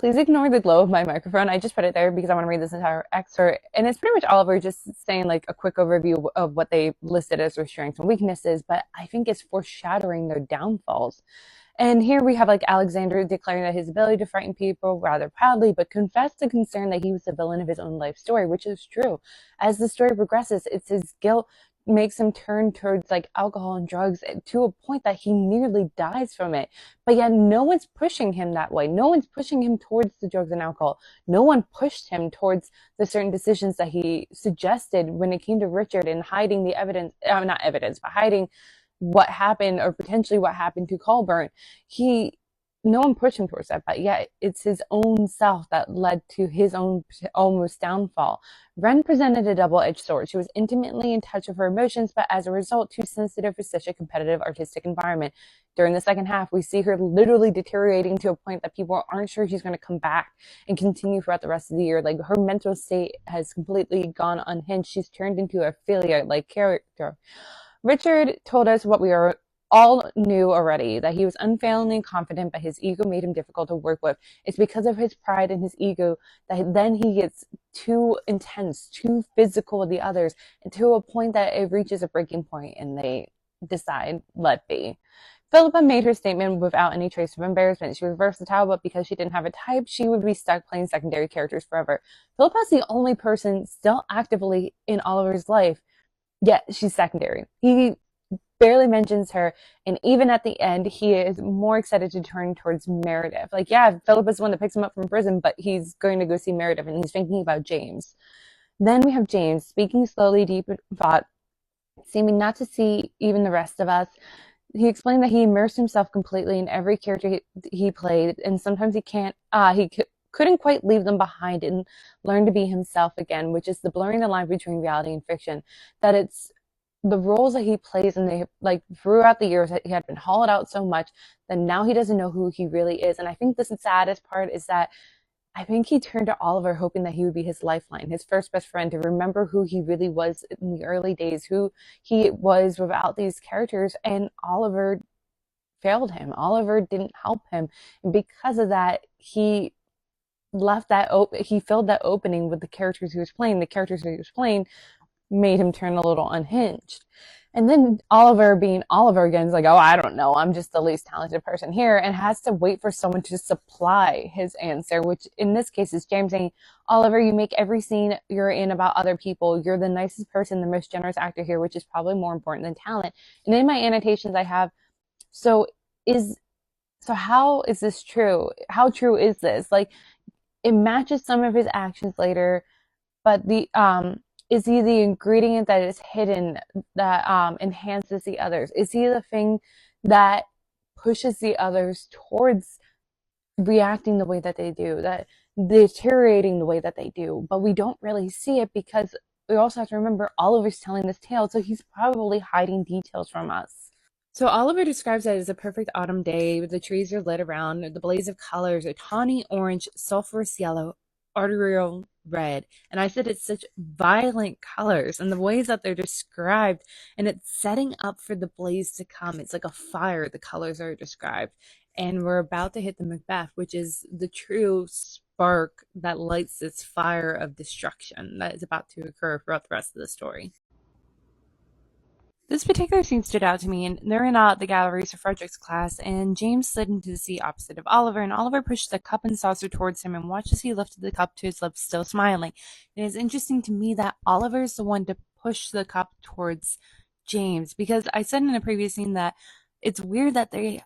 Please ignore the glow of my microphone. I just put it there because I want to read this entire excerpt. And it's pretty much Oliver just saying like a quick overview of what they listed as their strengths and weaknesses, but I think it's foreshadowing their downfalls. And here we have like Alexander declaring that his ability to frighten people rather proudly, but confessed to concern that he was the villain of his own life story, which is true. As the story progresses, it's his guilt makes him turn towards like alcohol and drugs to a point that he nearly dies from it. But yet no one's pushing him that way. No one's pushing him towards the drugs and alcohol. No one pushed him towards the certain decisions that he suggested when it came to Richard and hiding the evidence, not evidence, but hiding what happened or potentially what happened to Colburn. No one pushed him towards that, but yet it's his own self that led to his own almost downfall. Ren presented a double-edged sword. She was intimately in touch with her emotions, but as a result, too sensitive for such a competitive artistic environment. During the second half, we see her literally deteriorating to a point that people aren't sure she's going to come back and continue throughout the rest of the year. Like, her mental state has completely gone unhinged. She's turned into a failure-like character. Richard told us what we are all knew already, that he was unfailingly confident, but his ego made him difficult to work with. It's because of his pride and his ego that then he gets too intense, too physical with the others, and to a point that it reaches a breaking point and they decide, let be. Philippa made her statement without any trace of embarrassment. She was versatile, but because she didn't have a type, she would be stuck playing secondary characters forever. Philippa's the only person still actively in Oliver's life, yet she's secondary. He barely mentions her, and even at the end, he is more excited to turn towards Meredith. Like, yeah, Philip is the one that picks him up from prison, but he's going to go see Meredith, and he's thinking about James. Then we have James, speaking slowly, deep in thought, seeming not to see even the rest of us. He explained that he immersed himself completely in every character he played, and sometimes he couldn't quite leave them behind and learn to be himself again, which is the blurring the line between reality and fiction. That it's the roles that he plays, and they like throughout the years he had been hollowed out so much that now he doesn't know who he really is. And I think the saddest part is that I think he turned to Oliver hoping that he would be his lifeline, his first best friend, to remember who he really was in the early days, who he was without these characters. And Oliver failed him. Oliver didn't help him, and because of that, he filled that opening with the characters he was playing. The characters he was playing made him turn a little unhinged. And then Oliver, being Oliver again, is like, oh, I don't know, I'm just the least talented person here, and has to wait for someone to supply his answer, which in this case is James saying, Oliver, you make every scene you're in about other people. You're the nicest person, the most generous actor here, which is probably more important than talent. And in my annotations I have, so how is this true? How true is this? Like, it matches some of his actions later, but is he the ingredient that is hidden that enhances the others? Is he the thing that pushes the others towards reacting the way that they do, that deteriorating the way that they do? But we don't really see it because we also have to remember Oliver's telling this tale, so he's probably hiding details from us. So Oliver describes it as a perfect autumn day. The trees are lit around. The blaze of colors are tawny orange, sulphurous yellow, arterial red. And I said it's such violent colors and the ways that they're described, and it's setting up for the blaze to come. It's like a fire, the colors are described. And we're about to hit the Macbeth, which is the true spark that lights this fire of destruction that is about to occur throughout the rest of the story. This particular scene stood out to me, and they're in the galleries for Frederick's class, and James slid into the seat opposite of Oliver, and Oliver pushed the cup and saucer towards him and watched as he lifted the cup to his lips, still smiling. It is interesting to me that Oliver is the one to push the cup towards James, because I said in a previous scene that it's weird that they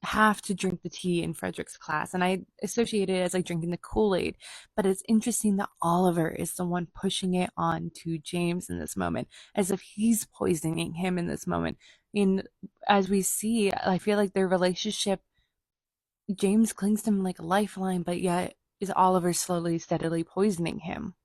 have to drink the tea in Frederick's class, and I associate it as like drinking the Kool-Aid, but it's interesting that Oliver is the one pushing it on to James in this moment, as if he's poisoning him in this moment. And as we see, I feel like their relationship, James clings to him like a lifeline, but yet is Oliver slowly, steadily poisoning him.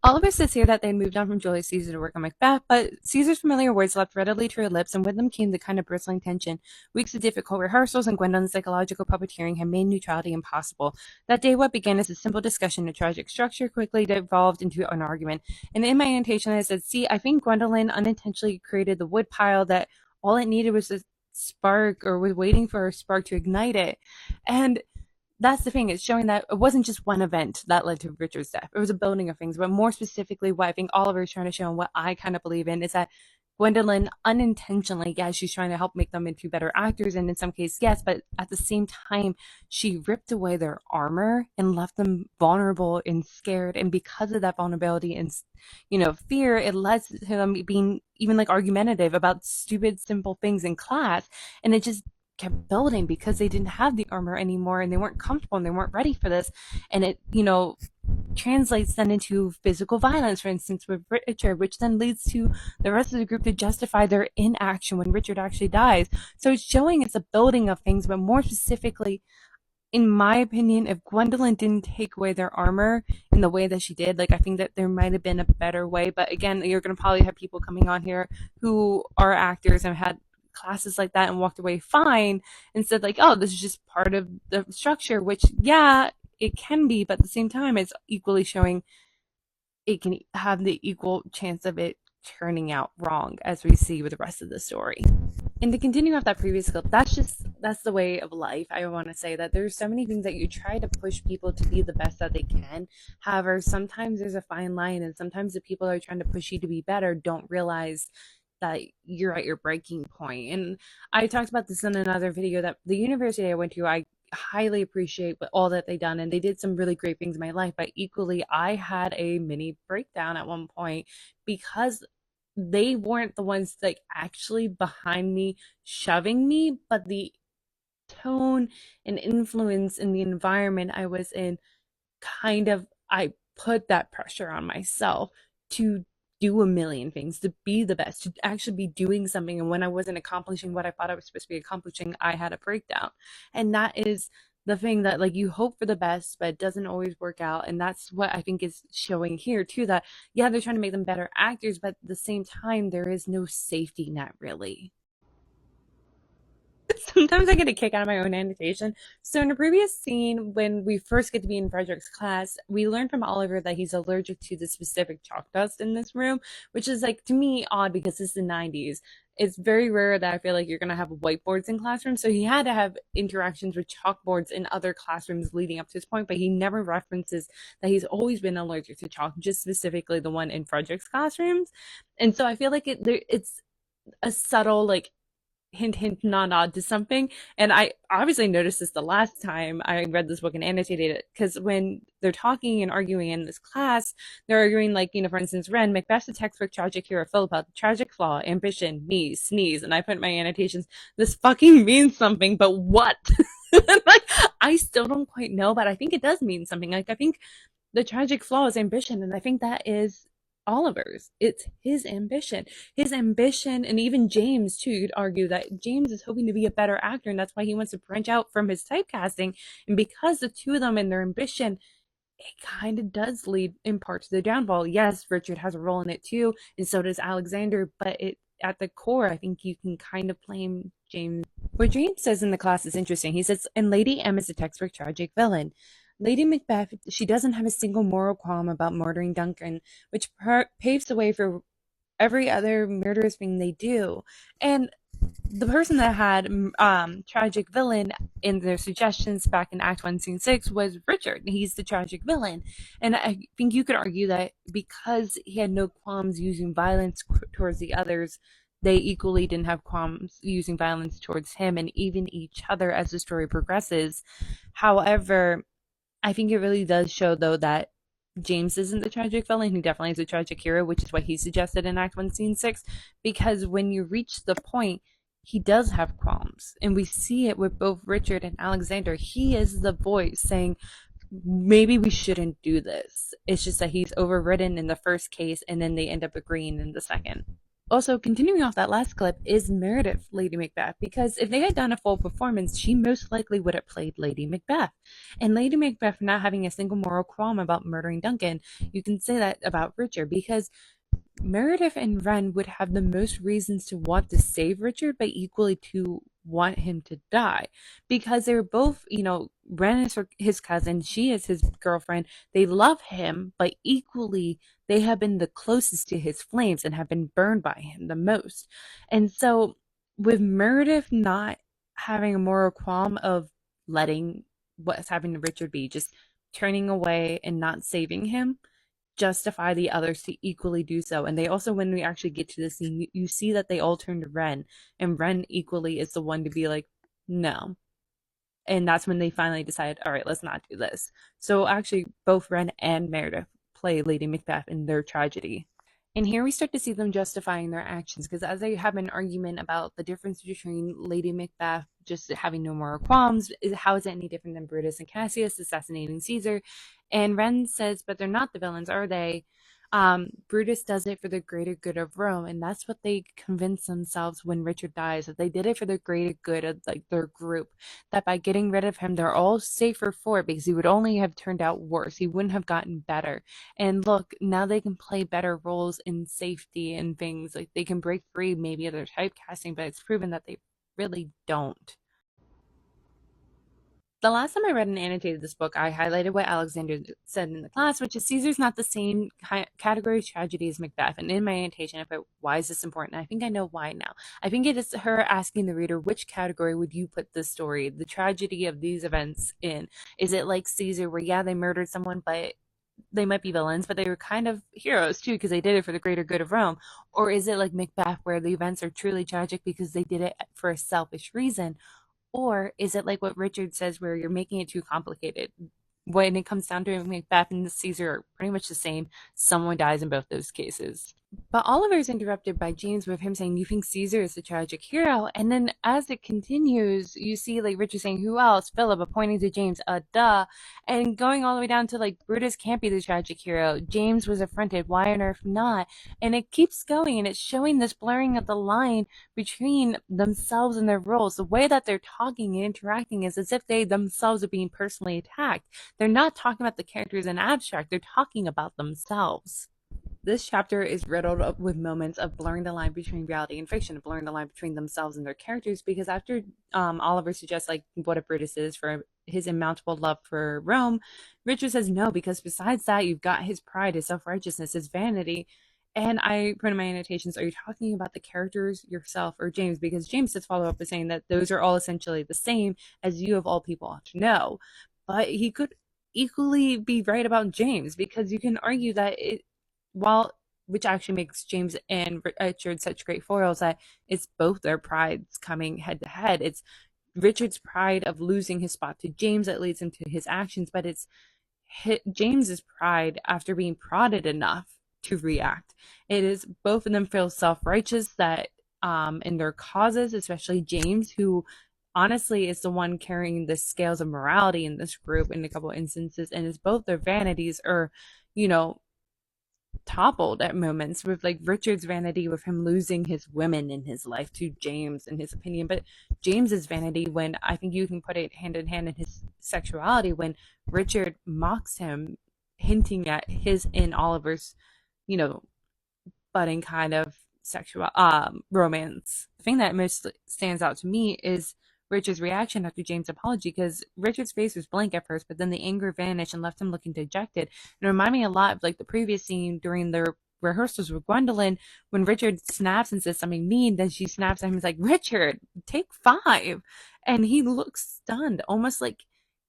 Oliver says here that they moved on from Julius Caesar to work on Macbeth, but Caesar's familiar words leapt readily to her lips, and with them came the kind of bristling tension. Weeks of difficult rehearsals and Gwendolyn's psychological puppeteering had made neutrality impossible. That day, what began as a simple discussion of tragic structure quickly devolved into an argument. And in my annotation, I said, see, I think Gwendolyn unintentionally created the wood pile that all it needed was a spark, or was waiting for a spark to ignite it. And that's the thing. It's showing that it wasn't just one event that led to Richard's death. It was a building of things. But more specifically, what I think Oliver is trying to show and what I kind of believe in is that Gwendolyn unintentionally, yes, she's trying to help make them into better actors, and in some cases, yes, but at the same time, she ripped away their armor and left them vulnerable and scared. And because of that vulnerability and fear, it led to them being even like argumentative about stupid, simple things in class, and it just kept building because they didn't have the armor anymore and they weren't comfortable and they weren't ready for this. And it, translates then into physical violence, for instance, with Richard, which then leads to the rest of the group to justify their inaction when Richard actually dies. So it's showing it's a building of things, but more specifically, in my opinion, if Gwendolyn didn't take away their armor in the way that she did, like I think that there might have been a better way. But again, you're going to probably have people coming on here who are actors and had classes like that and walked away fine and said like, oh, this is just part of the structure, which yeah, it can be, but at the same time, it's equally showing it can have the equal chance of it turning out wrong, as we see with the rest of the story. And to continue off that previous clip, that's the way of life. I want to say that there's so many things that you try to push people to be the best that they can. However, sometimes there's a fine line, and sometimes the people that are trying to push you to be better don't realize that you're at your breaking point. And I talked about this in another video that the university I went to, I highly appreciate all that they done, and they did some really great things in my life. But equally, I had a mini breakdown at one point because they weren't the ones like actually behind me shoving me, but the tone and influence in the environment I was in kind of, I put that pressure on myself to do a million things, to be the best, to actually be doing something. And when I wasn't accomplishing what I thought I was supposed to be accomplishing, I had a breakdown. And that is the thing that like you hope for the best, but it doesn't always work out. And that's what I think is showing here too, that yeah, they're trying to make them better actors, but at the same time, there is no safety net really. Sometimes I get a kick out of my own annotation. So in a previous scene, when we first get to be in Frederick's class, we learn from Oliver that he's allergic to the specific chalk dust in this room, which is like to me odd because this is the 90s. It's very rare that I feel like you're going to have whiteboards in classrooms. So he had to have interactions with chalkboards in other classrooms leading up to this point, but he never references that he's always been allergic to chalk, just specifically the one in Frederick's classrooms. And so I feel like it's a subtle like hint, hint, nod, nod to something. And I obviously noticed this the last time I read this book and annotated it, because when they're talking and arguing in this class, they're arguing like, for instance, Ren, Macbeth's a textbook tragic hero, Philippa, tragic flaw, ambition, me, sneeze. And I put in my annotations, this fucking means something, but what? Like, I still don't quite know, but I think it does mean something. Like, I think the tragic flaw is ambition, and I think that is Oliver's. It's his ambition. His ambition, and even James, too, you'd argue that James is hoping to be a better actor, and that's why he wants to branch out from his typecasting. And because the two of them and their ambition, it kind of does lead in part to the downfall. Yes, Richard has a role in it too, and so does Alexander, but it at the core, I think you can kind of blame James. What James says in the class is interesting. He says, and Lady M is a textbook tragic villain. Lady Macbeth, she doesn't have a single moral qualm about murdering Duncan, which paves the way for every other murderous thing they do. And the person that had tragic villain in their suggestions back in Act 1, Scene 6 was Richard. He's the tragic villain. And I think you could argue that because he had no qualms using violence towards the others, they equally didn't have qualms using violence towards him and even each other as the story progresses. However, I think it really does show, though, that James isn't the tragic villain. He definitely is a tragic hero, which is what he suggested in Act 1, Scene 6. Because when you reach the point, he does have qualms. And we see it with both Richard and Alexander. He is the voice saying, maybe we shouldn't do this. It's just that he's overridden in the first case, and then they end up agreeing in the second. Also, continuing off that last clip is Meredith, Lady Macbeth, because if they had done a full performance, she most likely would have played Lady Macbeth. And Lady Macbeth not having a single moral qualm about murdering Duncan, you can say that about Richard, because Meredith and Ren would have the most reasons to want to save Richard, but equally to want him to die. Because they're both, Ren is his cousin, she is his girlfriend. They love him, but equally they have been the closest to his flames and have been burned by him the most. And so, with Meredith not having a moral qualm of letting what's happened to Richard be, just turning away and not saving him, justify the others to equally do so. And they also, when we actually get to the scene, you see that they all turn to Ren, and Ren equally is the one to be like, no. And that's when they finally decide, all right, let's not do this. So actually, both Ren and Meredith play Lady Macbeth in their tragedy. And here we start to see them justifying their actions, because as they have an argument about the difference between Lady Macbeth just having no more qualms, how is it any different than Brutus and Cassius assassinating Caesar? And Ren says, but they're not the villains, are they? Brutus does it for the greater good of Rome, and that's what they convince themselves when Richard dies, that they did it for the greater good of like their group, that by getting rid of him they're all safer for it, because he would only have turned out worse, he wouldn't have gotten better. And look, now they can play better roles in safety and things, like they can break free maybe of their typecasting, but it's proven that they really don't. The last time I read and annotated this book, I highlighted what Alexander said in the class, which is Caesar's not the same category of tragedy as Macbeth. And in my annotation, I put, why is this important? I think I know why now. I think it is her asking the reader, which category would you put this story, the tragedy of these events, in? Is it like Caesar, where, yeah, they murdered someone, but they might be villains, but they were kind of heroes too, because they did it for the greater good of Rome? Or is it like Macbeth, where the events are truly tragic because they did it for a selfish reason? Or is it like what Richard says, where you're making it too complicated? When it comes down to it, Macbeth and Caesar are pretty much the same. Someone dies in both those cases. But Oliver is interrupted by James with him saying, you think Caesar is the tragic hero? And then as it continues, you see like Richard saying, who else? Philip, pointing to James, duh. And going all the way down to like, Brutus can't be the tragic hero. James was affronted. Why on earth not? And it keeps going, and it's showing this blurring of the line between themselves and their roles. The way that they're talking and interacting is as if they themselves are being personally attacked. They're not talking about the characters in abstract. They're talking about themselves. This chapter is riddled up with moments of blurring the line between reality and fiction, blurring the line between themselves and their characters, because after Oliver suggests like what a Brutus is for his immountable love for Rome, Richard says no, because besides that, you've got his pride, his self-righteousness, his vanity. And I put in my annotations, are you talking about the characters, yourself, or James? Because James does follow up with saying that those are all essentially the same, as you of all people ought to know. But he could equally be right about James, because you can argue that while which actually makes James and Richard such great foils, that it's both their prides coming head to head. It's Richard's pride of losing his spot to James that leads him to his actions, but it's James's pride after being prodded enough to react. It is both of them feel self-righteous that in their causes, especially James, who honestly is the one carrying the scales of morality in this group in a couple of instances, and it's both their vanities are, you know, toppled at moments, with like Richard's vanity with him losing his women in his life to James in his opinion, but James's vanity, when I think you can put it hand in hand, in his sexuality, when Richard mocks him, hinting at his and Oliver's, you know, budding kind of sexual romance. The thing that most stands out to me is Richard's reaction after James' apology, because Richard's face was blank at first, but then the anger vanished and left him looking dejected. And it reminded me a lot of like the previous scene during their rehearsals with Gwendolyn, when Richard snaps and says something mean, then she snaps at him and is like, Richard, take five. And he looks stunned, almost like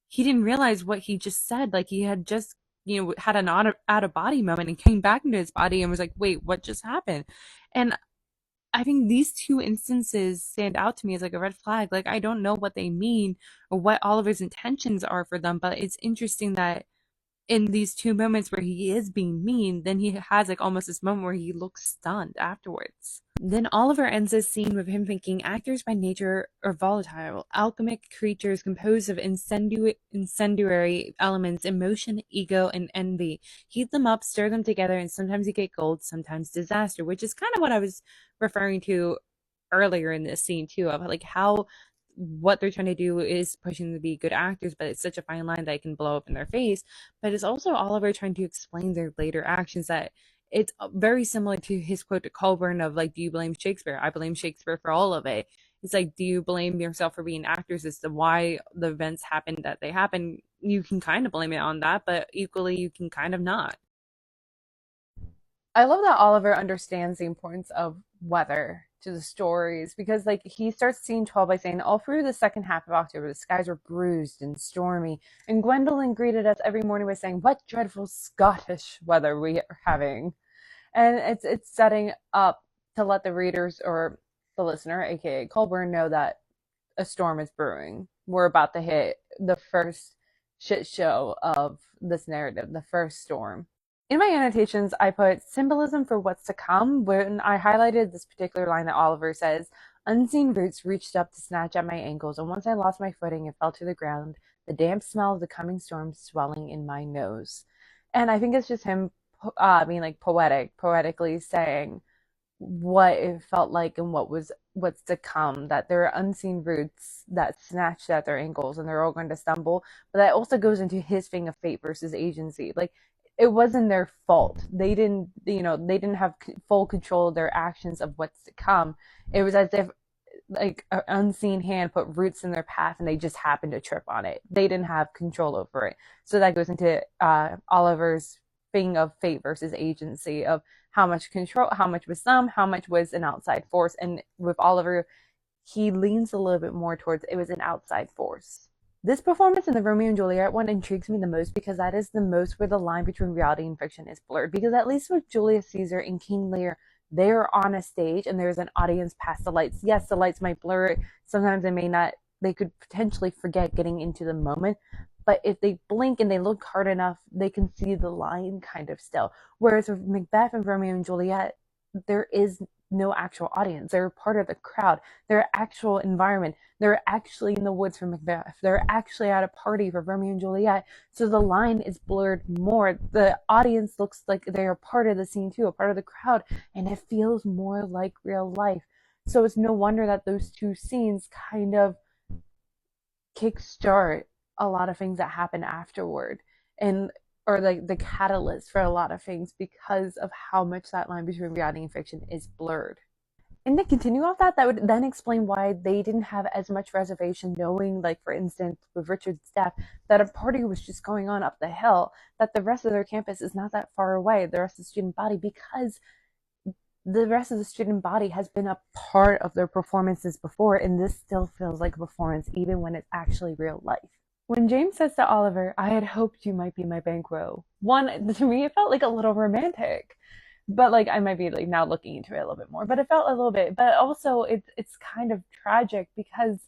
he didn't realize what he just said. Like he had just, you know, had an out of body moment and came back into his body and was like, wait, what just happened? And I think these two instances stand out to me as like a red flag. Like, I don't know what they mean or what Oliver's intentions are for them, but it's interesting that in these two moments where he is being mean, then he has like almost this moment where he looks stunned afterwards. Then Oliver ends this scene with him thinking, actors by nature are volatile, alchemic creatures composed of incendiary elements, emotion, ego, and envy. Heat them up, stir them together, and sometimes you get gold, sometimes disaster, which is kind of what I was referring to earlier in this scene too, of like how what they're trying to do is pushing them to be good actors, but it's such a fine line that it can blow up in their face. But it's also Oliver trying to explain their later actions, that it's very similar to his quote to Colburn of like, do you blame Shakespeare? I blame Shakespeare for all of it. It's like, do you blame yourself for being actors as to why the events happened that they happen? You can kind of blame it on that, but equally you can kind of not. I love that Oliver understands the importance of weather to the stories, because like he starts scene 12 by saying, all through the second half of October the skies were bruised and stormy, and Gwendolyn greeted us every morning by saying, what dreadful Scottish weather we are having. And it's setting up to let the readers or the listener, aka Colburn, know that a storm is brewing. We're about to hit the first shit show of this narrative, the first storm. In my annotations, I put symbolism for what's to come when I highlighted this particular line that Oliver says, unseen roots reached up to snatch at my ankles, and once I lost my footing and fell to the ground, the damp smell of the coming storm swelling in my nose. And I think it's just him being like poetically saying what it felt like and what's to come, that there are unseen roots that snatched at their ankles and they're all going to stumble. But that also goes into his thing of fate versus agency. Like, it wasn't their fault. They didn't have full control of their actions of what's to come. It was as if like an unseen hand put roots in their path and they just happened to trip on it. They didn't have control over it. So that goes into Oliver's thing of fate versus agency, of how much control, how much was some, how much was an outside force. And with Oliver, he leans a little bit more towards it was an outside force. This performance in the Romeo and Juliet one intrigues me the most because that is the most where the line between reality and fiction is blurred. Because at least with Julius Caesar and King Lear, they're on a stage and there's an audience past the lights. Yes, the lights might blur it. Sometimes they may not, they could potentially forget getting into the moment. But if they blink and they look hard enough, they can see the line kind of still. Whereas with Macbeth and Romeo and Juliet, there is no actual audience. They're part of the crowd. They're actual environment. They're actually in the woods for Macbeth. They're actually at a party for Romeo and Juliet. So the line is blurred more. The audience looks like they're a part of the scene too, a part of the crowd, and it feels more like real life. So it's no wonder that those two scenes kind of kickstart a lot of things that happen afterward, and or like the catalyst for a lot of things, because of how much that line between reality and fiction is blurred. And to continue off that, that would then explain why they didn't have as much reservation, knowing, like, for instance, with Richard's death, that a party was just going on up the hill, that the rest of their campus is not that far away, the rest of the student body, because the rest of the student body has been a part of their performances before, and this still feels like a performance, even when it's actually real life. When James says to Oliver, I had hoped you might be my Banquo, one, to me, it felt like a little romantic. But like I might be like now looking into it a little bit more, but it felt a little bit. But also it's kind of tragic because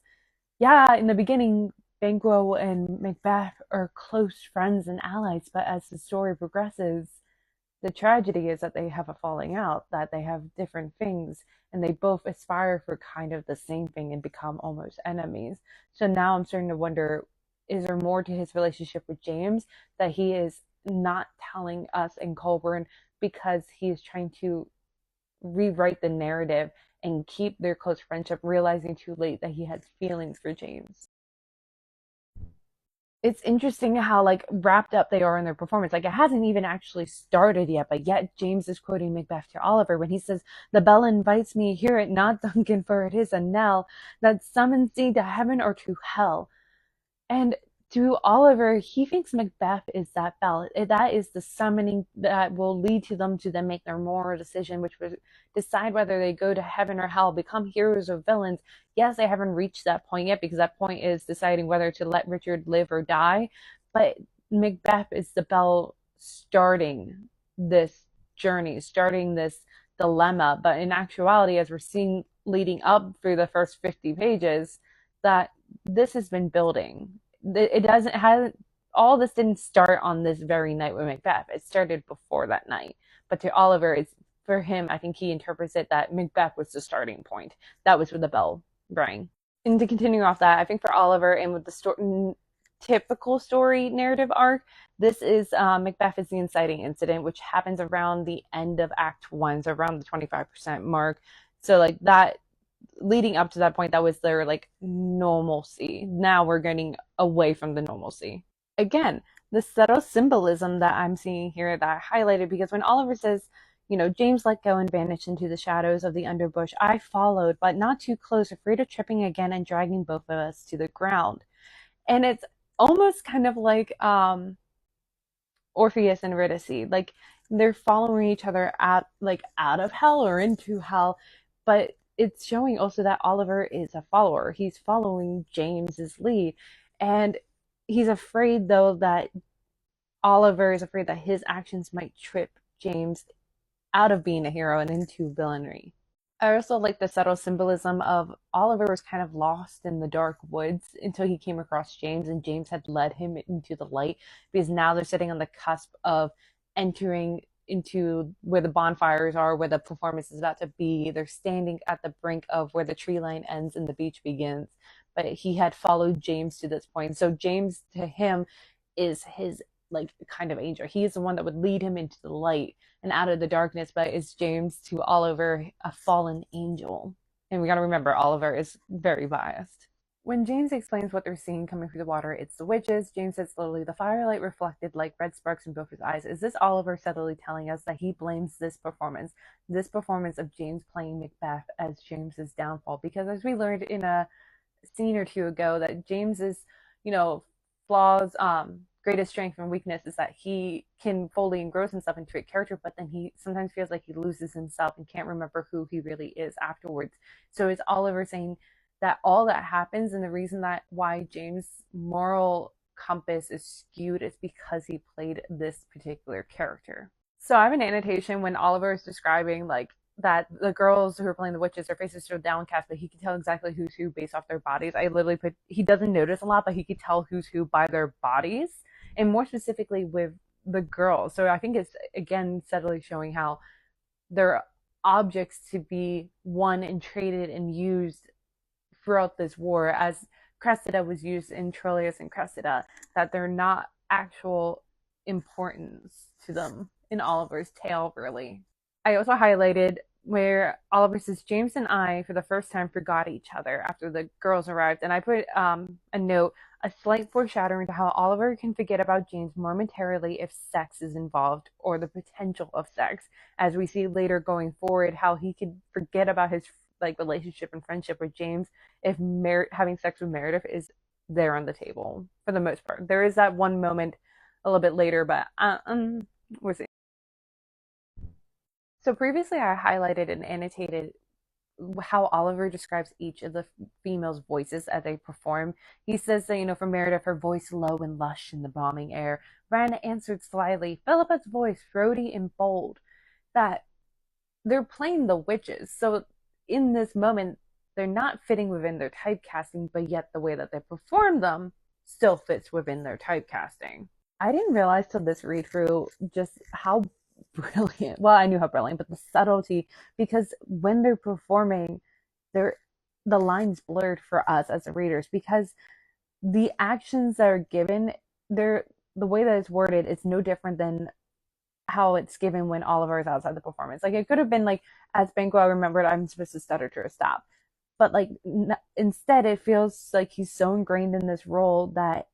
yeah, in the beginning, Banquo and Macbeth are close friends and allies, but as the story progresses, the tragedy is that they have a falling out, that they have different things, and they both aspire for kind of the same thing and become almost enemies. So now I'm starting to wonder, is there more to his relationship with James that he is not telling us in Colburn because he is trying to rewrite the narrative and keep their close friendship, realizing too late that he has feelings for James? It's interesting how like wrapped up they are in their performance. Like it hasn't even actually started yet, but yet James is quoting Macbeth to Oliver when he says, "The bell invites me, hear it not, Duncan, for it is a knell that summons thee to heaven or to hell." And to Oliver, he thinks Macbeth is that bell. That is the summoning that will lead to them to then make their moral decision, which would decide whether they go to heaven or hell, become heroes or villains. Yes, they haven't reached that point yet because that point is deciding whether to let Richard live or die. But Macbeth is the bell starting this journey, starting this dilemma. But in actuality, as we're seeing leading up through the first 50 pages, that this has been building. It doesn't have all this didn't start on this very night with Macbeth. It started before that night. But to Oliver, it's for him. I think he interprets it that Macbeth was the starting point. That was where the bell rang. And to continue off that, I think for Oliver and with the typical story narrative arc, this is Macbeth is the inciting incident, which happens around the end of Act One, so around the 25% mark. So like that leading up to that point, that was their like normalcy. Now we're getting away from the normalcy. Again, the subtle symbolism that I'm seeing here that I highlighted, because when Oliver says, James let go and vanished into the shadows of the underbush, I followed, but not too close, afraid of tripping again and dragging both of us to the ground. And it's almost kind of like Orpheus and Eurydice. Like they're following each other out of hell or into hell, but it's showing also that Oliver is a follower. He's following James's lead. And he's afraid, though, that Oliver is afraid that his actions might trip James out of being a hero and into villainy. I also like the subtle symbolism of Oliver was kind of lost in the dark woods until he came across James, and James had led him into the light, because now they're sitting on the cusp of entering into where the bonfires are, where the performance is about to be. They're standing at the brink of where the tree line ends and the beach begins. But he had followed James to this point. So James to him is his like kind of angel. He is the one that would lead him into the light and out of the darkness, but is James to Oliver a fallen angel? And we got to remember, Oliver is very biased. When James explains what they're seeing coming through the water, it's the witches. James says slowly, the firelight reflected like red sparks in both his eyes. Is this Oliver subtly telling us that he blames this performance of James playing Macbeth, as James's downfall? Because as we learned in a scene or two ago, that James's, you know, flaws, greatest strength and weakness is that he can fully engross himself into a character, but then he sometimes feels like he loses himself and can't remember who he really is afterwards. So is Oliver saying that all that happens, and the reason that why James' moral compass is skewed is because he played this particular character? So I have an annotation when Oliver is describing like that the girls who are playing the witches, their faces are downcast, but he can tell exactly who's who based off their bodies. I literally put, he doesn't notice a lot, but he could tell who's who by their bodies, and more specifically with the girls. So I think it's again steadily showing how they're objects to be won and traded and used throughout this war, as Cressida was used in Troilus and Cressida, that they're not actual importance to them in Oliver's tale, really. I also highlighted where Oliver says, James and I, for the first time, forgot each other after the girls arrived. And I put a note, a slight foreshadowing to how Oliver can forget about James momentarily if sex is involved, or the potential of sex. As we see later going forward, how he could forget about his like relationship and friendship with James if having sex with Meredith is there on the table for the most part. There is that one moment a little bit later, but we'll see. So previously I highlighted and annotated how Oliver describes each of the females' voices as they perform. He says that, you know, for Meredith, her voice low and lush in the balming air. Ren answered slyly, Philippa's voice throaty and bold. That they're playing the witches. So in this moment, they're not fitting within their typecasting, but yet the way that they perform them still fits within their typecasting. I didn't realize till this read through just how brilliant, well, I knew how brilliant, but the subtlety, because when they're performing, they're the lines blurred for us as the readers, because the actions that are given, they're the way that it's worded is no different than how it's given when Oliver is outside the performance. Like it could have been like, as Banquo, I remembered I'm supposed to stutter to a stop, but like instead it feels like he's so ingrained in this role that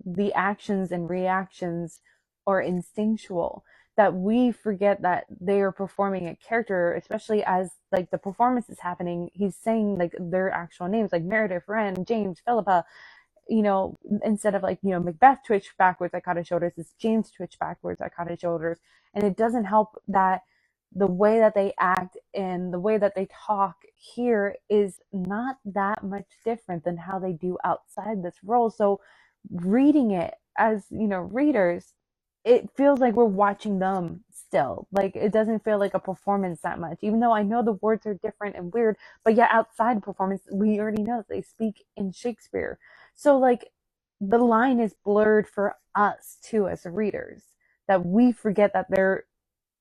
the actions and reactions are instinctual, that we forget that they are performing a character, especially as like the performance is happening. He's saying like their actual names, like Meredith, Ren, James, Philippa, you know, instead of like, you know, Macbeth twitched backwards, I caught his shoulders, it's James twitched backwards, I caught his shoulders. And it doesn't help that the way that they act and the way that they talk here is not that much different than how they do outside this role. So reading it as, you know, readers, it feels like we're watching them still. Like it doesn't feel like a performance that much, even though I know the words are different and weird, but yet outside performance, we already know they speak in Shakespeare. So like the line is blurred for us too as readers, that we forget that they're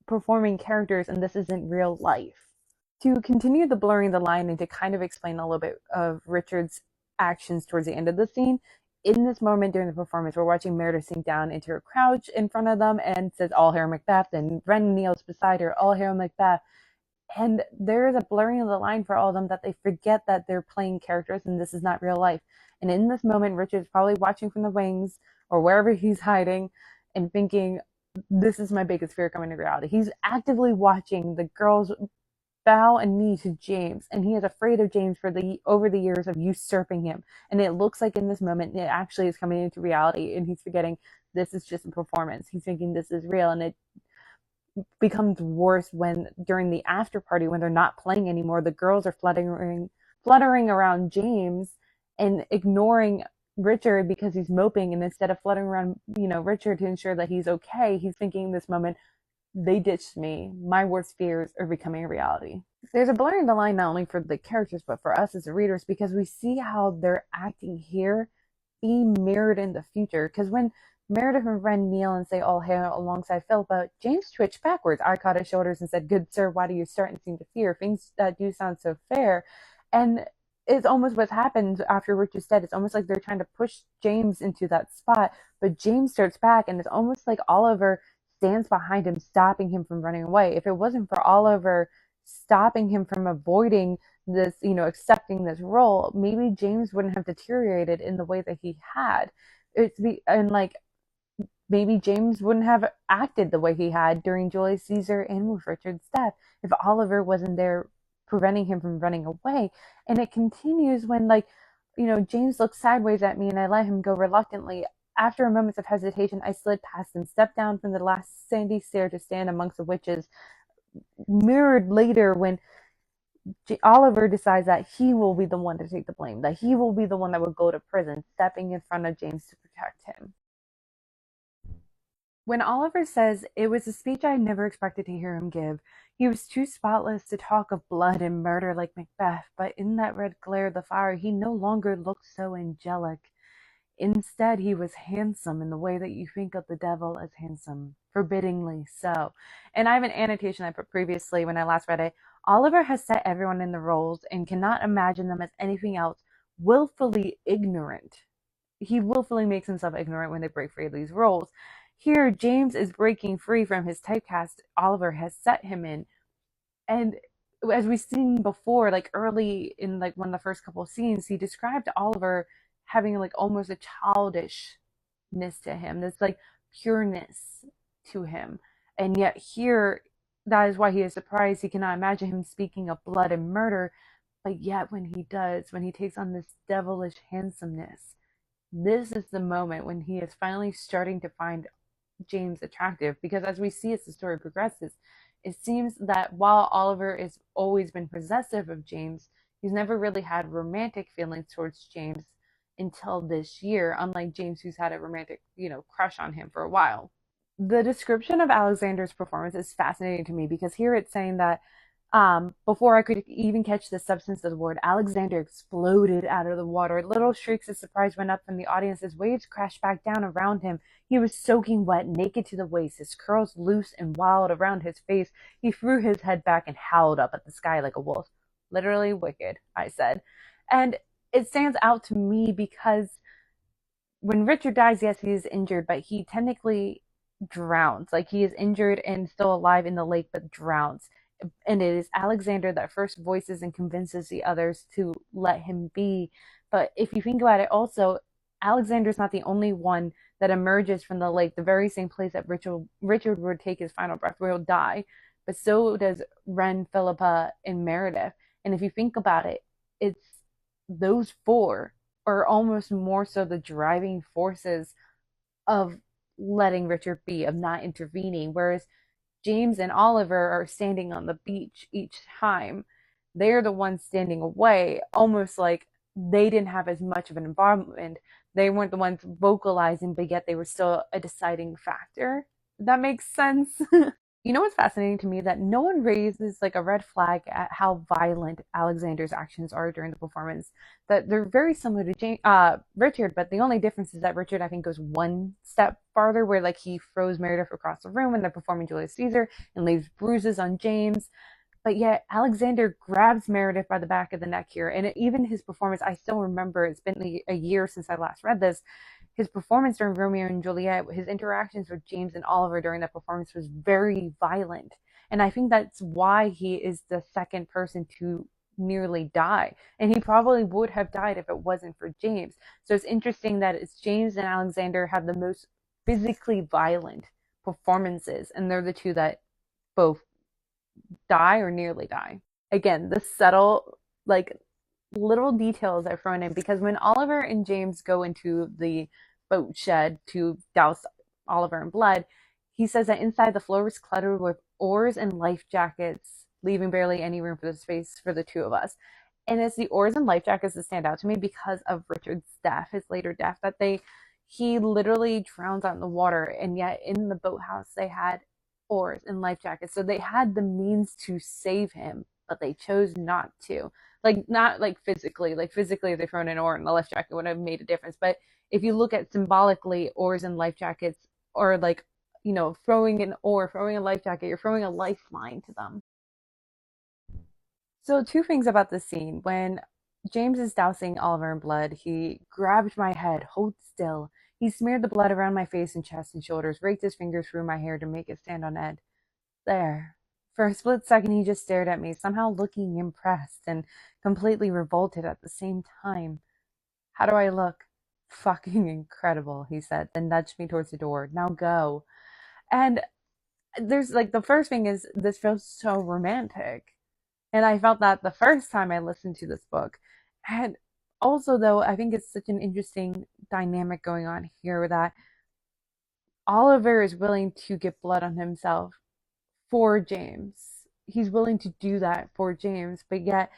performing characters and this isn't real life. To continue the blurring the line and to kind of explain a little bit of Richard's actions towards the end of the scene, in this moment during the performance, we're watching Meredith sink down into her crouch in front of them and says, all hail Macbeth, and Ren kneels beside her, all hail Macbeth. And there is a blurring of the line for all of them, that they forget that they're playing characters and this is not real life. And in this moment, Richard's probably watching from the wings or wherever he's hiding and thinking, this is my biggest fear coming to reality. He's actively watching the girls bow and knee to James, and he is afraid of James for over the years of usurping him. And it looks like in this moment it actually is coming into reality, and he's forgetting this is just a performance. He's thinking this is real, and becomes worse when during the after party, when they're not playing anymore, the girls are fluttering around James and ignoring Richard because he's moping, and instead of fluttering around, Richard to ensure that he's okay, he's thinking in this moment, they ditched me. My worst fears are becoming a reality. There's a blurring the line not only for the characters but for us as the readers, because we see how they're acting here being mirrored in the future. Because when Meredith and Ren kneel and say all hail alongside Philippa, James twitched backwards. I caught his shoulders and said, "Good sir, why do you start and seem to fear? Things that do sound so fair." And it's almost what's happened after Richard's dead. It's almost like they're trying to push James into that spot, but James starts back, and it's almost like Oliver stands behind him, stopping him from running away. If it wasn't for Oliver stopping him from avoiding this, accepting this role, maybe James wouldn't have deteriorated in the way that he had. Maybe James wouldn't have acted the way he had during Julius Caesar and with Richard's death if Oliver wasn't there preventing him from running away. And it continues when, James looks sideways at me and I let him go reluctantly. After a moment of hesitation, I slid past him, stepped down from the last sandy stair to stand amongst the witches. Mirrored later when Oliver decides that he will be the one to take the blame, that he will be the one that would go to prison, stepping in front of James to protect him. When Oliver says, "It was a speech I never expected to hear him give. He was too spotless to talk of blood and murder like Macbeth, but in that red glare of the fire he no longer looked so angelic. Instead, he was handsome in the way that you think of the devil as handsome, forbiddingly so." And I have an annotation I put previously when I last read it. Oliver has set everyone in the roles and cannot imagine them as anything else, willfully ignorant. He willfully makes himself ignorant when they break free of these roles. Here, James is breaking free from his typecast Oliver has set him in. And as we've seen before, early in one of the first couple of scenes, he described Oliver having almost a childishness to him, this pureness to him. And yet here, that is why he is surprised. He cannot imagine him speaking of blood and murder. But yet when he does, when he takes on this devilish handsomeness, this is the moment when he is finally starting to find James attractive. Because as we see as the story progresses, it seems that while Oliver has always been possessive of James, he's never really had romantic feelings towards James until this year, unlike James, who's had a romantic, crush on him for a while. The description of Alexander's performance is fascinating to me because here it's saying that before I could even catch the substance of the word, Alexander exploded out of the water. Little shrieks of surprise went up from the audience as waves crashed back down around him. He was soaking wet, naked to the waist, his curls loose and wild around his face. He threw his head back and howled up at the sky like a wolf. Literally wicked, I said. And it stands out to me because when Richard dies, yes, he is injured, but he technically drowns. He is injured and still alive in the lake, but drowns. And it is Alexander that first voices and convinces the others to let him be. But if you think about it also, Alexander's not the only one that emerges from the lake, the very same place that Richard would take his final breath, where he'll die. But so does Ren, Philippa, and Meredith. And if you think about it, it's those four are almost more so the driving forces of letting Richard be, of not intervening. Whereas James and Oliver are standing on the beach each time. They're the ones standing away, almost like they didn't have as much of an involvement. They weren't the ones vocalizing, but yet they were still a deciding factor. That makes sense. You know what's fascinating to me? That no one raises a red flag at how violent Alexander's actions are during the performance. That they're very similar to Richard, but the only difference is that Richard, I think, goes one step farther, where he throws Meredith across the room when they're performing Julius Caesar and leaves bruises on James. But yet Alexander grabs Meredith by the back of the neck here. And even his performance, I still remember, it's been a year since I last read this, his performance during Romeo and Juliet, his interactions with James and Oliver during that performance was very violent. And I think that's why he is the second person to nearly die. And he probably would have died if it wasn't for James. So it's interesting that it's James and Alexander have the most physically violent performances. And they're the two that both die or nearly die. Again, the subtle, little details are thrown in, because when Oliver and James go into the boat shed to douse Oliver in blood, He says that inside the floor was cluttered with oars and life jackets, leaving barely any room for the space for the two of us. And it's the oars and life jackets that stand out to me because of Richard's death, his later death, that he literally drowns out in the water, and yet in the boathouse they had oars and life jackets. So they had the means to save him, but they chose not to. Like, not like physically if they thrown an oar in the life jacket would have made a difference. But if you look at symbolically, oars and life jackets, or like, throwing an oar, throwing a life jacket, you're throwing a lifeline to them. So, two things about this scene. When James is dousing Oliver in blood, he grabbed my head, hold still. He smeared the blood around my face and chest and shoulders, raked his fingers through my hair to make it stand on end. There. For a split second, he just stared at me, somehow looking impressed and completely revolted at the same time. How do I look? Fucking incredible, he said, then nudged me towards the door. Now go. And there's like, the first thing is, this feels so romantic. And I felt that the first time I listened to this book. And also, though, I think it's such an interesting dynamic going on here that Oliver is willing to get blood on himself for James. He's willing to do that for James, but yet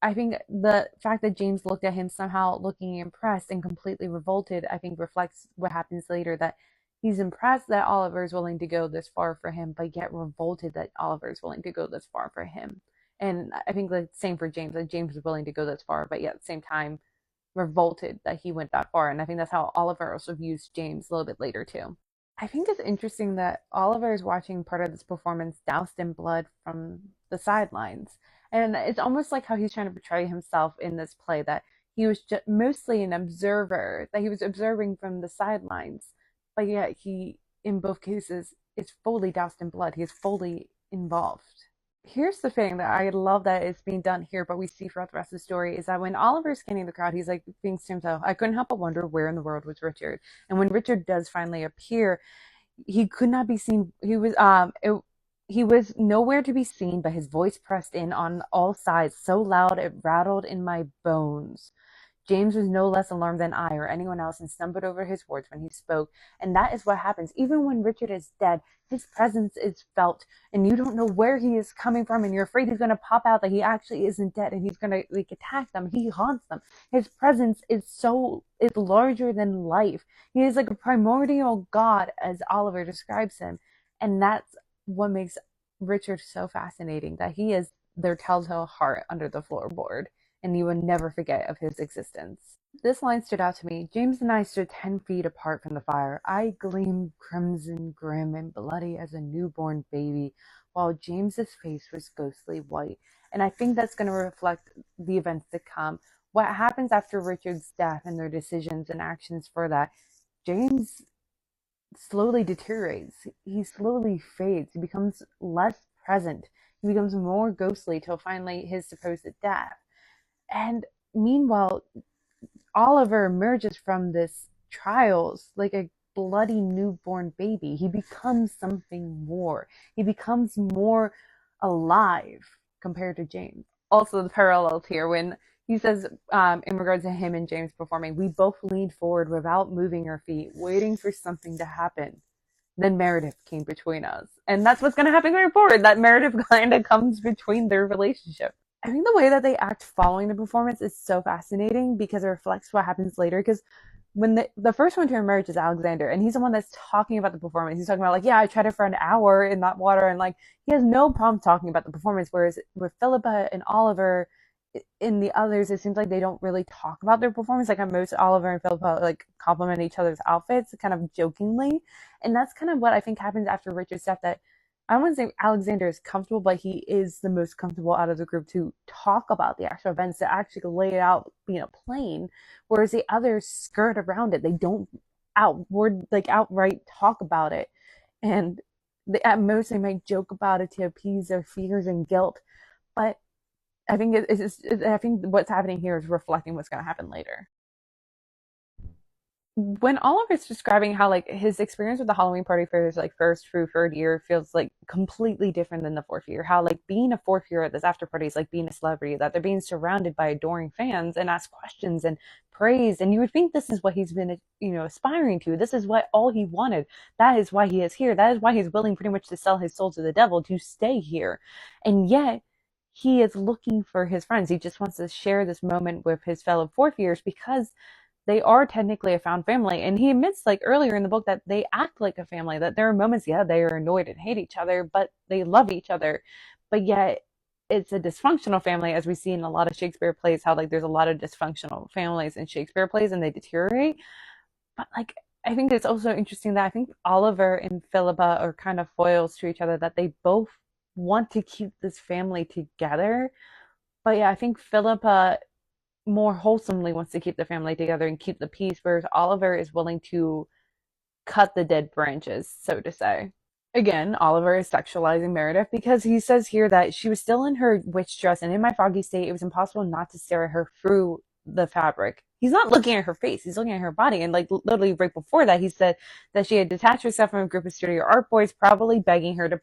I think the fact that James looked at him somehow looking impressed and completely revolted, I think reflects what happens later, that he's impressed that Oliver is willing to go this far for him, but yet revolted that Oliver is willing to go this far for him. And I think the same for James, that James is willing to go this far, but yet at the same time revolted that he went that far. And I think that's how Oliver also views James a little bit later too. I think it's interesting that Oliver is watching part of this performance doused in blood from the sidelines. And it's almost like how he's trying to portray himself in this play, that he was just mostly an observer, that he was observing from the sidelines. But yet he, in both cases, is fully doused in blood. He is fully involved. Here's the thing that I love that is being done here, but we see throughout the rest of the story, is that when Oliver's scanning the crowd, he's like, thinks to himself, I couldn't help but wonder where in the world was Richard. And when Richard does finally appear, he could not be seen. He was nowhere to be seen, but his voice pressed in on all sides so loud it rattled in my bones. James was no less alarmed than I or anyone else and stumbled over his words when he spoke. And that is what happens. Even when Richard is dead, his presence is felt, and you don't know where he is coming from, and you're afraid he's going to pop out that he actually isn't dead and he's going to like attack them. He haunts them. His presence is larger than life. He is like a primordial god, as Oliver describes him. And that's what makes Richard so fascinating, that he is their telltale heart under the floorboard, and you would never forget of his existence. This line stood out to me. James and I stood 10 feet apart from the fire. I gleamed crimson, grim, and bloody as a newborn baby, while James's face was ghostly white. And I think that's going to reflect the events to come. What happens after Richard's death and their decisions and actions for that, James slowly deteriorates. He slowly fades. He becomes less present. He becomes more ghostly till finally his supposed death. And meanwhile, Oliver emerges from this trials like a bloody newborn baby. He becomes something more. He becomes more alive compared to James. Also, the parallels here when he says, in regards to him and James performing, we both leaned forward without moving our feet, waiting for something to happen. Then Meredith came between us. And that's what's going to happen going forward. That Meredith kind of comes between their relationship. I think the way that they act following the performance is so fascinating because it reflects what happens later. Because when the first one to emerge is Alexander, and he's the one that's talking about the performance. He's talking about like, yeah, I tried it for an hour in that water, and like he has no problem talking about the performance. Whereas with Philippa and Oliver, in the others, it seems like they don't really talk about their performance. Like at most, Oliver and Philippa like compliment each other's outfits, kind of jokingly, and that's kind of what I think happens after Richard's death. That I wouldn't say Alexander is comfortable, but he is the most comfortable out of the group to talk about the actual events, to actually lay it out, plain. Whereas the others skirt around it. They don't outright talk about it, and at most they might joke about it to appease their fears and guilt. But I think I think what's happening here is reflecting what's going to happen later. When Oliver's describing how like his experience with the Halloween party for his like first through third year feels like completely different than the fourth year. How like being a fourth year at this after party is like being a celebrity, that they're being surrounded by adoring fans and ask questions and praise. And you would think this is what he's been, aspiring to. This is what all he wanted. That is why he is here. That is why he's willing pretty much to sell his soul to the devil to stay here. And yet he is looking for his friends. He just wants to share this moment with his fellow fourth years because they are technically a found family. And he admits, like earlier in the book, that they act like a family, that there are moments, yeah, they are annoyed and hate each other, but they love each other. But yet it's a dysfunctional family, as we see in a lot of Shakespeare plays, how like there's a lot of dysfunctional families in Shakespeare plays and they deteriorate. But like, I think it's also interesting that I think Oliver and Philippa are kind of foils to each other, that they both want to keep this family together. But yeah, I think Philippa more wholesomely wants to keep the family together and keep the peace, whereas Oliver is willing to cut the dead branches, so to say. Again, Oliver is sexualizing Meredith because he says here that she was still in her witch dress and in my foggy state, it was impossible not to stare at her through the fabric. He's not looking at her face, he's looking at her body. And like literally right before that, he said that she had detached herself from a group of studio art boys, probably begging her to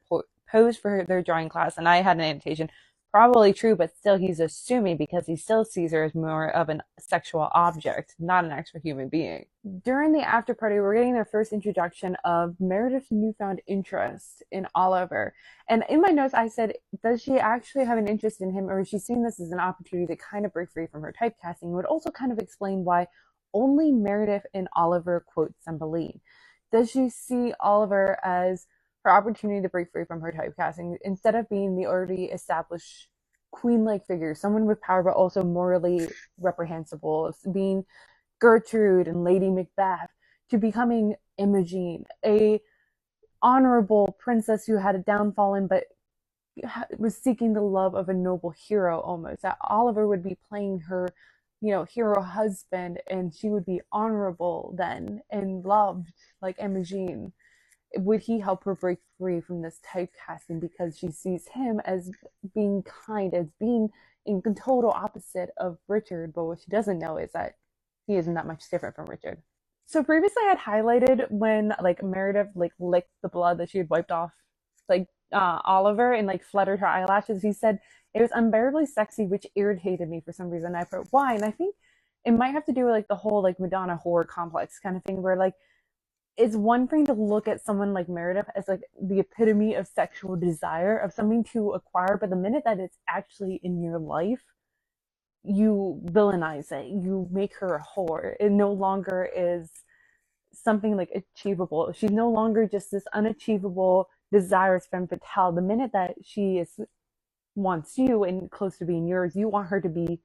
pose for their drawing class. And I had an annotation, probably true, but still he's assuming because he still sees her as more of a sexual object, not an actual human being. During the after party, we're getting their first introduction of Meredith's newfound interest in Oliver. And in my notes, I said, does she actually have an interest in him, or is she seeing this as an opportunity to kind of break free from her typecasting? It would also kind of explain why only Meredith and Oliver quote Cymbeline. Does she see Oliver as her opportunity to break free from her typecasting instead of being the already established queen-like figure, someone with power but also morally reprehensible, being Gertrude and Lady Macbeth, to becoming Imogen, a honorable princess who had a downfall in but was seeking the love of a noble hero almost. That Oliver would be playing her, hero husband, and she would be honorable then and loved like Imogen. Would he help her break free from this typecasting because she sees him as being kind, as being in total opposite of Richard? But what she doesn't know is that he isn't that much different from Richard. So previously I had highlighted when like Meredith like licked the blood that she had wiped off like Oliver and like fluttered her eyelashes. He said it was unbearably sexy, which irritated me for some reason. I put why, and I think it might have to do with like the whole like Madonna horror complex kind of thing, where like it's one thing to look at someone like Meredith as like the epitome of sexual desire, of something to acquire, but the minute that it's actually in your life, you villainize it. You make her a whore. It no longer is something like achievable. She's no longer just this unachievable, desirous femme fatale. The minute that she is wants you and close to being yours, you want her to be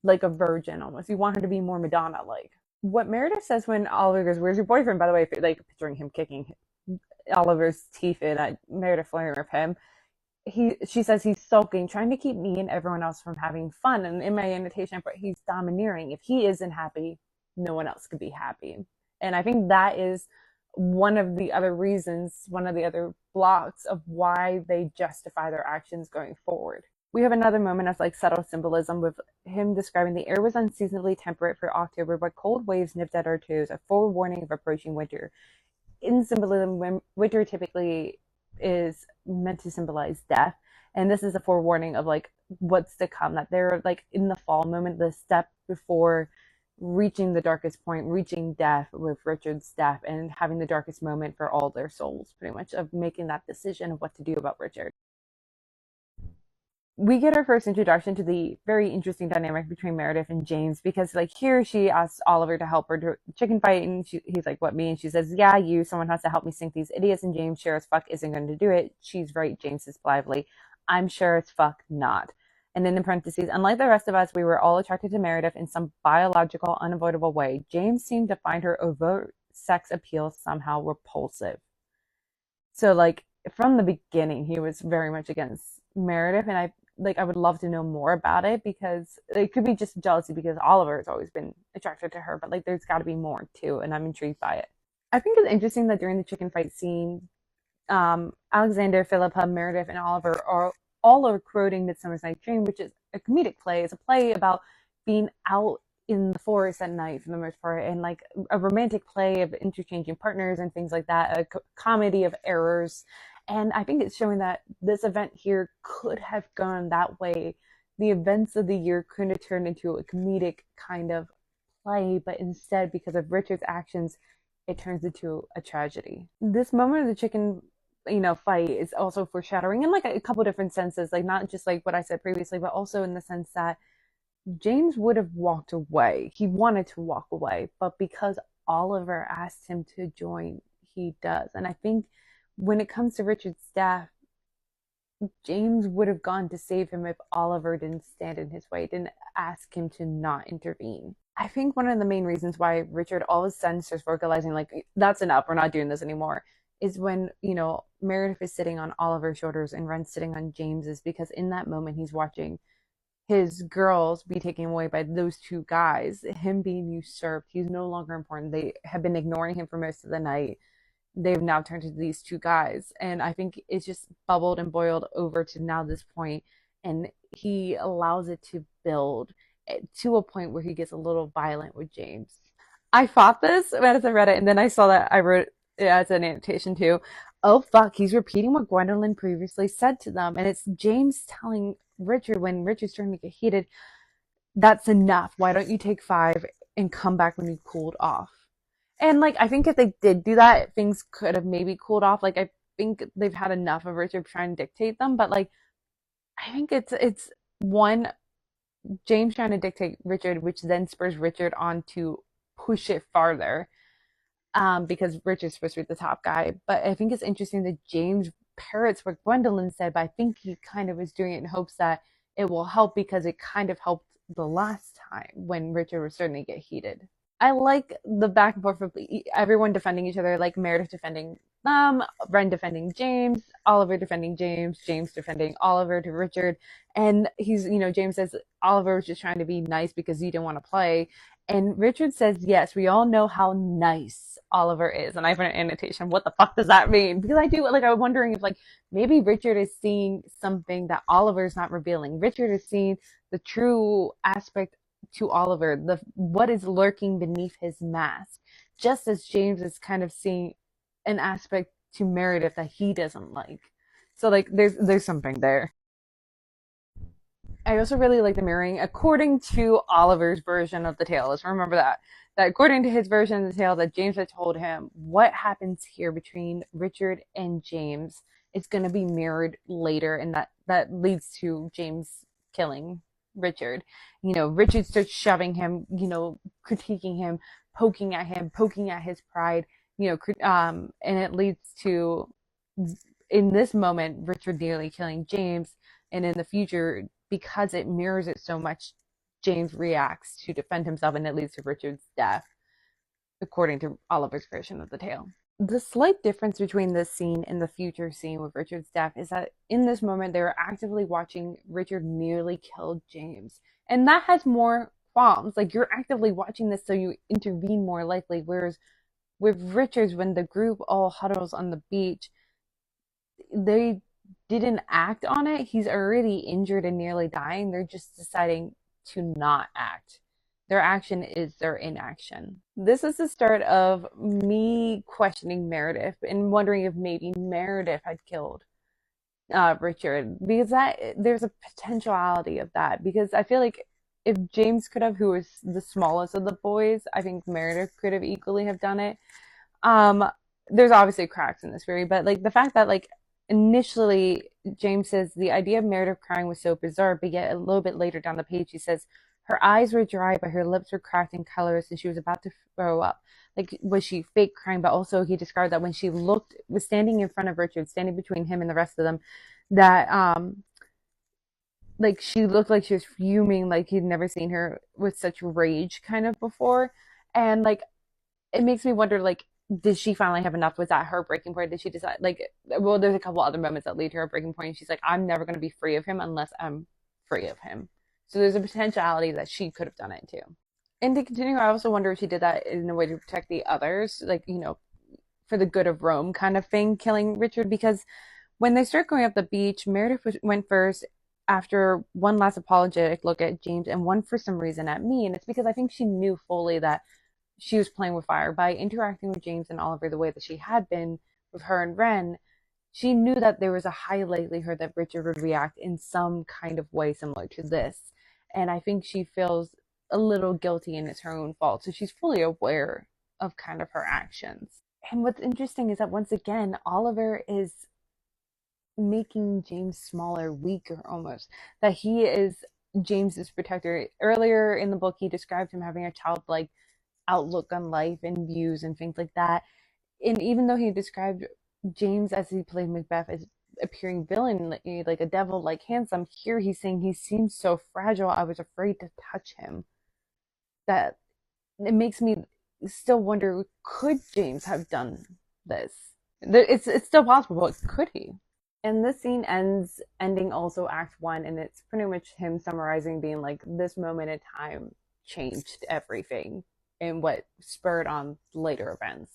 like a virgin almost. You want her to be more Madonna like. What Meredith says when Oliver goes, "Where's your boyfriend?" By the way, like picturing him kicking Oliver's teeth in at Meredith flirting with him. She says he's sulking, trying to keep me and everyone else from having fun. And in my annotation, I put he's domineering. If he isn't happy, no one else could be happy. And I think that is one of the other reasons, one of the other blocks of why they justify their actions going forward. We have another moment of like subtle symbolism with him describing the air was unseasonably temperate for October, but cold waves nipped at our toes, a forewarning of approaching winter. In symbolism, winter typically is meant to symbolize death, and this is a forewarning of like what's to come. That they're like in the fall moment, the step before reaching the darkest point, reaching death with Richard's death, and having the darkest moment for all their souls, pretty much, of making that decision of what to do about Richard. We get our first introduction to the very interesting dynamic between Meredith and James, because like here she asks Oliver to help her to chicken fight, and he's like, "What, me?" And she says, "Yeah, you. Someone has to help me sink these idiots." And James sure as fuck isn't going to do it. She's right, James says blithely. "I'm sure as fuck not." And then in parentheses, "Unlike the rest of us, we were all attracted to Meredith in some biological, unavoidable way. James seemed to find her overt sex appeal somehow repulsive." So like from the beginning, he was very much against Meredith, and I would love to know more about it, because it could be just jealousy because Oliver has always been attracted to her, but like there's got to be more too, and I'm intrigued by it. I think it's interesting that during the chicken fight scene, Alexander, Philippa, Meredith, and Oliver are quoting Midsummer's Night's Dream, which is a comedic play. It's a play about being out in the forest at night for the most part, and like a romantic play of interchanging partners and things like that, a comedy of errors. And I think it's showing that this event here could have gone that way. The events of the year could have turned into a comedic kind of play, but instead, because of Richard's actions, it turns into a tragedy. This moment of the chicken, fight is also foreshadowing in like a couple different senses, like not just like what I said previously, but also in the sense that James would have walked away. He wanted to walk away, but because Oliver asked him to join, he does. And I think when it comes to Richard's death, James would have gone to save him if Oliver didn't stand in his way, didn't ask him to not intervene. I think one of the main reasons why Richard all of a sudden starts vocalizing, like, that's enough, we're not doing this anymore, is when, Meredith is sitting on Oliver's shoulders and Ren's sitting on James's, because in that moment he's watching his girls be taken away by those two guys, him being usurped. He's no longer important. They have been ignoring him for most of the night. They've now turned to these two guys. And I think it's just bubbled and boiled over to now this point, and he allows it to build to a point where he gets a little violent with James. I thought this as I read it, and then I saw that I wrote it as an annotation too. Oh fuck, he's repeating what Gwendolyn previously said to them. And it's James telling Richard when Richard's starting to get heated, that's enough. Why don't you take 5 and come back when you cooled off? And like, I think if they did do that, things could have maybe cooled off. Like, I think they've had enough of Richard trying to dictate them, but like, I think it's one, James trying to dictate Richard, which then spurs Richard on to push it farther, because Richard's supposed to be the top guy. But I think it's interesting that James parrots what Gwendolyn said, but I think he kind of was doing it in hopes that it will help, because it kind of helped the last time when Richard was starting to get heated. I like the back and forth of everyone defending each other, like Meredith defending Ren defending James, Oliver defending James, James defending Oliver to Richard. And James says Oliver was just trying to be nice because he didn't want to play. And Richard says, yes, we all know how nice Oliver is. And I have an annotation, what the fuck does that mean? Because I was wondering if like maybe Richard is seeing something that Oliver's not revealing. Richard is seeing the true aspect to Oliver, what is lurking beneath his mask, just as James is kind of seeing an aspect to Meredith that he doesn't like. So like there's something there. I also really like the mirroring according to Oliver's version of the tale. Let's remember that according to his version of the tale that James had told him, what happens here between Richard and James is going to be mirrored later, and that leads to James killing Richard. Richard starts shoving him, critiquing him, poking at his pride, and it leads to, in this moment, Richard nearly killing James. And in the future, because it mirrors it so much, James reacts to defend himself, and it leads to Richard's death, according to Oliver's version of the tale. The slight difference between this scene and the future scene with Richard's death is that in this moment, they were actively watching Richard nearly kill James. And that has more qualms. Like, you're actively watching this, so you intervene more likely. Whereas with Richard's, when the group all huddles on the beach, they didn't act on it. He's already injured and nearly dying. They're just deciding to not act. Their action is their inaction. This is the start of me questioning Meredith and wondering if maybe Meredith had killed Richard, because there's a potentiality of that. Because I feel like if James could have, who was the smallest of the boys, I think Meredith could have equally have done it. There's obviously cracks in this theory, but like the fact that like initially James says the idea of Meredith crying was so bizarre, but yet a little bit later down the page he says her eyes were dry, but her lips were cracked and colorless, and she was about to throw up. Like, was she fake crying? But also, he described that when she was standing in front of Richard, standing between him and the rest of them, that like she looked like she was fuming, like he'd never seen her with such rage kind of before. And like, it makes me wonder, like, did she finally have enough? Was that her breaking point? Did she decide, like, well, there's a couple other moments that lead to her breaking point. And she's like, I'm never going to be free of him unless I'm free of him. So there's a potentiality that she could have done it too. And to continue, I also wonder if she did that in a way to protect the others, like, for the good of Rome kind of thing, killing Richard. Because when they start going up the beach, Meredith went first, after one last apologetic look at James and one for some reason at me. And it's because I think she knew fully that she was playing with fire by interacting with James and Oliver the way that she had been with her and Ren. She knew that there was a high likelihood that Richard would react in some kind of way similar to this. And I think she feels a little guilty and it's her own fault. So she's fully aware of kind of her actions. And what's interesting is that once again, Oliver is making James smaller, weaker almost. That he is James's protector. Earlier in the book, he described him having a childlike outlook on life and views and things like that. And even though he described James as he played Macbeth as appearing villain, like a devil, like handsome, here he's saying he seems so fragile. I was afraid to touch him. That it makes me still wonder: could James have done this? It's still possible. But could he? And this scene ending also Act 1, and it's pretty much him summarizing, being like, this moment in time changed everything and what spurred on later events.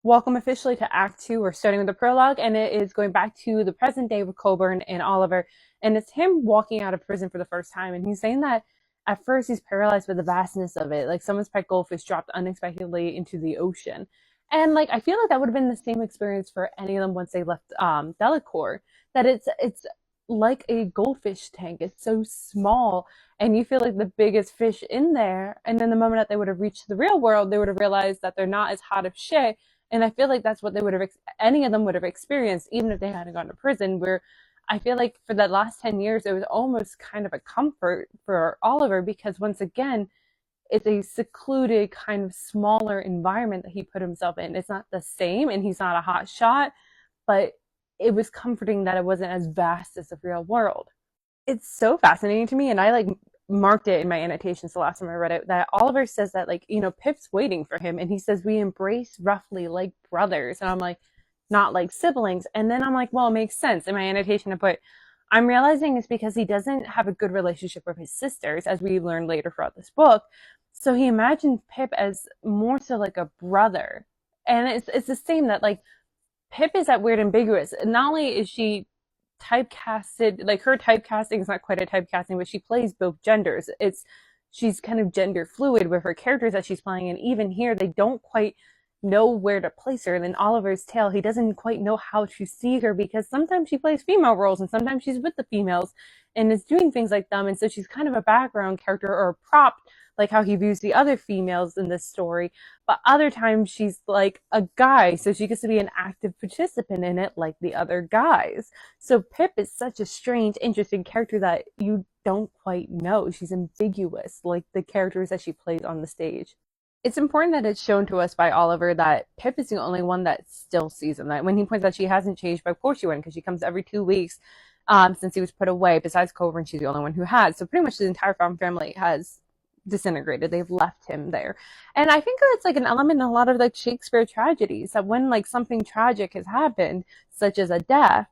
Welcome officially to Act 2. We're starting with the prologue, and it is going back to the present day with Colburn and Oliver, and it's him walking out of prison for the first time, and he's saying that at first he's paralyzed by the vastness of it, like someone's pet goldfish dropped unexpectedly into the ocean. And like I feel like that would have been the same experience for any of them once they left Delacour. That it's like a goldfish tank. It's so small, and you feel like the biggest fish in there. And then the moment that they would have reached the real world, they would have realized that they're not as hot of shit. And I feel like that's what they would have, any of them would have experienced, even if they hadn't gone to prison. Where I feel like for the last 10 years, it was almost kind of a comfort for Oliver because once again, it's a secluded kind of smaller environment that he put himself in. It's not the same and he's not a hot shot, but it was comforting that it wasn't as vast as the real world. It's so fascinating to me, and I like marked it in my annotations the last time I read it, that Oliver says that like, Pip's waiting for him and he says we embrace roughly like brothers. And I'm like, not like siblings. And then I'm like, well, it makes sense. In my annotation I put, I'm realizing it's because he doesn't have a good relationship with his sisters, as we learn later throughout this book. So he imagined Pip as more so like a brother. And it's the same that like Pip is that weird ambiguous. Not only is she typecasted, like her typecasting is not quite a typecasting, but she plays both genders. She's kind of gender fluid with her characters that she's playing, and even here they don't quite know where to place her. And in Oliver's Tale, he doesn't quite know how to see her because sometimes she plays female roles and sometimes she's with the females and is doing things like them. And so she's kind of a background character or a prop, like how he views the other females in this story. But other times she's like a guy, so she gets to be an active participant in it like the other guys. So Pip is such a strange, interesting character that you don't quite know. She's ambiguous, like the characters that she plays on the stage. It's important that it's shown to us by Oliver that Pip is the only one that still sees him. That when he points out she hasn't changed, but of course she wouldn't, because she comes every 2 weeks since he was put away. Besides Coburn, she's the only one who has. So pretty much the entire farm family has disintegrated. They've left him there. And I think that's like an element in a lot of like Shakespeare tragedies, that when like something tragic has happened, such as a death,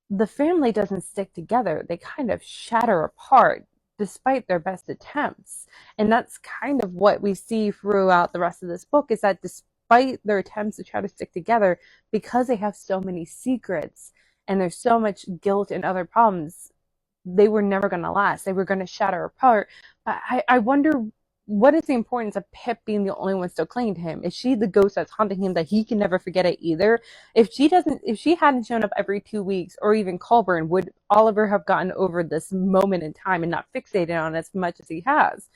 the family doesn't stick together. They kind of shatter apart despite their best attempts. And that's kind of what we see throughout the rest of this book, is that despite their attempts to try to stick together, because they have so many secrets and there's so much guilt and other problems, they were never going to last. They were going to shatter apart. But I wonder, what is the importance of Pip being the only one still clinging to him? Is she the ghost that's haunting him, that he can never forget it either? If she hadn't shown up every 2 weeks, or even Colburn, would Oliver have gotten over this moment in time and not fixated on it as much as he has?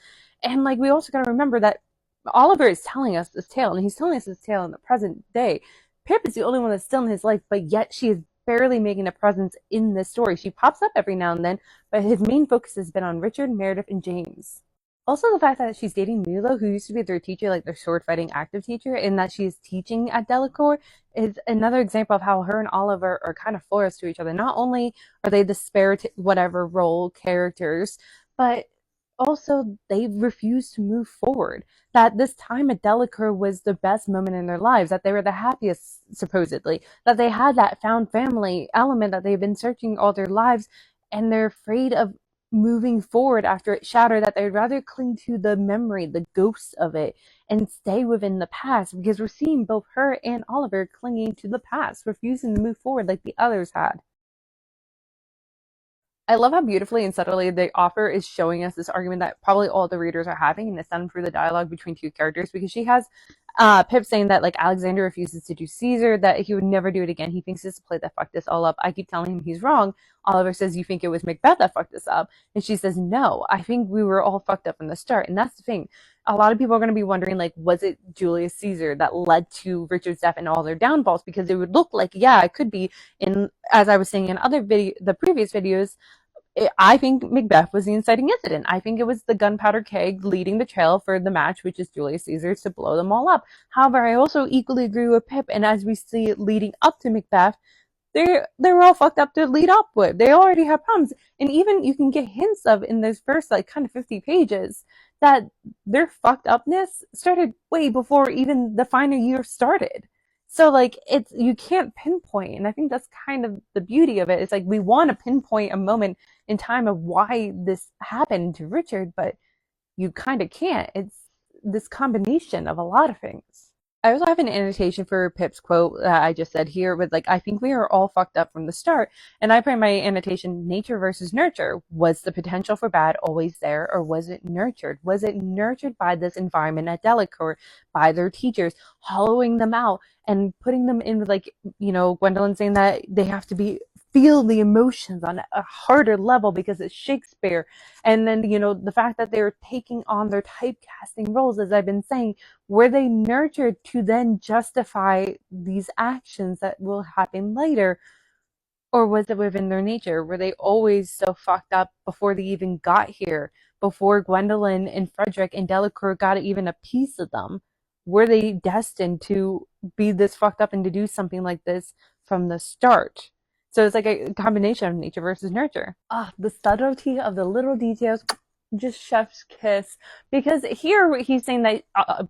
And like, we also got to remember that Oliver is telling us this tale, and he's telling us this tale in the present day. Pip is the only one that's still in his life, but yet she is barely making a presence in this story. She pops up every now and then, but his main focus has been on Richard, Meredith, and James. Also, the fact that she's dating Milo, who used to be their teacher, like their sword fighting active teacher, and that she's teaching at Delacour, is another example of how her and Oliver are kind of foils to each other. Not only are they the spare whatever role characters, but also they refuse to move forward. That this time at Delacour was the best moment in their lives, that they were the happiest, supposedly, that they had that found family element that they've been searching all their lives, and they're afraid of moving forward after it shattered, that they'd rather cling to the memory, the ghost of it, and stay within the past, because we're seeing both her and Oliver clinging to the past, refusing to move forward like the others had. I love how beautifully and subtly the author is showing us this argument that probably all the readers are having, and it's done through the dialogue between two characters, because she has Pip saying that like Alexander refuses to do Caesar, that he would never do it again. He thinks it's a play that fucked this all up. I keep telling him he's wrong. Oliver says, you think it was Macbeth that fucked us up? And she says, no, I think we were all fucked up from the start. And that's the thing. A lot of people are going to be wondering, like, was it Julius Caesar that led to Richard's death and all their downfalls? Because it would look like, yeah, it could be. In, as I was saying in the previous videos, I think Macbeth was the inciting incident. I think it was the gunpowder keg leading the trail for the match, which is Julius Caesar, to blow them all up. However, I also equally agree with Pip, and as we see it leading up to Macbeth, they're all fucked up to lead up with. They already have problems, and even you can get hints of in those first like kind of 50 pages that their fucked upness started way before even the final year started. So like it's you can't pinpoint, and I think that's kind of the beauty of it. It's like we want to pinpoint a moment in time of why this happened to Richard, but you kind of can't. It's this combination of a lot of things. I also have an annotation for Pip's quote that I just said here with like, I think we are all fucked up from the start. And I put in my annotation, nature versus nurture. Was the potential for bad always there, or was it nurtured? Was it nurtured by this environment at Delacour, by their teachers, hollowing them out and putting them in like, you know, Gwendolyn saying that they have to feel the emotions on a harder level because it's Shakespeare. And then, you know, the fact that they're taking on their typecasting roles, as I've been saying, were they nurtured to then justify these actions that will happen later? Or was it within their nature? Were they always so fucked up before they even got here? Before Gwendolyn and Frederick and Delacour got even a piece of them? Were they destined to be this fucked up and to do something like this from the start? So it's like a combination of nature versus nurture. The subtlety of the little details, just chef's kiss. Because here he's saying that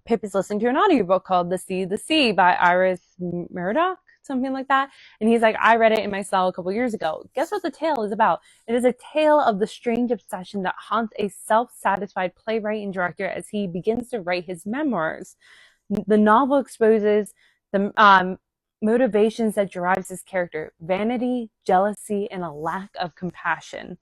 Pip is listening to an audiobook called The Sea by Iris Murdoch, something like that. And he's like, I read it in my cell a couple years ago. Guess what the tale is about? It is a tale of the strange obsession that haunts a self-satisfied playwright and director as he begins to write his memoirs. The novel exposes the motivations that drives his character: vanity, jealousy, and a lack of compassion.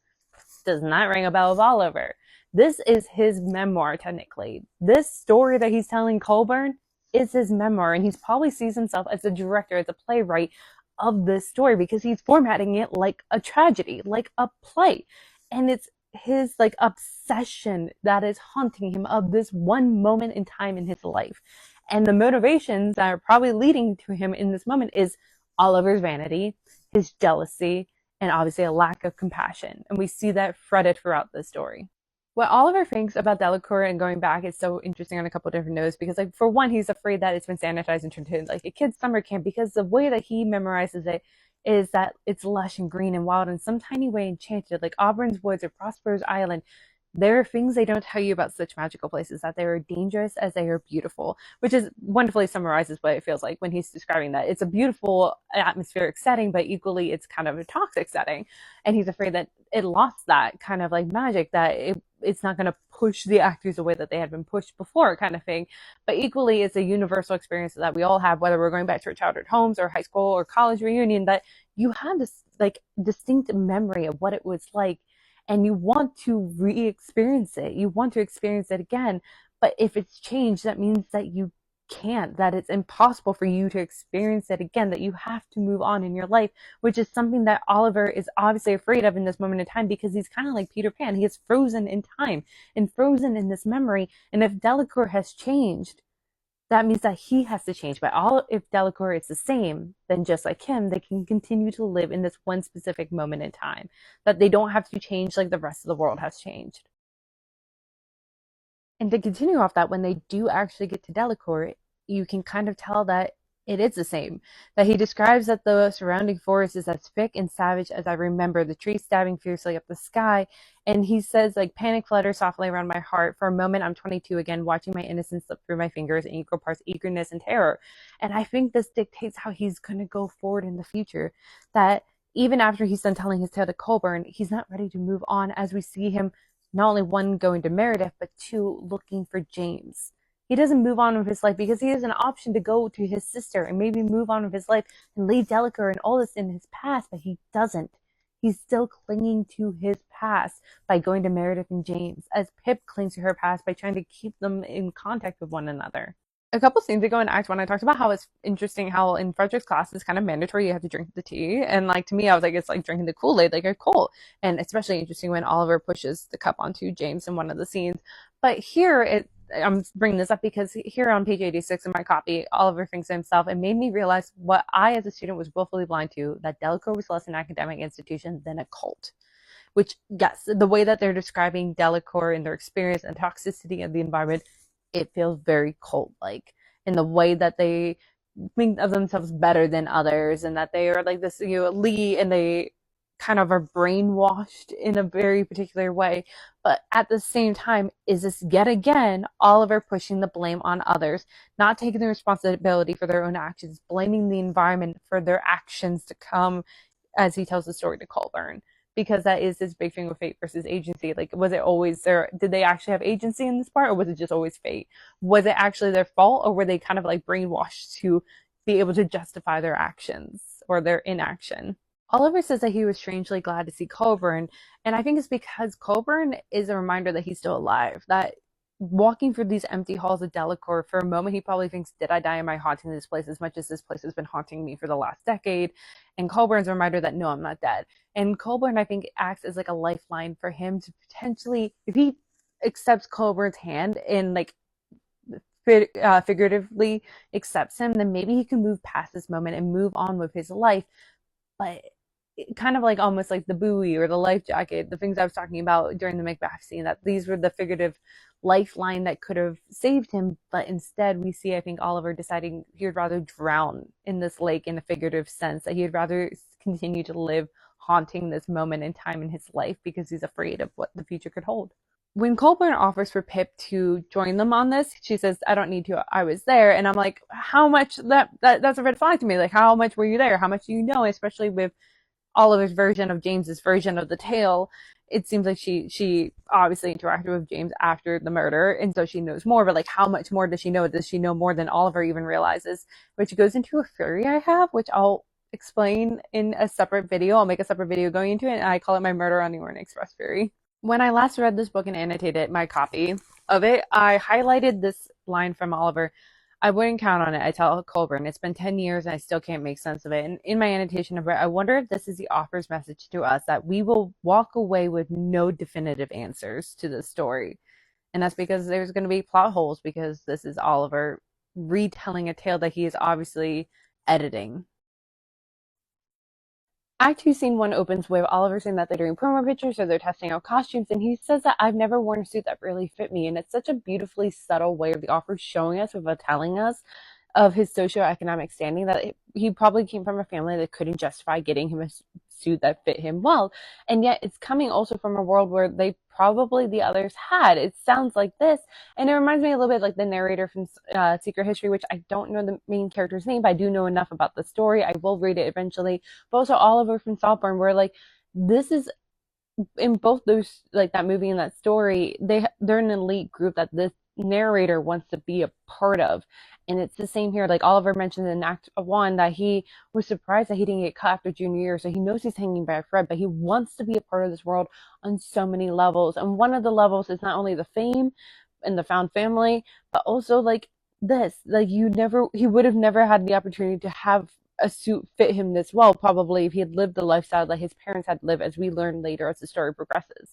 Does not ring a bell with Oliver. This is his memoir, technically. This story that he's telling Colburn is his memoir, and he probably sees himself as a director, as a playwright of this story, because he's formatting it like a tragedy, like a play. And it's his like obsession that is haunting him of this one moment in time in his life. And the motivations that are probably leading to him in this moment is Oliver's vanity, his jealousy, and obviously a lack of compassion. And we see that threaded throughout the story. What Oliver thinks about Delacour and going back is so interesting on a couple different notes, because like for one, he's afraid that it's been sanitized and turned into like a kid's summer camp, because the way that he memorizes it is that it's lush and green and wild in some tiny way enchanted, like Auburn's Woods or Prospero's Island. There are things they don't tell you about such magical places, that they are dangerous as they are beautiful, which is wonderfully summarizes what it feels like when he's describing that. It's a beautiful atmospheric setting, but equally it's kind of a toxic setting. And he's afraid that it lost that kind of like magic, that it's not going to push the actors away that they had been pushed before, kind of thing. But equally, it's a universal experience that we all have, whether we're going back to our childhood homes or high school or college reunion, that you have this like distinct memory of what it was like, and you want to re-experience it. You want to experience it again. But if it's changed, that means that you can't, that it's impossible for you to experience it again, that you have to move on in your life, which is something that Oliver is obviously afraid of in this moment in time, because he's kind of like Peter Pan. He is frozen in time and frozen in this memory. And if Delacour has changed, that means that he has to change. But if Delacour is the same, then just like him, they can continue to live in this one specific moment in time, that they don't have to change like the rest of the world has changed. And to continue off that, when they do actually get to Delacour, you can kind of tell that it is the same. That he describes that the surrounding forest is as thick and savage as I remember, the trees stabbing fiercely up the sky. And he says, like, panic flutters softly around my heart. For a moment, I'm 22 again, watching my innocence slip through my fingers in equal parts eagerness and terror. And I think this dictates how he's going to go forward in the future. That even after he's done telling his tale to Colburn, he's not ready to move on, as we see him not only one going to Meredith, but two looking for James. He doesn't move on with his life because he has an option to go to his sister and maybe move on with his life and leave Delacour and all this in his past, but he doesn't. He's still clinging to his past by going to Meredith and James, as Pip clings to her past by trying to keep them in contact with one another. A couple scenes ago in Act One, I talked about how it's interesting how in Frederick's class it's kind of mandatory you have to drink the tea, and like to me, I was like, it's like drinking the Kool-Aid, like a Colt, and especially interesting when Oliver pushes the cup onto James in one of the scenes. But here, I'm bringing this up because here on page 86 in my copy, Oliver thinks to himself, it made me realize what I as a student was willfully blind to, that Delacour was less an academic institution than a cult. Which, yes, the way that they're describing Delacour and their experience and toxicity of the environment, it feels very cult-like in the way that they think of themselves better than others, and that they are like this, Lee, and they kind of are brainwashed in a very particular way. But at the same time, is this yet again Oliver pushing the blame on others, not taking the responsibility for their own actions, blaming the environment for their actions to come, as he tells the story to Colburn? Because that is his big thing with fate versus agency. Like, was it always there? Did they actually have agency in this part, or was it just always fate? Was it actually their fault, or were they kind of like brainwashed to be able to justify their actions or their inaction? Oliver says that he was strangely glad to see Colburn, and I think it's because Colburn is a reminder that he's still alive, that walking through these empty halls of Delacour, for a moment he probably thinks, did I die? Am I haunting this place as much as this place has been haunting me for the last decade? And Colburn's a reminder that no, I'm not dead. And Colburn, I think, acts as like a lifeline for him to potentially, if he accepts Colburn's hand and like figuratively accepts him, then maybe he can move past this moment and move on with his life. But kind of like almost like the buoy or the life jacket, the things I was talking about during the Macbeth scene, that these were the figurative lifeline that could have saved him. But instead, we see, I think, Oliver deciding he would rather drown in this lake in a figurative sense, that he'd rather continue to live haunting this moment in time in his life because he's afraid of what the future could hold. When Colburn offers for Pip to join them on this, she says, I don't need to, I was there. And I'm like, how much that's a red flag to me. Like, how much were you there? How much do you know? Especially with Oliver's version of James's version of the tale. It seems like she obviously interacted with James after the murder, and so she knows more. But like, how much more does she know? Does she know more than Oliver even realizes? Which goes into a theory I have, which I'll explain in a separate video. I'll make a separate video going into it, and I call it my Murder on the Orient Express theory. When I last read this book and annotated my copy of it, I highlighted this line from Oliver. I wouldn't count on it. I tell Colburn, it's been 10 years and I still can't make sense of it. And in my annotation of it, I wonder if this is the author's message to us, that we will walk away with no definitive answers to this story. And that's because there's going to be plot holes, because this is Oliver retelling a tale that he is obviously editing. Act 2, Scene 1 opens with Oliver saying that they're doing promo pictures, or they're testing out costumes, and he says that I've never worn a suit that really fit me. And it's such a beautifully subtle way of the author showing us without telling us of his socioeconomic standing, that he probably came from a family that couldn't justify getting him a suit that fit him well. And yet it's coming also from a world where they probably, the others, had. It sounds like this. And it reminds me a little bit like the narrator from Secret History, which I don't know the main character's name, but I do know enough about the story. I will read it eventually. But also Oliver from Saltburn, where like this is, in both those, like that movie and that story, they're an elite group that this narrator wants to be a part of. And it's the same here. Like Oliver mentioned in Act 1 that he was surprised that he didn't get cut after junior year, so he knows he's hanging by a thread, but he wants to be a part of this world on so many levels. And one of the levels is not only the fame and the found family, but also like this, like he would have never had the opportunity to have a suit fit him this well, probably, if he had lived the lifestyle that his parents had lived, as we learn later as the story progresses.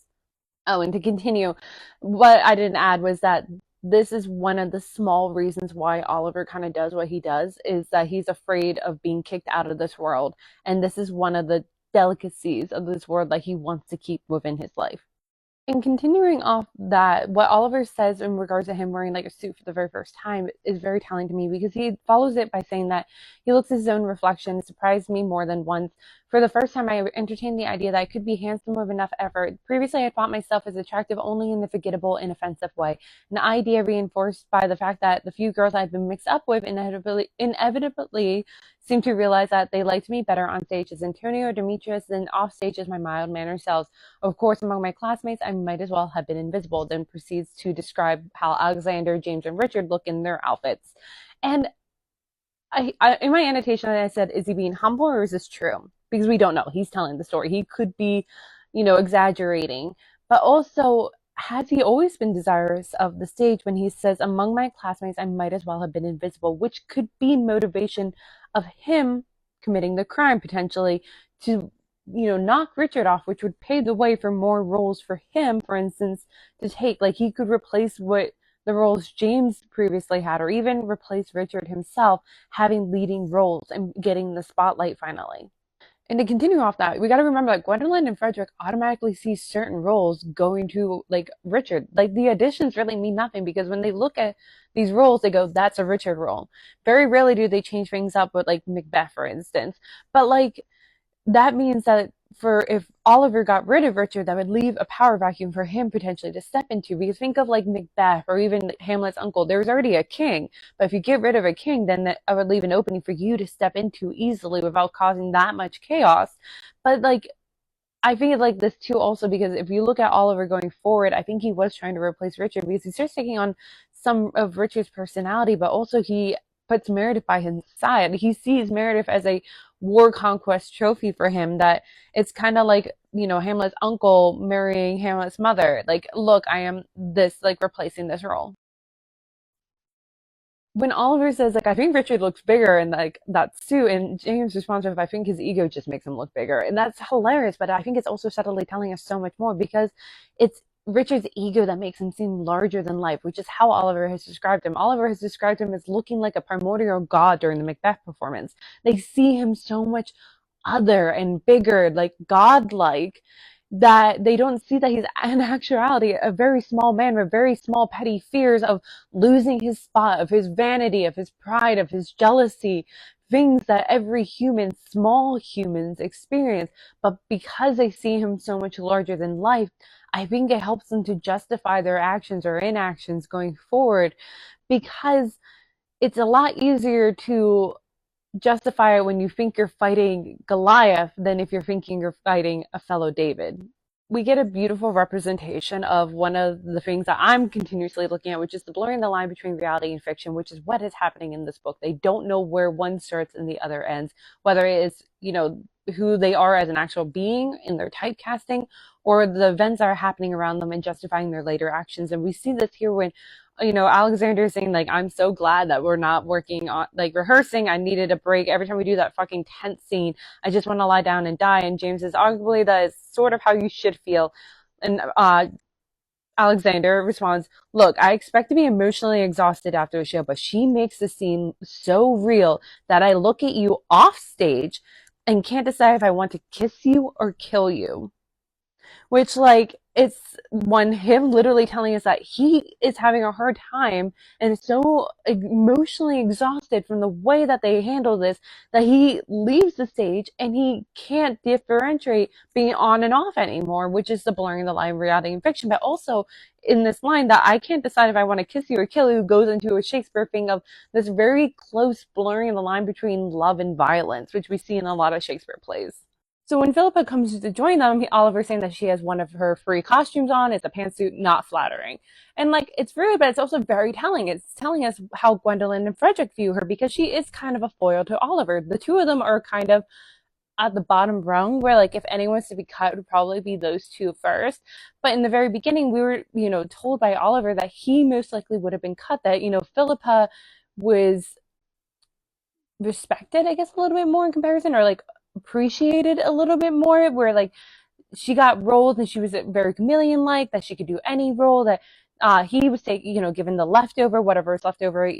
Oh, and to continue, what I didn't add was that this is one of the small reasons why Oliver kind of does what he does, is that he's afraid of being kicked out of this world. And this is one of the delicacies of this world that he wants to keep within his life. And continuing off that, what Oliver says in regards to him wearing like a suit for the very first time is very telling to me, because he follows it by saying that he looks at his own reflection. It surprised me more than once. For the first time, I entertained the idea that I could be handsome with enough effort. Previously, I thought myself as attractive only in the forgettable, inoffensive way, an idea reinforced by the fact that the few girls I've been mixed up with inevitably seemed to realize that they liked me better on stage as Antonio or Demetrius than off stage as my mild-mannered selves. Of course, among my classmates, I might as well have been invisible. Then proceeds to describe how Alexander, James, and Richard look in their outfits. And I in my annotation, I said, is he being humble or is this true? because we don't know. He's telling the story. He could be, exaggerating. But also, has he always been desirous of the stage when he says, among my classmates, I might as well have been invisible, which could be motivation of him committing the crime potentially to, knock Richard off, which would pave the way for more roles for him, for instance, to take. Like, he could replace what the roles James previously had, or even replace Richard himself having leading roles and getting the spotlight finally. And to continue off that, we got to remember that Gwendolyn and Frederick automatically see certain roles going to like Richard. Like the additions really mean nothing because when they look at these roles, they go, that's a Richard role. Very rarely do they change things up with like Macbeth, for instance. But like that means that for if Oliver got rid of Richard, that would leave a power vacuum for him potentially to step into. Because think of like Macbeth or even Hamlet's uncle. There's already a king, but if you get rid of a king, then that would leave an opening for you to step into easily without causing that much chaos. But like I think like this too also because if you look at Oliver going forward, I think he was trying to replace Richard because he starts taking on some of Richard's personality, but also he puts Meredith by his side. He sees Meredith as a war conquest trophy for him that it's kind of like, Hamlet's uncle marrying Hamlet's mother. Like, look, I am this, like replacing this role. When Oliver says, like, I think Richard looks bigger in like that suit, and James responds with, I think his ego just makes him look bigger. And that's hilarious, but I think it's also subtly telling us so much more because it's Richard's ego that makes him seem larger than life, which is how Oliver has described him. Oliver has described him as looking like a primordial god during the Macbeth performance. They see him so much other and bigger, like godlike, that they don't see that he's in actuality a very small man with very small petty fears of losing his spot, of his vanity, of his pride, of his jealousy, things that every human, small humans experience. But because they see him so much larger than life, I think it helps them to justify their actions or inactions going forward because it's a lot easier to justify it when you think you're fighting Goliath than if you're thinking you're fighting a fellow David. We get a beautiful representation of one of the things that I'm continuously looking at, which is the blurring the line between reality and fiction, which is what is happening in this book. They don't know where one starts and the other ends, whether it is, who they are as an actual being in their typecasting or the events that are happening around them and justifying their later actions. And we see this here when Alexander saying like, I'm so glad that we're not working on like rehearsing. I needed a break. Every time we do that fucking tense scene, I just want to lie down and die. And James says, arguably that is sort of how you should feel. And Alexander responds, look, I expect to be emotionally exhausted after a show, but she makes the scene so real that I look at you off stage and can't decide if I want to kiss you or kill you. Which, like, it's him literally telling us that he is having a hard time and is so emotionally exhausted from the way that they handle this that he leaves the stage and he can't differentiate being on and off anymore, which is the blurring the line of reality and fiction. But also in this line that I can't decide if I want to kiss you or kill you goes into a Shakespeare thing of this very close blurring the line between love and violence, which we see in a lot of Shakespeare plays. So when Philippa comes to join them, Oliver's saying that she has one of her free costumes on. It's a pantsuit, not flattering. And like, it's rude, but it's also very telling. It's telling us how Gwendolyn and Frederick view her because she is kind of a foil to Oliver. The two of them are kind of at the bottom rung where like if anyone's to be cut, it would probably be those two first. But in the very beginning, we were, told by Oliver that he most likely would have been cut, that, Philippa was respected, I guess, a little bit more in comparison, or like appreciated a little bit more, where like she got roles and she was very chameleon like, that she could do any role, that he was taking, given the leftover, whatever is left over,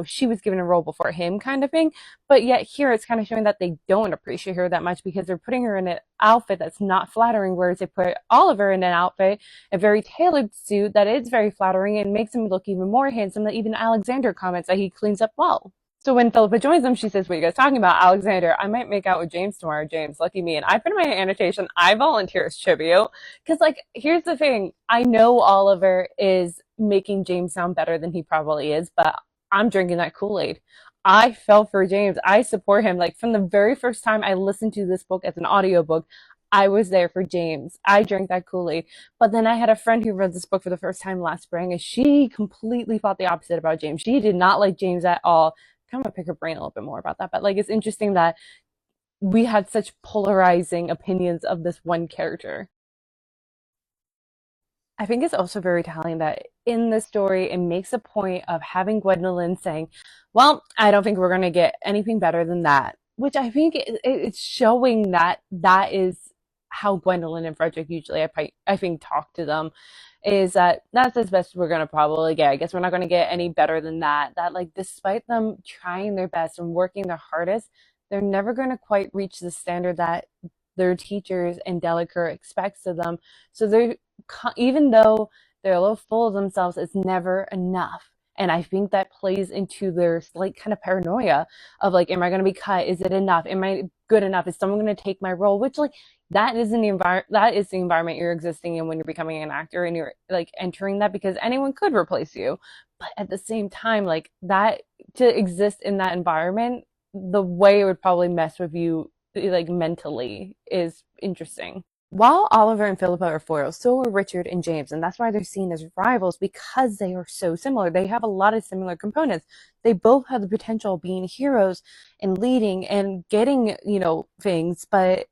she was given a role before him kind of thing. But yet here it's kind of showing that they don't appreciate her that much because they're putting her in an outfit that's not flattering, whereas they put Oliver in an outfit, a very tailored suit that is very flattering and makes him look even more handsome, that even Alexander comments that he cleans up well. So when Philippa joins them, she says, what are you guys talking about? Alexander, I might make out with James tomorrow. James, lucky me. And I put in my annotation, I volunteer as tribute. Because, like, here's the thing. I know Oliver is making James sound better than he probably is, but I'm drinking that Kool-Aid. I fell for James. I support him. Like, from the very first time I listened to this book as an audiobook, I was there for James. I drank that Kool-Aid. But then I had a friend who read this book for the first time last spring, and she completely thought the opposite about James. She did not like James at all. I'm gonna pick her brain a little bit more about that, but like it's interesting that we had such polarizing opinions of this one character. I think it's also very telling that in the story, it makes a point of having Gwendolyn saying, well, I don't think we're going to get anything better than that, which I think it's showing that that is how Gwendolyn and Frederick usually, I think, talk to them, is that that's as best we're going to probably get. I guess we're not going to get any better than that. That, like, despite them trying their best and working their hardest, they're never going to quite reach the standard that their teachers and Delacour expects of them. So they're, even though they're a little full of themselves, it's never enough. And I think that plays into their slight kind of paranoia of, like, am I going to be cut? Is it enough? Am I good enough? Is someone going to take my role? Which, like, that is the environment you're existing in when you're becoming an actor and you're, like, entering that, because anyone could replace you. But at the same time, like, that, to exist in that environment, the way it would probably mess with you, like, mentally, is interesting. While Oliver and Philippa are foils, so are Richard and James, and that's why they're seen as rivals, because they are so similar. They have a lot of similar components. They both have the potential of being heroes and leading and getting, things, but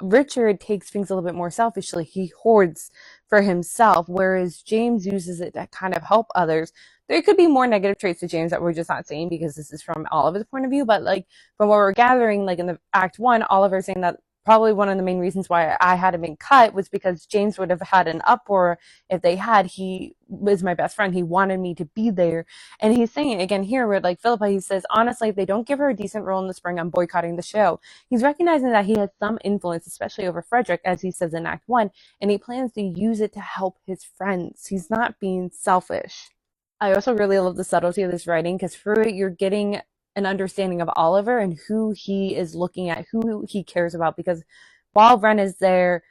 Richard takes things a little bit more selfishly. He hoards for himself, whereas James uses it to kind of help others. There could be more negative traits to James that we're just not seeing because this is from Oliver's point of view, but, like, from what we're gathering, like in the Act 1, Oliver's saying that probably one of the main reasons why I hadn't been cut was because James would have had an uproar if they had. He was my best friend. He wanted me to be there. And he's saying it again here where, like, Philippa, he says, honestly, if they don't give her a decent role in the spring, I'm boycotting the show. He's recognizing that he has some influence, especially over Frederick, as he says in Act 1, and he plans to use it to help his friends. He's not being selfish. I also really love the subtlety of this writing, because through it, you're getting an understanding of Oliver and who he is looking at, who he cares about. Because while Ren is there,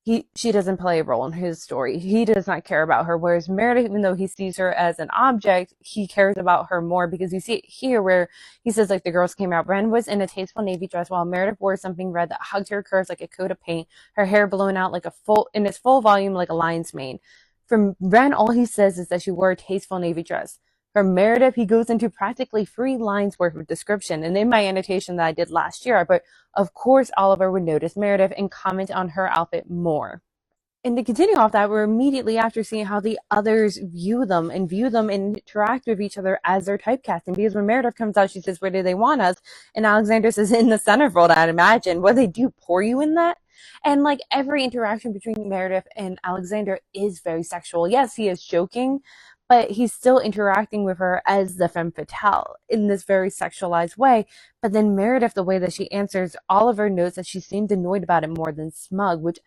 she doesn't play a role in his story. He does not care about her. Whereas Meredith, even though he sees her as an object, he cares about her more, because you see it here where he says, like, the girls came out. Ren was in a tasteful navy dress while Meredith wore something red that hugged her curves like a coat of paint, her hair blown out like in its full volume like a lion's mane. From Ren, all he says is that she wore a tasteful navy dress. From Meredith, he goes into practically 3 lines worth of description. And in my annotation that I did last year, I put, of course, Oliver would notice Meredith and comment on her outfit more. And to continue off that, we're immediately after seeing how the others view them and interact with each other as their typecasting. Because when Meredith comes out, she says, where do they want us? And Alexander says, in the centerfold, I'd imagine. What they do, pour you in that? And, like, every interaction between Meredith and Alexander is very sexual. Yes, he is joking, but he's still interacting with her as the femme fatale in this very sexualized way. But then Meredith, the way that she answers, Oliver notes that she seemed annoyed about it more than smug, which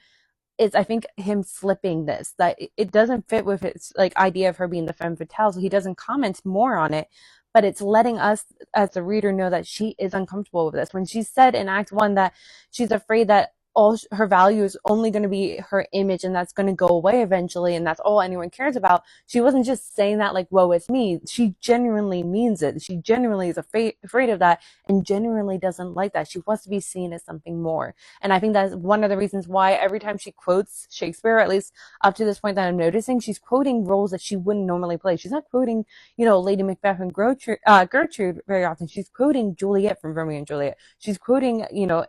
is, I think, him slipping this, that it doesn't fit with his, like, idea of her being the femme fatale, so he doesn't comment more on it. But it's letting us as the reader know that she is uncomfortable with this. When she said in Act 1 that she's afraid that all her value is only going to be her image, and that's going to go away eventually, and that's all anyone cares about, she wasn't just saying that like, woe is me. She genuinely means it. She genuinely is afraid of that, and genuinely doesn't like that. She wants to be seen as something more. And I think that's one of the reasons why every time she quotes Shakespeare, at least up to this point that I'm noticing, she's quoting roles that she wouldn't normally play. She's not quoting, Lady Macbeth and Gertrude very often. She's quoting Juliet from Romeo and Juliet. She's quoting,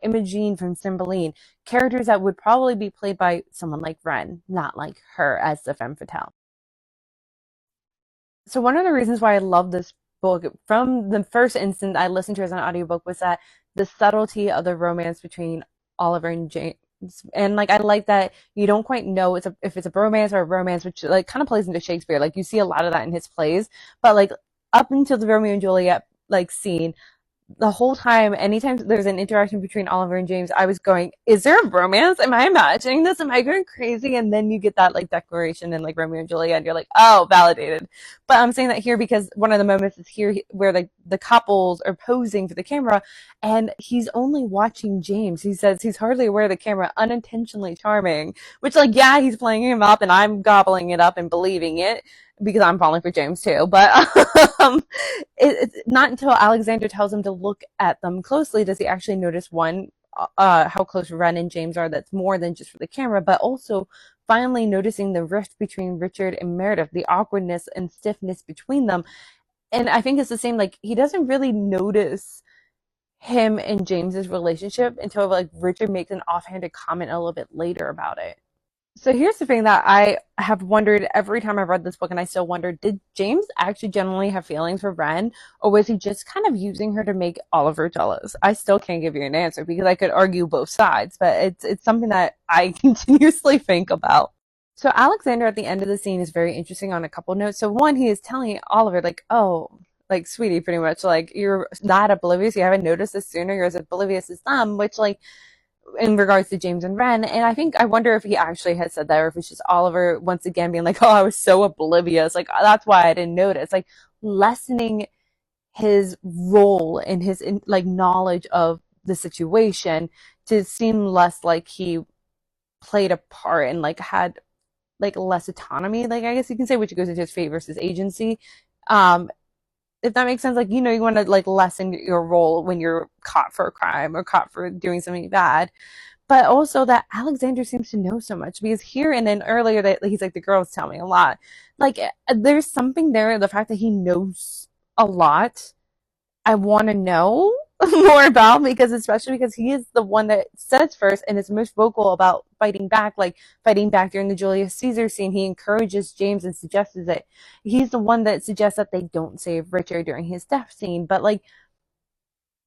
Imogene from Cymbeline. Characters that would probably be played by someone like Ren, not like her as the femme fatale. So one of the reasons why I love this book from the first instant I listened to it as an audiobook was that the subtlety of the romance between Oliver and James. And, like, I like that you don't quite know if it's a bromance or a romance, which, like, kind of plays into Shakespeare. Like, you see a lot of that in his plays, but, like, up until the Romeo and Juliet, like, scene, the whole time, anytime there's an interaction between Oliver and James, I was going, is there a romance? Am I imagining this? Am I going crazy? And then you get that, like, declaration in, like, Romeo and Juliet, and you're like, oh, validated. But I'm saying that here because one of the moments is here where, like, the couples are posing for the camera, and he's only watching James. He says he's hardly aware of the camera, unintentionally charming, which, like, yeah, he's playing him up, and I'm gobbling it up and believing it, because I'm falling for James too. But it's not until Alexander tells him to look at them closely does he actually notice, one, how close Ren and James are. That's more than just for the camera, but also finally noticing the rift between Richard and Meredith, the awkwardness and stiffness between them. And I think it's the same, like, he doesn't really notice him and James's relationship until like Richard makes an offhanded comment a little bit later about it. So here's the thing that I have wondered every time I've read this book, and I still wonder, did James actually genuinely have feelings for Ren, or was he just kind of using her to make Oliver jealous? I still can't give you an answer because I could argue both sides, but it's something that I continuously think about. So Alexander at the end of the scene is very interesting on a couple notes. So one, he is telling Oliver like, "Oh, like sweetie, pretty much like you're not oblivious. You haven't noticed this sooner. You're as oblivious as them," which like in regards to James and Ren. And I wonder if he actually had said that or if it's just Oliver once again being like, "Oh, I was so oblivious. Like, that's why I didn't notice." Like, lessening his role and his like knowledge of the situation to seem less like he played a part and like had like less autonomy, like I guess you can say, which goes into his fate versus agency. Um, if that makes sense, like, you want to like lessen your role when you're caught for a crime or caught for doing something bad, but also that Alexander seems to know so much because here and then earlier that he's like the girls tell me a lot. Like there's something there. The fact that he knows a lot, I want to know more about because especially because he is the one that says first and is most vocal about fighting back during the Julius Caesar scene. He encourages James and suggests that he's the one that suggests that they don't save Richard during his death scene, but like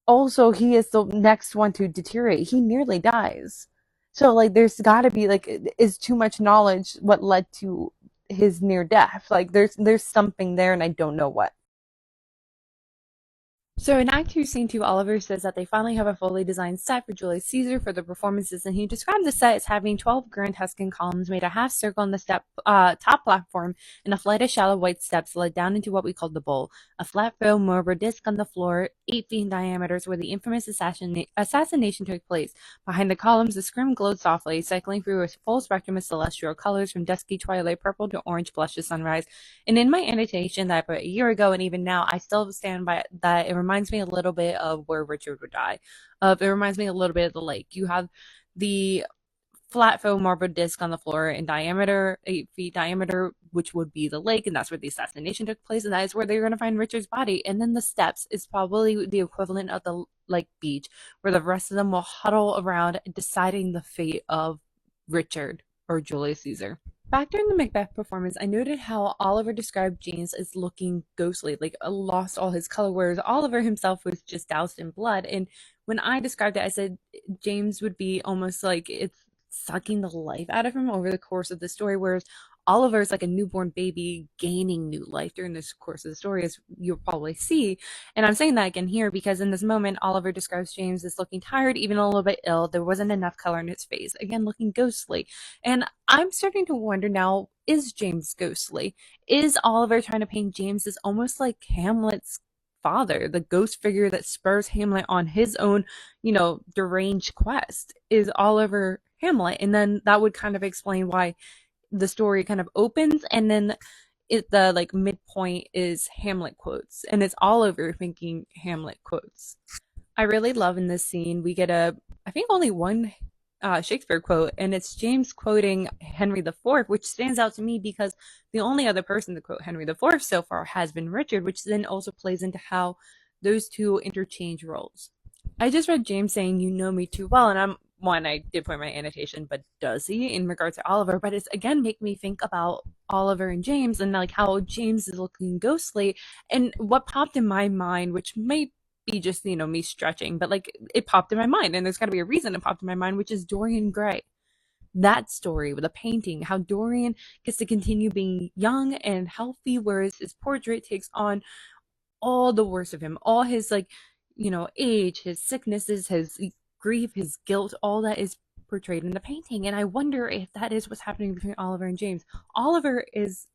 also he is the next one to deteriorate. He nearly dies. So like there's got to be like is too much knowledge what led to his near death. Like there's something there and I don't know what. So in Act 2, Scene 2, Oliver says that they finally have a fully designed set for Julius Caesar for the performances, and he describes the set as having 12 grand Tuscan columns made a half circle on the top platform, and a flight of shallow white steps led down into what we called the bowl, a flat foam marble disc on the floor, 8 feet in diameter, where the infamous assassination took place. Behind the columns, the scrim glowed softly, cycling through a full spectrum of celestial colors from dusky twilight purple to orange blush to sunrise. And in my annotation that I put a year ago, and even now, I still stand by that. It reminds me a little bit of where Richard would die. It reminds me a little bit of the lake. You have the flat foam marble disc on the floor in diameter, 8 feet diameter, which would be the lake, and that's where the assassination took place, and that is where they're going to find Richard's body. And then the steps is probably the equivalent of the like beach, where the rest of them will huddle around deciding the fate of Richard or Julius Caesar. Back during the Macbeth performance, I noted how Oliver described James as looking ghostly, like lost all his color, whereas Oliver himself was just doused in blood. And when I described it, I said James would be almost like it's sucking the life out of him over the course of the story, whereas Oliver is like a newborn baby gaining new life during this course of the story, as you'll probably see. And I'm saying that again here because in this moment, Oliver describes James as looking tired, even a little bit ill. There wasn't enough color in his face. Again, looking ghostly. And I'm starting to wonder now, is James ghostly? Is Oliver trying to paint James as almost like Hamlet's father, the ghost figure that spurs Hamlet on his own, deranged quest? Is Oliver Hamlet? And then that would kind of explain why the story kind of opens and then the like midpoint is Hamlet quotes and it's all over thinking Hamlet quotes. I really love in this scene we get I think only one Shakespeare quote, and it's James quoting Henry IV, which stands out to me because the only other person to quote Henry IV so far has been Richard, which then also plays into how those two interchange roles. I just read James saying, "You know me too well," and I did point my annotation, but does he in regard to Oliver? But it's again make me think about Oliver and James and like how James is looking ghostly. And what popped in my mind, which might be just, me stretching, but like it popped in my mind, and there's got to be a reason it popped in my mind, which is Dorian Gray. That story with a painting, how Dorian gets to continue being young and healthy, whereas his portrait takes on all the worst of him, all his like, age, his sicknesses, his grief, his guilt, all that is portrayed in the painting. And I wonder if that is what's happening between Oliver and James. Oliver is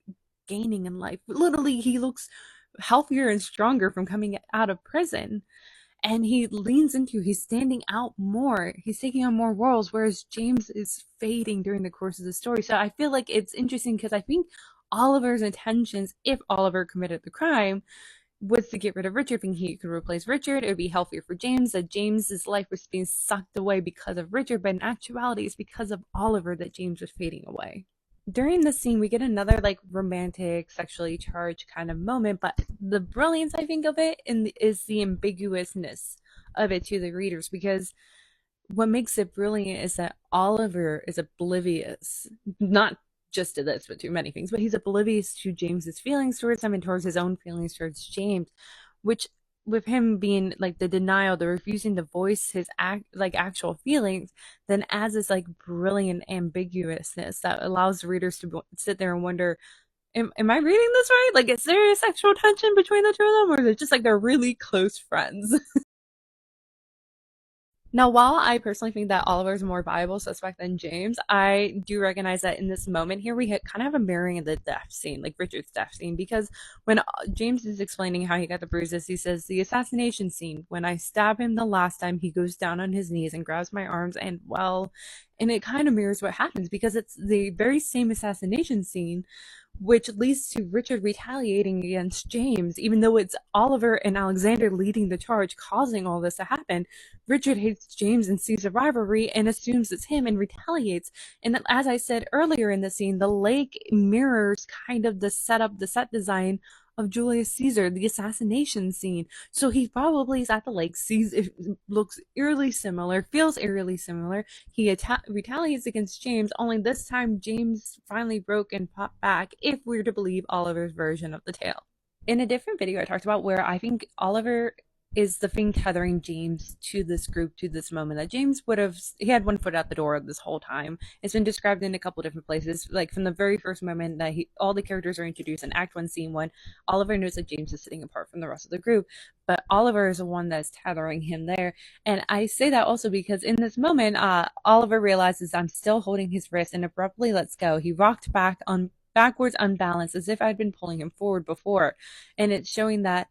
gaining in life. Literally, he looks healthier and stronger from coming out of prison. And he's standing out more. He's taking on more roles, whereas James is fading during the course of the story. So I feel like it's interesting because I think Oliver's intentions, if Oliver committed the crime, was to get rid of Richard, thinking he could replace Richard. It would be healthier for James, that James's life was being sucked away because of Richard, but in actuality, it's because of Oliver that James was fading away. During this scene, we get another like romantic, sexually charged kind of moment, but the brilliance I think of it is the ambiguousness of it to the readers, because what makes it brilliant is that Oliver is oblivious, not just to this, but to many things, but he's oblivious to James's feelings towards him and towards his own feelings towards James, which, with him being like the denial, the refusing to voice his actual feelings, then adds this like brilliant ambiguousness that allows readers to sit there and wonder, am I reading this right? Like, is there a sexual tension between the two of them, or is it just like they're really close friends? Now, while I personally think that Oliver is a more viable suspect than James, I do recognize that in this moment here, we kind of have a mirroring of the death scene, like Richard's death scene, because when James is explaining how he got the bruises, he says, the assassination scene, when I stab him the last time, he goes down on his knees and grabs my arms, and well, and it kind of mirrors what happens, because it's the very same assassination scene which leads to Richard retaliating against James, even though it's Oliver and Alexander leading the charge, causing all this to happen. Richard hates James and sees a rivalry and assumes it's him and retaliates. And as I said earlier in the scene, the lake mirrors kind of the setup, the set design of Julius Caesar, the assassination scene. So he probably is at the lake, sees it looks eerily similar, feels eerily similar. He retaliates against James, only this time James finally broke and popped back, if we're to believe Oliver's version of the tale. In a different video, I talked about where I think Oliver is the thing tethering James to this group, to this moment, that James would have, he had one foot out the door this whole time. It's been described in a couple different places, like from the very first moment that all the characters are introduced in Act 1, Scene 1, Oliver knows that James is sitting apart from the rest of the group, but Oliver is the one that's tethering him there. And I say that also because in this moment, Oliver realizes I'm still holding his wrist and abruptly lets go. He rocked backwards unbalanced, as if I'd been pulling him forward before. And it's showing that,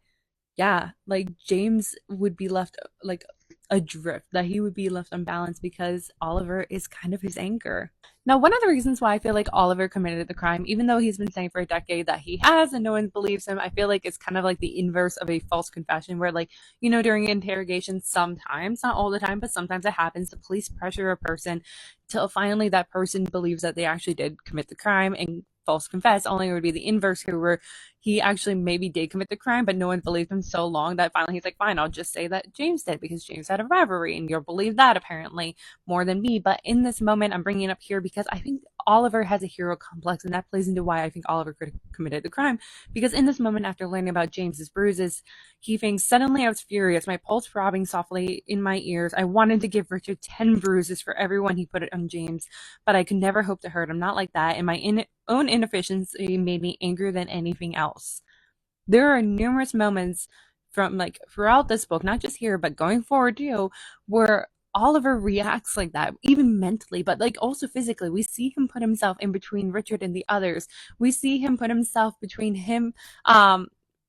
yeah, like James would be left like adrift, that he would be left unbalanced because Oliver is kind of his anchor. Now, one of the reasons why I feel like Oliver committed the crime, even though he's been saying for a decade that he has and no one believes him, I feel like it's kind of like the inverse of a false confession, where, like, you know, during interrogation, sometimes, not all the time, but sometimes it happens, the police pressure a person till finally that person believes that they actually did commit the crime and false confess. Only it would be the inverse here, where he actually maybe did commit the crime, but no one believed him so long that finally he's like, fine, I'll just say that James did, because James had a rivalry and you'll believe that apparently more than me. But in this moment, I'm bringing it up here because I think Oliver has a hero complex, and that plays into why I think Oliver could have committed the crime. Because in this moment, after learning about James's bruises, he thinks, suddenly I was furious, my pulse throbbing softly in my ears. I wanted to give Richard 10 bruises for everyone he put it on James, but I could never hope to hurt him, not like that, and my own inefficiency made me angrier than anything else. There are numerous moments from, like, throughout this book, not just here, but going forward too, where Oliver reacts like that, even mentally, but like also physically. We see him put himself in between Richard and the others. We see him put himself between him,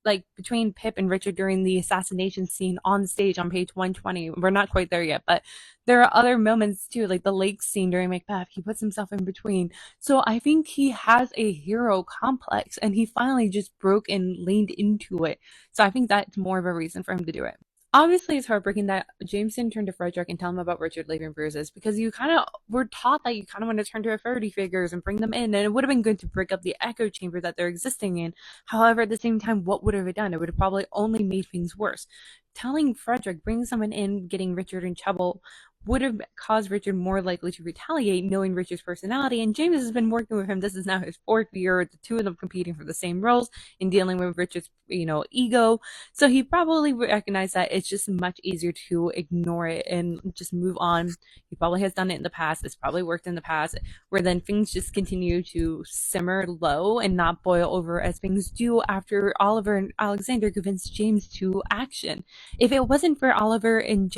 like between Pip and Richard during the assassination scene on stage on page 120. We're not quite there yet, but there are other moments too, like the lake scene during Macbeth. He puts himself in between. So I think he has a hero complex, and he finally just broke and leaned into it. So I think that's more of a reason for him to do it. Obviously, it's heartbreaking that James didn't turn to Frederick and tell him about Richard leaving bruises, because you kind of were taught that you kind of want to turn to authority figures and bring them in, and it would have been good to break up the echo chamber that they're existing in. However, at the same time, what would have it done? It would have probably only made things worse. Telling Frederick, bring someone in, getting Richard in trouble, would have caused Richard more likely to retaliate, knowing Richard's personality. And James has been working with him. This is now his fourth year, the two of them competing for the same roles and dealing with Richard's, ego. So he probably recognized that it's just much easier to ignore it and just move on. He probably has done it in the past. It's probably worked in the past, where then things just continue to simmer low and not boil over as things do after Oliver and Alexander convinced James to action. If it wasn't for Oliver and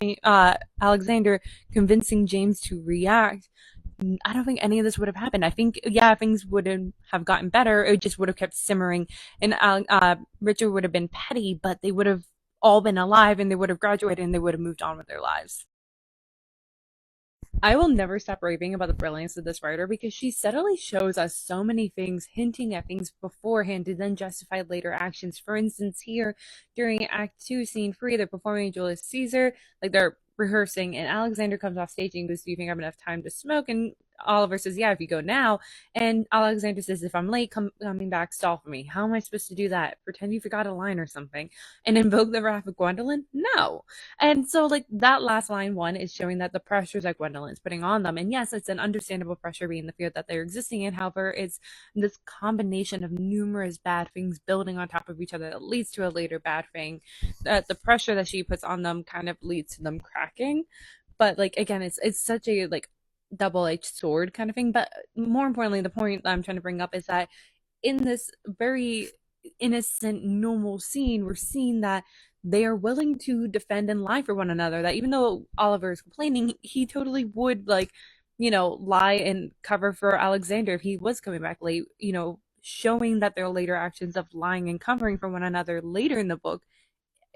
Alexander convincing James to react, I don't think any of this would have happened. I think, yeah, things would have gotten better. It just would have kept simmering, and Richard would have been petty, but they would have all been alive, and they would have graduated, and they would have moved on with their lives. I will never stop raving about the brilliance of this writer, because she subtly shows us so many things, hinting at things beforehand to then justify later actions. For instance, here during Act 2, Scene 3, they're performing Julius Caesar, like they're rehearsing, and Alexander comes off stage and goes, do you think I have enough time to smoke? And Oliver says, yeah, if you go now. And Alexander says, if I'm late, coming back, stall for me. How am I supposed to do that? Pretend you forgot a line or something and invoke the wrath of Gwendolyn? No. And so, like, that last line one is showing that the pressures that Gwendolyn's putting on them. And yes, it's an understandable pressure being the fear that they're existing in. However, it's this combination of numerous bad things building on top of each other that leads to a later bad thing. That the pressure that she puts on them kind of leads to them cracking. But like again, it's such a like double-edged sword kind of thing. But more importantly, the point that I'm trying to bring up is that in this very innocent, normal scene, we're seeing that they are willing to defend and lie for one another. That even though Oliver is complaining, he totally would like, lie and cover for Alexander if he was coming back late, showing that their later actions of lying and covering for one another later in the book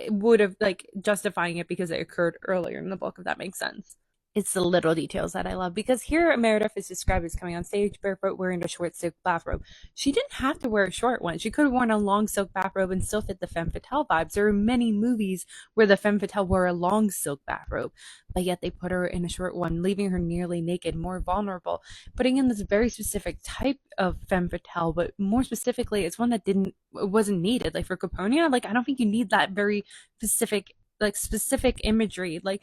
would have like justifying it because it occurred earlier in the book, if that makes sense. It's the little details that I love, because here Meredith is described as coming on stage barefoot wearing a short silk bathrobe. She didn't have to wear a short one. She could have worn a long silk bathrobe and still fit the femme fatale vibes. There are many movies where the femme fatale wore a long silk bathrobe, but yet they put her in a short one, leaving her nearly naked, more vulnerable, putting in this very specific type of femme fatale, but more specifically, it's one that wasn't needed. Like for Caponia, like I don't think you need that very specific imagery. Like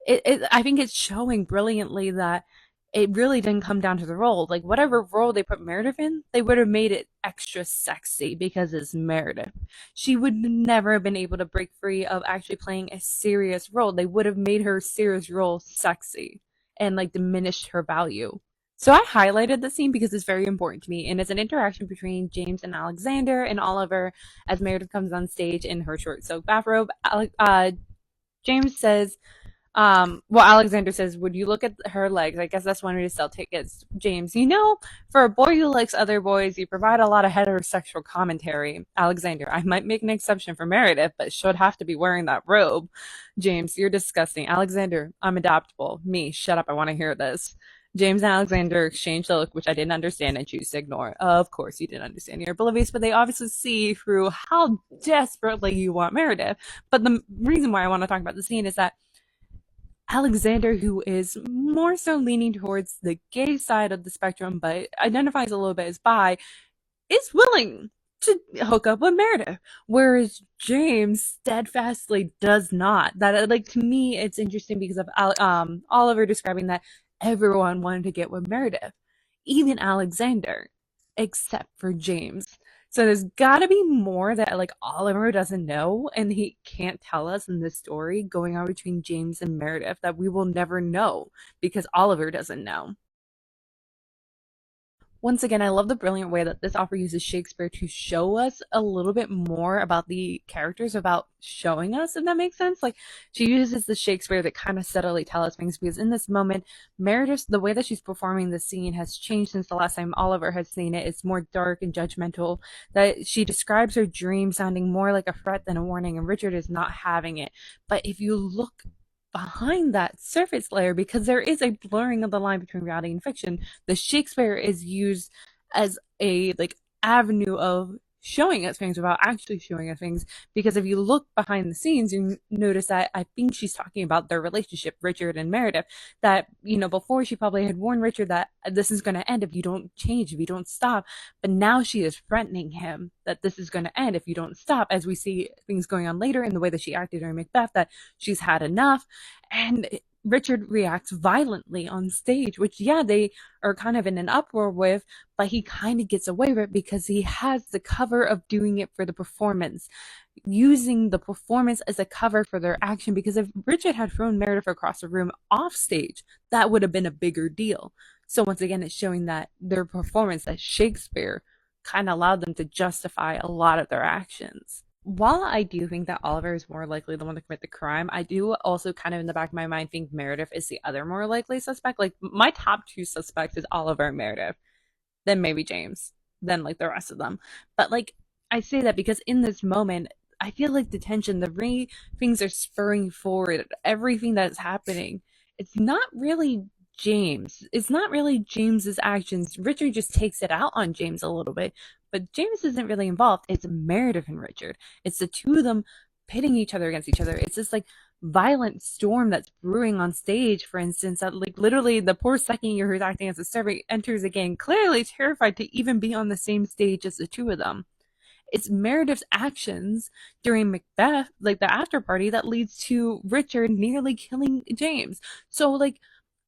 I think it's showing brilliantly that it really didn't come down to the role. Like whatever role they put Meredith in, they would have made it extra sexy because it's Meredith. She would never have been able to break free of actually playing a serious role. They would have made her serious role sexy and like diminished her value. So I highlighted the scene because it's very important to me, and it's an interaction between James and Alexander and Oliver as Meredith comes on stage in her short silk bathrobe. James says, Alexander says, would you look at her legs? I guess that's one way to sell tickets. James, for a boy who likes other boys, you provide a lot of heterosexual commentary. Alexander, I might make an exception for Meredith, but should have to be wearing that robe. James, you're disgusting. Alexander, I'm adoptable. Me, shut up, I want to hear this. James and Alexander exchange a look, which I didn't understand and choose to ignore. Of course, you didn't understand. You're oblivious, but they obviously see through how desperately you want Meredith. But the reason why I want to talk about the scene is that Alexander, who is more so leaning towards the gay side of the spectrum, but identifies a little bit as bi, is willing to hook up with Meredith, whereas James steadfastly does not. That, like, to me, it's interesting because of Oliver describing that everyone wanted to get with Meredith, even Alexander, except for James. So there's got to be more that like Oliver doesn't know and he can't tell us in this story going on between James and Meredith that we will never know because Oliver doesn't know. Once again, I love the brilliant way that this opera uses Shakespeare to show us a little bit more about the characters, about showing us, if that makes sense. Like, she uses the Shakespeare that kind of subtly tell us things, because in this moment, Meredith, the way that she's performing the scene has changed since the last time Oliver has seen it. It's more dark and judgmental, that she describes her dream sounding more like a threat than a warning, and Richard is not having it. But if you look behind that surface layer, because there is a blurring of the line between reality and fiction, the Shakespeare is used as a like avenue of showing us things without actually showing us things. Because if you look behind the scenes, you notice that I think she's talking about their relationship, Richard and Meredith, that before she probably had warned Richard that this is going to end if you don't change, if you don't stop, but now she is threatening him that this is going to end if you don't stop, as we see things going on later in the way that she acted during Macbeth, that she's had enough. And Richard reacts violently on stage, which, yeah, they are kind of in an uproar with, but he kind of gets away with it because he has the cover of doing it for the performance, using the performance as a cover for their action. Because if Richard had thrown Meredith across the room off stage, that would have been a bigger deal. So once again, it's showing that their performance as Shakespeare kind of allowed them to justify a lot of their actions. While I do think that Oliver is more likely the one to commit the crime, I do also kind of in the back of my mind think Meredith is the other more likely suspect. Like, my top two suspects is Oliver and Meredith, then maybe James, then like the rest of them. But like, I say that because in this moment, I feel like the tension, the way things are spurring forward, everything that's happening, it's not really James. It's not really James's actions. Richard just takes it out on James a little bit, but James isn't really involved. It's Meredith and Richard. It's the two of them pitting each other against each other. It's this like violent storm that's brewing on stage, for instance, that like literally the poor second year who's acting as a servant enters again, clearly terrified to even be on the same stage as the two of them. It's Meredith's actions during Macbeth, like the after party, that leads to Richard nearly killing James. So like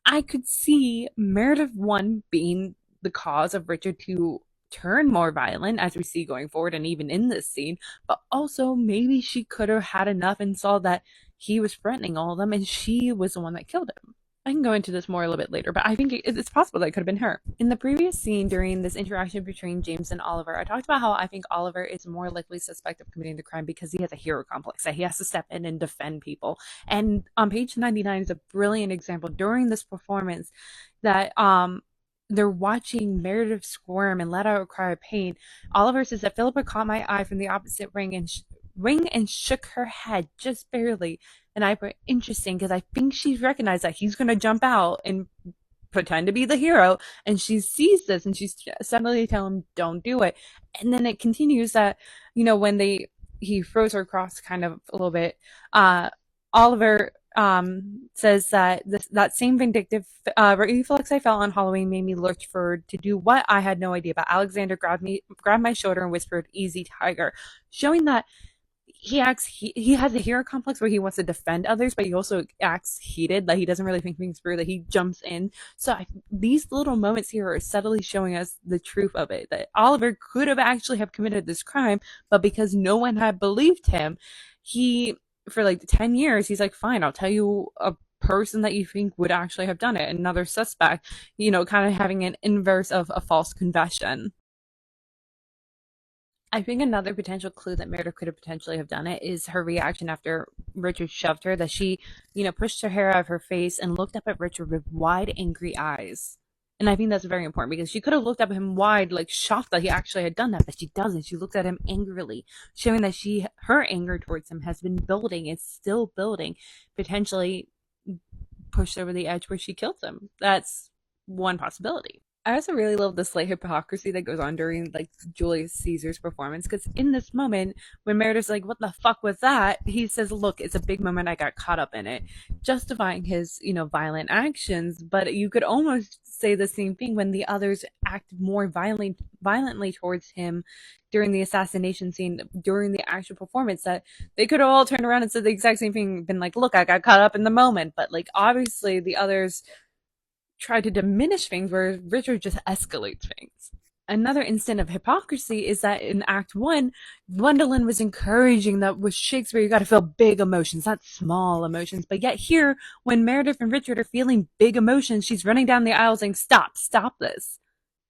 I could see Meredith one being the cause of Richard to turn more violent as we see going forward and even in this scene, but also maybe she could have had enough and saw that he was threatening all of them and she was the one that killed him. I can go into this more a little bit later, but I think it's possible that it could have been her. In the previous scene during this interaction between James and Oliver, I talked about how I think Oliver is more likely suspect of committing the crime because he has a hero complex, that he has to step in and defend people. And on page 99 is a brilliant example during this performance that they're watching Meredith squirm and let out a cry of pain. Oliver says that Philippa caught my eye from the opposite ring and shook her head just barely. And I put interesting because I think she's recognized that he's going to jump out and pretend to be the hero. And she sees this and she's suddenly telling him, don't do it. And then it continues that, when he throws her across kind of a little bit, Oliver says that that same vindictive reflex I felt on Halloween made me lurch forward to do what I had no idea about. Alexander grabbed my shoulder and whispered, "Easy, Tiger," showing that he has a hero complex where he wants to defend others, but he also acts heated, like he doesn't really think things through, that he jumps in. So these little moments here are subtly showing us the truth of it, that Oliver could have actually have committed this crime, but because no one had believed him, he, for like 10 years, he's like, fine, I'll tell you a person that you think would actually have done it, another suspect, kind of having an inverse of a false confession. I think another potential clue that Meredith could have potentially have done it is her reaction after Richard shoved her, that she, pushed her hair out of her face and looked up at Richard with wide, angry eyes. And I think that's very important because she could have looked up at him wide, like shocked that he actually had done that, but she doesn't. She looks at him angrily, showing that her anger towards him has been building. It's still building, potentially pushed over the edge where she kills him. That's one possibility. I also really love the slight hypocrisy that goes on during like Julius Caesar's performance, because in this moment when Meredith's like, what the fuck was that, he says, look, it's a big moment, I got caught up in it, justifying his violent actions. But you could almost say the same thing when the others act more violently towards him during the assassination scene, during the actual performance, that they could have all turned around and said the exact same thing, been like, look, I got caught up in the moment. But like obviously the others try to diminish things, where Richard just escalates things. Another instant of hypocrisy is that in Act 1, Gwendolyn was encouraging that with Shakespeare, you got to feel big emotions, not small emotions. But yet here, when Meredith and Richard are feeling big emotions, she's running down the aisle saying, stop this.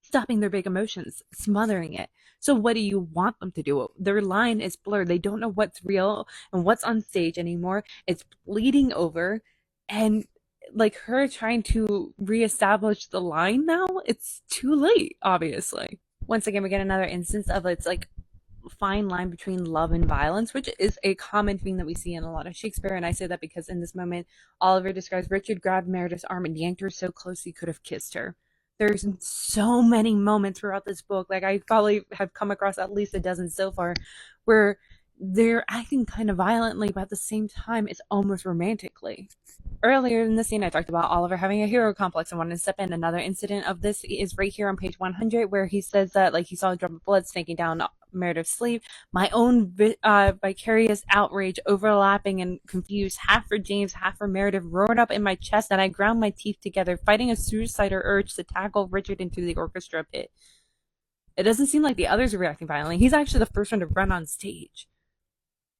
Stopping their big emotions, smothering it. So what do you want them to do? Their line is blurred. They don't know what's real and what's on stage anymore. It's bleeding over. And like her trying to reestablish the line now, it's too late, obviously. Once again, we get another instance of it's like fine line between love and violence, which is a common thing that we see in a lot of Shakespeare. And I say that because in this moment, Oliver describes Richard grabbed Meredith's arm and yanked her so close he could have kissed her. There's so many moments throughout this book, like I probably have come across at least a dozen so far, where they're acting kind of violently, but at the same time, it's almost romantically. Earlier in the scene, I talked about Oliver having a hero complex and wanted to step in. Another incident of this is right here on page 100, where he says that like he saw a drop of blood snaking down Meredith's sleeve. My own vicarious outrage, overlapping and confused, half for James, half for Meredith, roared up in my chest, and I ground my teeth together, fighting a suicidal urge to tackle Richard into the orchestra pit. It doesn't seem like the others are reacting violently. He's actually the first one to run on stage.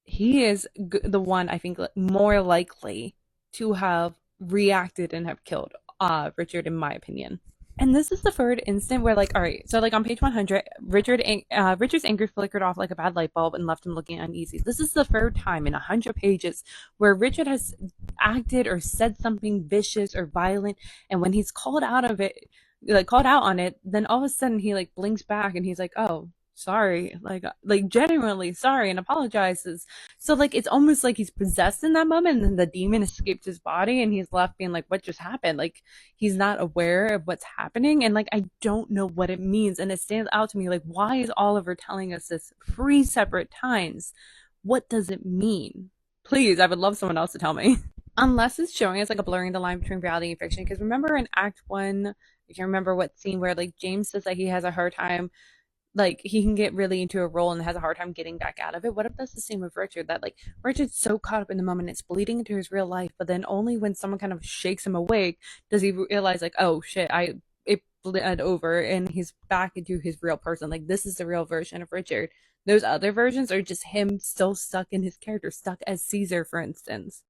He is the one, I think, more likely to have reacted and have killed Richard, in my opinion. And this is the third instant where, like, all right, so like on page 100, Richard's anger flickered off like a bad light bulb and left him looking uneasy. This is the third time in 100 pages where Richard has acted or said something vicious or violent, and when he's called out of it, like called out on it, then all of a sudden he like blinks back and he's like, oh, sorry, like genuinely sorry, and apologizes. So like it's almost like he's possessed in that moment, and then the demon escaped his body and he's left being like, what just happened? Like he's not aware of what's happening, and like I don't know what it means. And it stands out to me, like, why is Oliver telling us this 3 separate times? What does it mean? Please, I would love someone else to tell me. Unless it's showing us like a blurring the line between reality and fiction. Because remember in Act One, I can't remember what scene where like James says that he has a hard time, like he can get really into a role and has a hard time getting back out of it. What if that's the same with Richard? That like Richard's so caught up in the moment, it's bleeding into his real life, but then only when someone kind of shakes him awake does he realize like, oh shit, I it bled over and he's back into his real person. Like this is the real version of Richard. Those other versions are just him still stuck in his character, stuck as Caesar, for instance.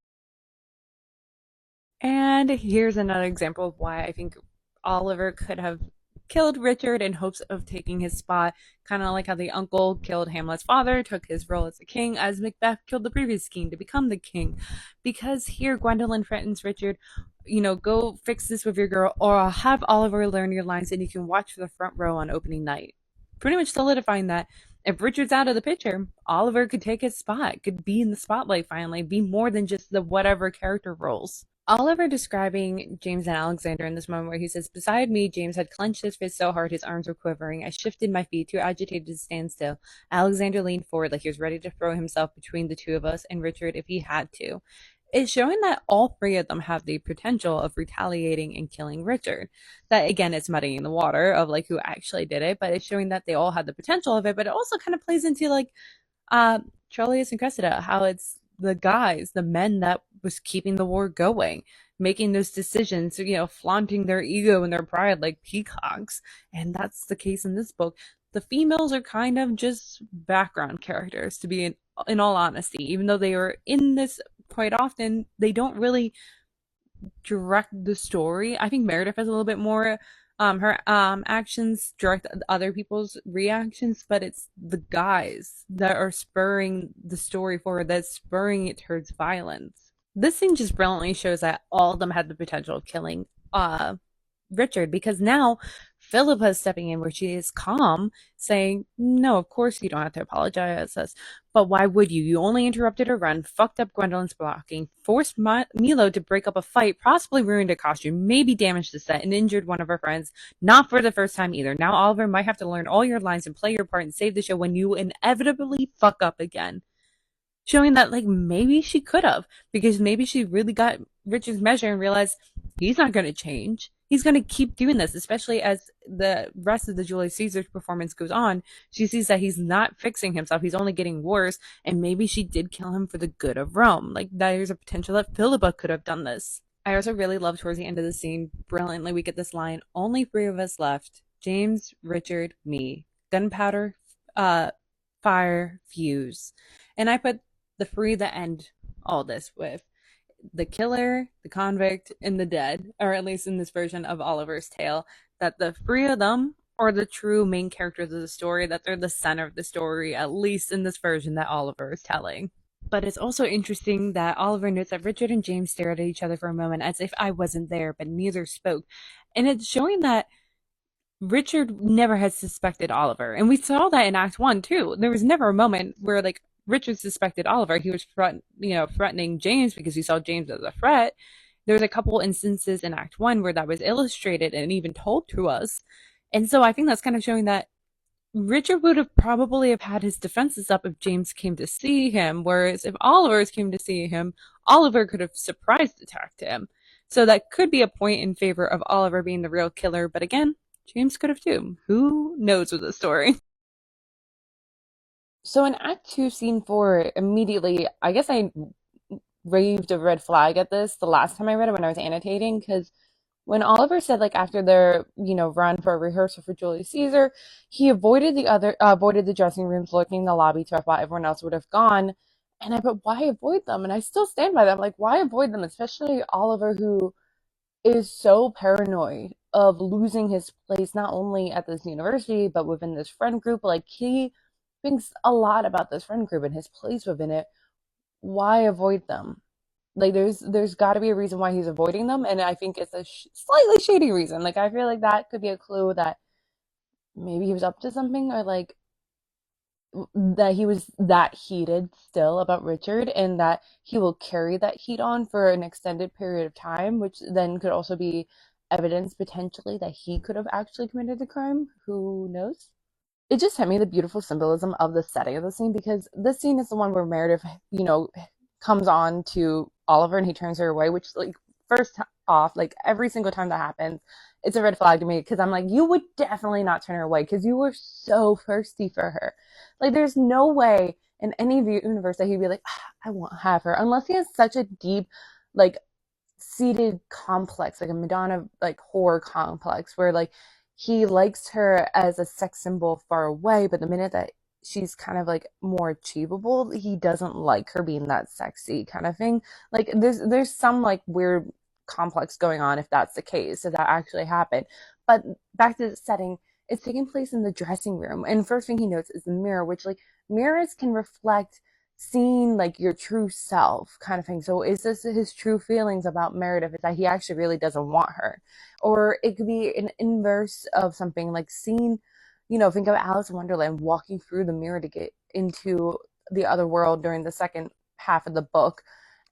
And here's another example of why I think Oliver could have killed Richard in hopes of taking his spot, kind of like how the uncle killed Hamlet's father, took his role as the king, as Macbeth killed the previous king to become the king. Because here Gwendolyn threatens Richard, go fix this with your girl, or I'll have Oliver learn your lines and you can watch for the front row on opening night. Pretty much solidifying that if Richard's out of the picture, Oliver could take his spot, could be in the spotlight finally, be more than just the whatever character roles. Oliver describing James and Alexander in this moment where he says, beside me, James had clenched his fist so hard his arms were quivering. I shifted my feet, too agitated to stand still. Alexander leaned forward like he was ready to throw himself between the two of us and Richard if he had to. It's showing that all three of them have the potential of retaliating and killing Richard. That, again, it's muddying the water of, like, who actually did it, but it's showing that they all had the potential of it, but it also kind of plays into, like, Troilus and Cressida, how it's the guys, the men that was keeping the war going, making those decisions, flaunting their ego and their pride like peacocks. And that's the case in this book. The females are kind of just background characters, to be in all honesty. Even though they are in this quite often, they don't really direct the story. I think Meredith has a little bit more her actions direct other people's reactions, but it's the guys that are spurring the story forward, that's spurring it towards violence. This scene just brilliantly shows that all of them had the potential of killing Richard, because now Philippa is stepping in where she is calm, saying, no, of course you don't have to apologize to us. But why would you? You only interrupted her run, fucked up Gwendolyn's blocking, forced Milo to break up a fight, possibly ruined a costume, maybe damaged the set, and injured one of her friends. Not for the first time either. Now Oliver might have to learn all your lines and play your part and save the show when you inevitably fuck up again. Showing that, like, maybe she could have, because maybe she really got Richard's measure and realized he's not going to change. He's going to keep doing this, especially as the rest of the Julius Caesar performance goes on. She sees that he's not fixing himself. He's only getting worse. And maybe she did kill him for the good of Rome. Like, there's a potential that Philippa could have done this. I also really love towards the end of the scene, brilliantly, we get this line, only three of us left. James, Richard, me. Gunpowder, fire, fuse. And I put the three that end all this with the killer, the convict, and the dead, or at least in this version of Oliver's tale, that the three of them are the true main characters of the story, that they're the center of the story, at least in this version that Oliver is telling. But it's also interesting that Oliver notes that Richard and James stared at each other for a moment as if I wasn't there, but neither spoke. And it's showing that Richard never had suspected Oliver. And we saw that in Act 1 too. There was never a moment where like Richard suspected Oliver. He was threatening James because he saw James as a threat. There was a couple instances in Act 1 where that was illustrated and even told to us. And so I think that's kind of showing that Richard would have probably have had his defenses up if James came to see him, whereas if Oliver came to see him, Oliver could have surprise attacked him. So that could be a point in favor of Oliver being the real killer, but again, James could have too. Who knows with the story? So in Act 2, Scene 4, immediately, I guess I raved a red flag at this the last time I read it when I was annotating, because when Oliver said, like, after their, run for a rehearsal for Julius Caesar, he avoided the dressing rooms, looking in the lobby to thought everyone else would have gone. And I thought, why avoid them? And I still stand by them. Like, why avoid them? Especially Oliver, who is so paranoid of losing his place, not only at this university, but within this friend group. Like, he thinks a lot about this friend group and his place within it. Why avoid them? Like, there's got to be a reason why he's avoiding them, and I think it's a slightly shady reason. Like, I feel like that could be a clue that maybe he was up to something, or like that he was that heated still about Richard, and that he will carry that heat on for an extended period of time, which then could also be evidence potentially that he could have actually committed the crime. Who knows? It just hit me the beautiful symbolism of the setting of the scene, because this scene is the one where Meredith, comes on to Oliver and he turns her away, which like first off, like every single time that happens, it's a red flag to me because I'm like, you would definitely not turn her away because you were so thirsty for her. Like there's no way in any universe that he'd be like, ah, I won't have her unless he has such a deep, like seated complex, like a Madonna like horror complex where like he likes her as a sex symbol far away, but the minute that she's kind of like more achievable, he doesn't like her being that sexy kind of thing. Like there's some like weird complex going on if that's the case, if that actually happened. But back to the setting, it's taking place in the dressing room. And first thing he notes is the mirror, which like mirrors can reflect seeing like your true self kind of thing. So is this his true feelings about Meredith is that he actually really doesn't want her? Or it could be an inverse of something like seeing, think of Alice in Wonderland walking through the mirror to get into the other world during the second half of the book.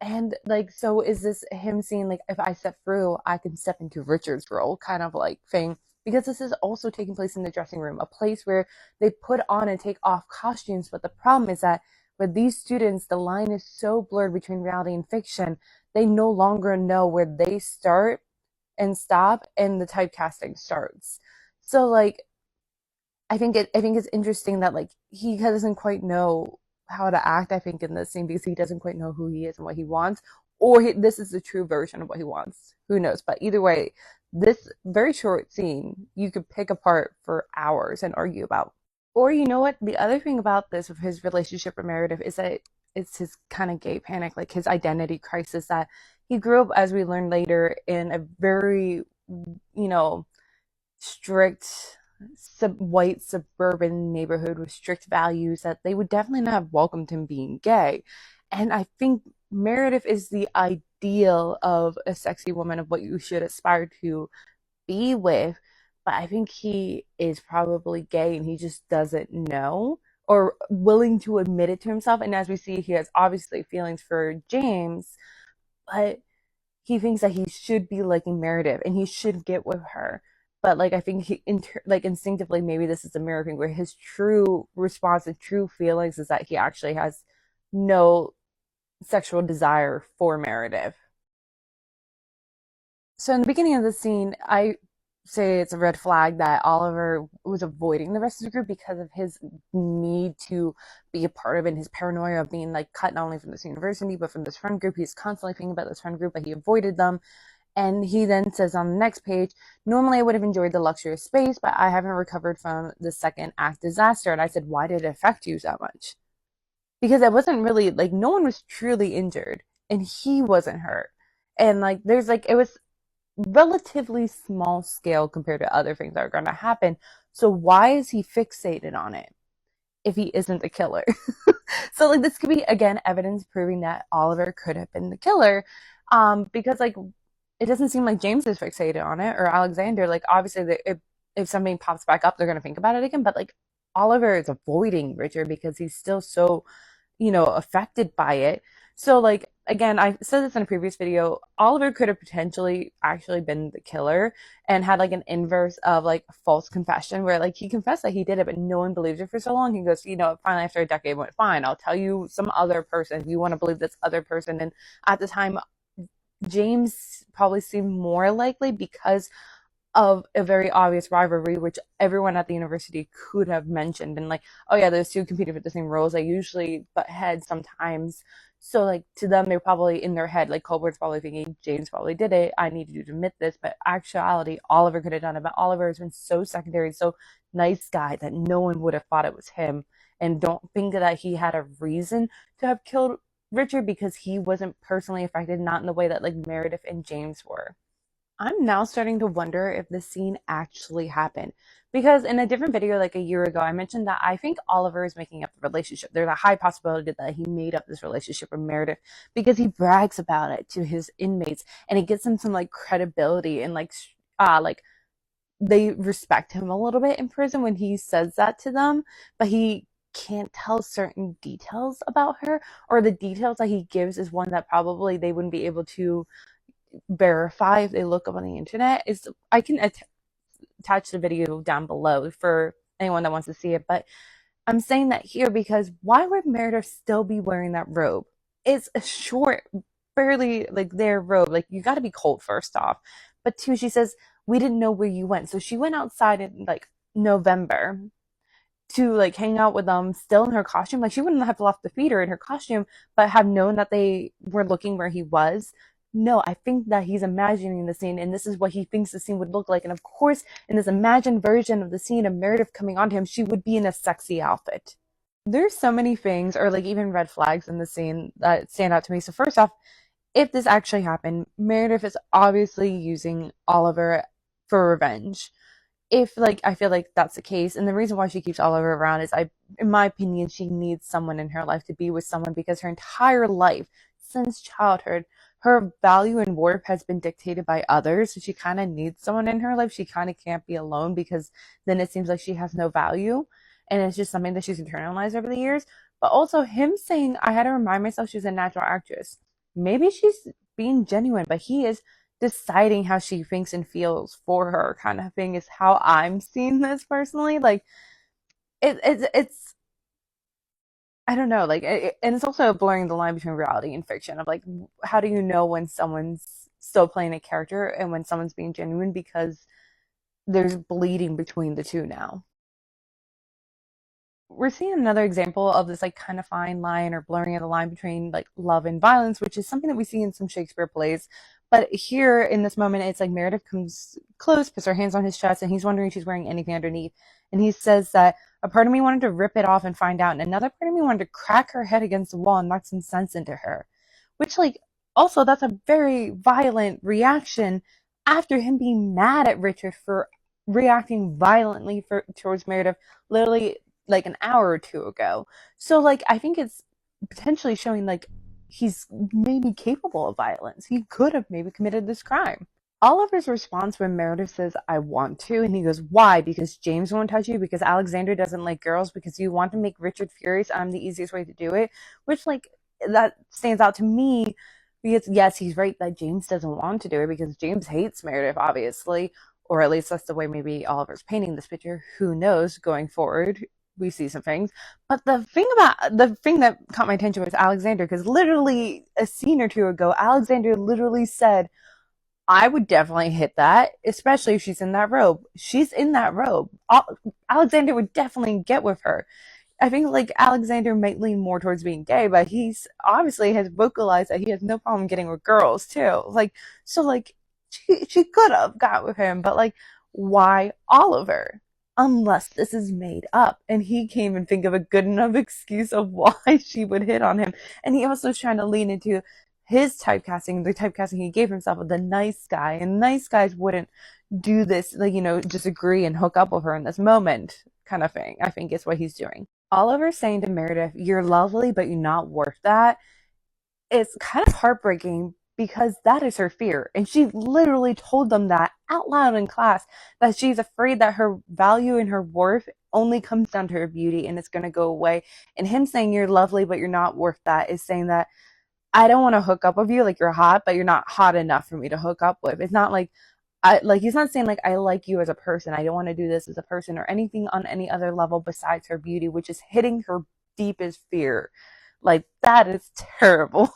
And like, so is this him seeing like, if I step through, I can step into Richard's role kind of like thing? Because this is also taking place in the dressing room, a place where they put on and take off costumes. But the problem is that with these students, the line is so blurred between reality and fiction, they no longer know where they start and stop and the typecasting starts. So like I think it's interesting that like he doesn't quite know how to act, I think, in this scene because he doesn't quite know who he is and what he wants. Or this is the true version of what he wants. Who knows? But either way, this very short scene you could pick apart for hours and argue about. Or you know what? The other thing about this of his relationship with Meredith is that it's his kind of gay panic, like his identity crisis that he grew up, as we learned later, in a very, strict white suburban neighborhood with strict values that they would definitely not have welcomed him being gay. And I think Meredith is the ideal of a sexy woman of what you should aspire to be with, but I think he is probably gay and he just doesn't know or willing to admit it to himself. And as we see, he has obviously feelings for James, but he thinks that he should be liking Meredith and he should get with her. But like I think like instinctively maybe this is a mirror thing where his true response and true feelings is that he actually has no sexual desire for Meredith. So in the beginning of the scene, I say it's a red flag that Oliver was avoiding the rest of the group because of his need to be a part of it and his paranoia of being like cut not only from this university but from this friend group. He's constantly thinking about this friend group, but he avoided them. And he then says on the next page, normally I would have enjoyed the luxurious space, but I haven't recovered from the second act disaster. And I said, why did it affect you so much? Because it wasn't really like no one was truly injured and he wasn't hurt. And like there's like it was relatively small scale compared to other things that are going to happen. So why is he fixated on it if he isn't the killer? So like this could be again evidence proving that Oliver could have been the killer, because like it doesn't seem like James is fixated on it or Alexander. Like obviously, if something pops back up, they're going to think about it again. But like Oliver is avoiding Richard because he's still so affected by it. So like again, I said this in a previous video, Oliver could have potentially actually been the killer and had like an inverse of like a false confession where like he confessed that he did it, but no one believed it for so long. He goes, finally after a decade went, fine, I'll tell you some other person if you want to believe this other person. And at the time, James probably seemed more likely because of a very obvious rivalry, which everyone at the university could have mentioned. And like, oh yeah, those two competing for the same roles. They usually butt heads sometimes. So like to them, they're probably in their head, like Colbert's probably thinking James probably did it. I need you to admit this. But actuality, Oliver could have done it. But Oliver has been so secondary, so nice guy that no one would have thought it was him. And don't think that he had a reason to have killed Richard because he wasn't personally affected, not in the way that like Meredith and James were. I'm now starting to wonder if this scene actually happened. Because in a different video, like a year ago, I mentioned that I think Oliver is making up the relationship. There's a high possibility that he made up this relationship with Meredith because he brags about it to his inmates and it gives them some like credibility and like they respect him a little bit in prison when he says that to them, but he can't tell certain details about her, or the details that he gives is one that probably they wouldn't be able to verify if they look up on the internet. Is I can attach the video down below for anyone that wants to see it, but I'm saying that here because why would Meredith still be wearing that robe it's a short, barely like their robe. Like, you got to be cold first off. But two, she says, we didn't know where you went. So she went outside in like November to like hang out with them still in her costume. Like, she wouldn't have left the theater in her costume, but have known that they were looking where he was. No, I think that he's imagining the scene, and this is what he thinks the scene would look like. And of course, in this imagined version of the scene of Meredith coming onto him, she would be in a sexy outfit. There's so many things, or like even red flags in the scene that stand out to me. So first off, if this actually happened, Meredith is obviously using Oliver for revenge. If like I feel like that's the case, and the reason why she keeps Oliver around is, in my opinion, she needs someone in her life to be with someone, because her entire life since childhood, her value and worth has been dictated by others. So she kind of needs someone in her life. She kind of can't be alone, because then it seems like she has no value, and it's just something that she's internalized over the years. But also him saying, I had to remind myself she's a natural actress. Maybe she's being genuine, but he is deciding how she thinks and feels for her, kind of thing, is how I'm seeing this personally. Like, it's I don't know, like, and it's also blurring the line between reality and fiction, of like, how do you know when someone's still playing a character and when someone's being genuine, because there's bleeding between the two now. We're seeing another example of this like kind of fine line, or blurring of the line between like love and violence, which is something that we see in some Shakespeare plays. But here in this moment, it's like Meredith comes close, puts her hands on his chest, and he's wondering if she's wearing anything underneath. And he says that a part of me wanted to rip it off and find out, and another part of me wanted to crack her head against the wall and knock some sense into her. Which, like, also, that's a very violent reaction after him being mad at Richard for reacting violently towards Meredith literally like an hour or two ago. So like I think it's potentially showing like he's maybe capable of violence. He could have maybe committed this crime. Oliver's response when Meredith says, I want to, and he goes, why? Because James won't touch you? Because Alexander doesn't like girls? Because you want to make Richard furious? I'm the easiest way to do it. Which, like, that stands out to me, because, yes, he's right that James doesn't want to do it, because James hates Meredith, obviously. Or at least that's the way maybe Oliver's painting this picture. Who knows going forward? We see some things. But the thing that caught my attention was Alexander, because literally a scene or two ago, Alexander literally said, I would definitely hit that, especially if she's in that robe. She's in that robe. Alexander would definitely get with her. I think like Alexander might lean more towards being gay, but he's obviously has vocalized that he has no problem getting with girls too. Like, so like she could have got with him, but like, why Oliver? Unless this is made up and he came and think of a good enough excuse of why she would hit on him. And he also is trying to lean into his typecasting, the typecasting he gave himself of the nice guy. And nice guys wouldn't do this, like, just agree and hook up with her in this moment, kind of thing, I think is what he's doing. Oliver saying to Meredith, you're lovely, but you're not worth that. It's kind of heartbreaking, because that is her fear. And she literally told them that out loud in class, that she's afraid that her value and her worth only comes down to her beauty and it's going to go away. And him saying you're lovely, but you're not worth that, is saying that I don't want to hook up with you. Like, you're hot, but you're not hot enough for me to hook up with. It's not like, he's not saying like, I like you as a person. I don't want to do this as a person, or anything on any other level besides her beauty, which is hitting her deepest fear. Like, that is terrible.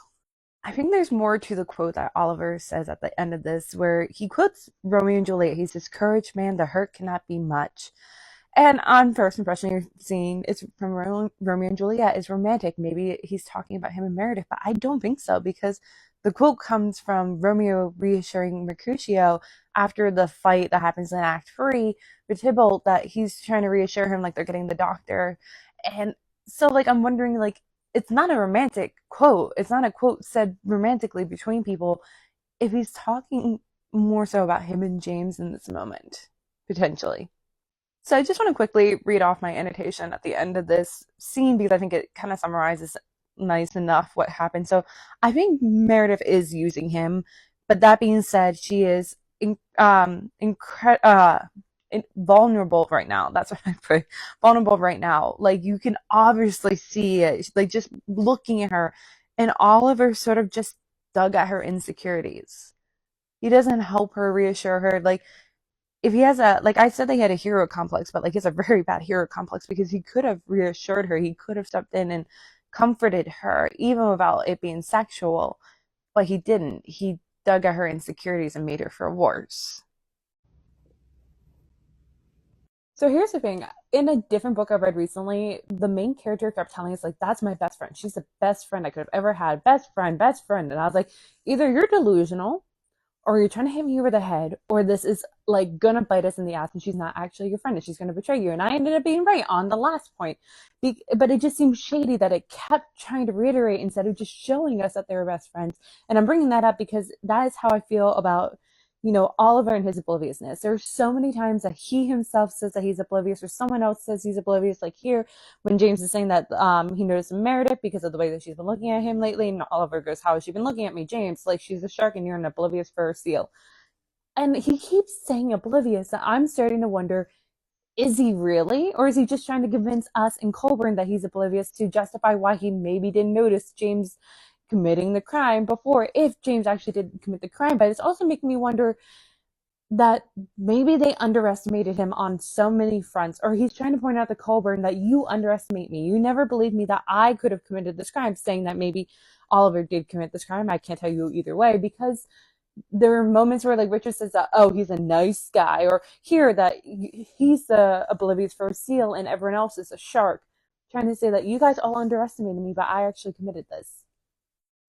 I think there's more to the quote that Oliver says at the end of this, where he quotes Romeo and Juliet. He says, courage, man, the hurt cannot be much. And on first impression, you're seeing it's from Romeo and Juliet is romantic. Maybe he's talking about him and Meredith, but I don't think so, because the quote comes from Romeo reassuring Mercutio after the fight that happens in Act 3 with Tybalt, that he's trying to reassure him like they're getting the doctor. And so like I'm wondering, like, it's not a romantic quote. It's not a quote said romantically between people, if he's talking more so about him and James in this moment, potentially. So I just want to quickly read off my annotation at the end of this scene, because I think it kind of summarizes nice enough what happened. So I think Meredith is using him, but that being said, she is vulnerable right now. That's what I put. Vulnerable right now. Like, you can obviously see it. Like, just looking at her, and Oliver sort of just dug at her insecurities. He doesn't help her, reassure her. Like, if he has like I said, they had a hero complex, but like, it's a very bad hero complex, because he could have reassured her. He could have stepped in and comforted her, even without it being sexual. But he didn't. He dug at her insecurities and made her feel worse. So here's the thing. In a different book I've read recently, the main character kept telling us, like, that's my best friend. She's the best friend I could have ever had. Best friend, best friend. And I was like, either you're delusional or you're trying to hit me over the head, or this is like gonna bite us in the ass and she's not actually your friend and she's gonna betray you. And I ended up being right on the last point. But it just seemed shady that it kept trying to reiterate instead of just showing us that they were best friends. And I'm bringing that up because that is how I feel about, Oliver and his obliviousness. There's so many times that he himself says that he's oblivious or someone else says he's oblivious. Like here, when James is saying that he noticed Meredith because of the way that she's been looking at him lately, and Oliver goes, how has she been looking at me, James? Like, she's a shark and you're an oblivious fur seal. And he keeps saying oblivious. And I'm starting to wonder, is he really? Or is he just trying to convince us and Colburn that he's oblivious to justify why he maybe didn't notice James committing the crime before, if James actually did commit the crime? But it's also making me wonder that maybe they underestimated him on so many fronts, or he's trying to point out to Colburn that you underestimate me. You never believed me that I could have committed this crime, saying that maybe Oliver did commit this crime. I can't tell you either way, because there are moments where, like, Richard says that, oh, he's a nice guy, or here that he's the oblivious for a seal and everyone else is a shark, trying to say that you guys all underestimated me, but I actually committed this.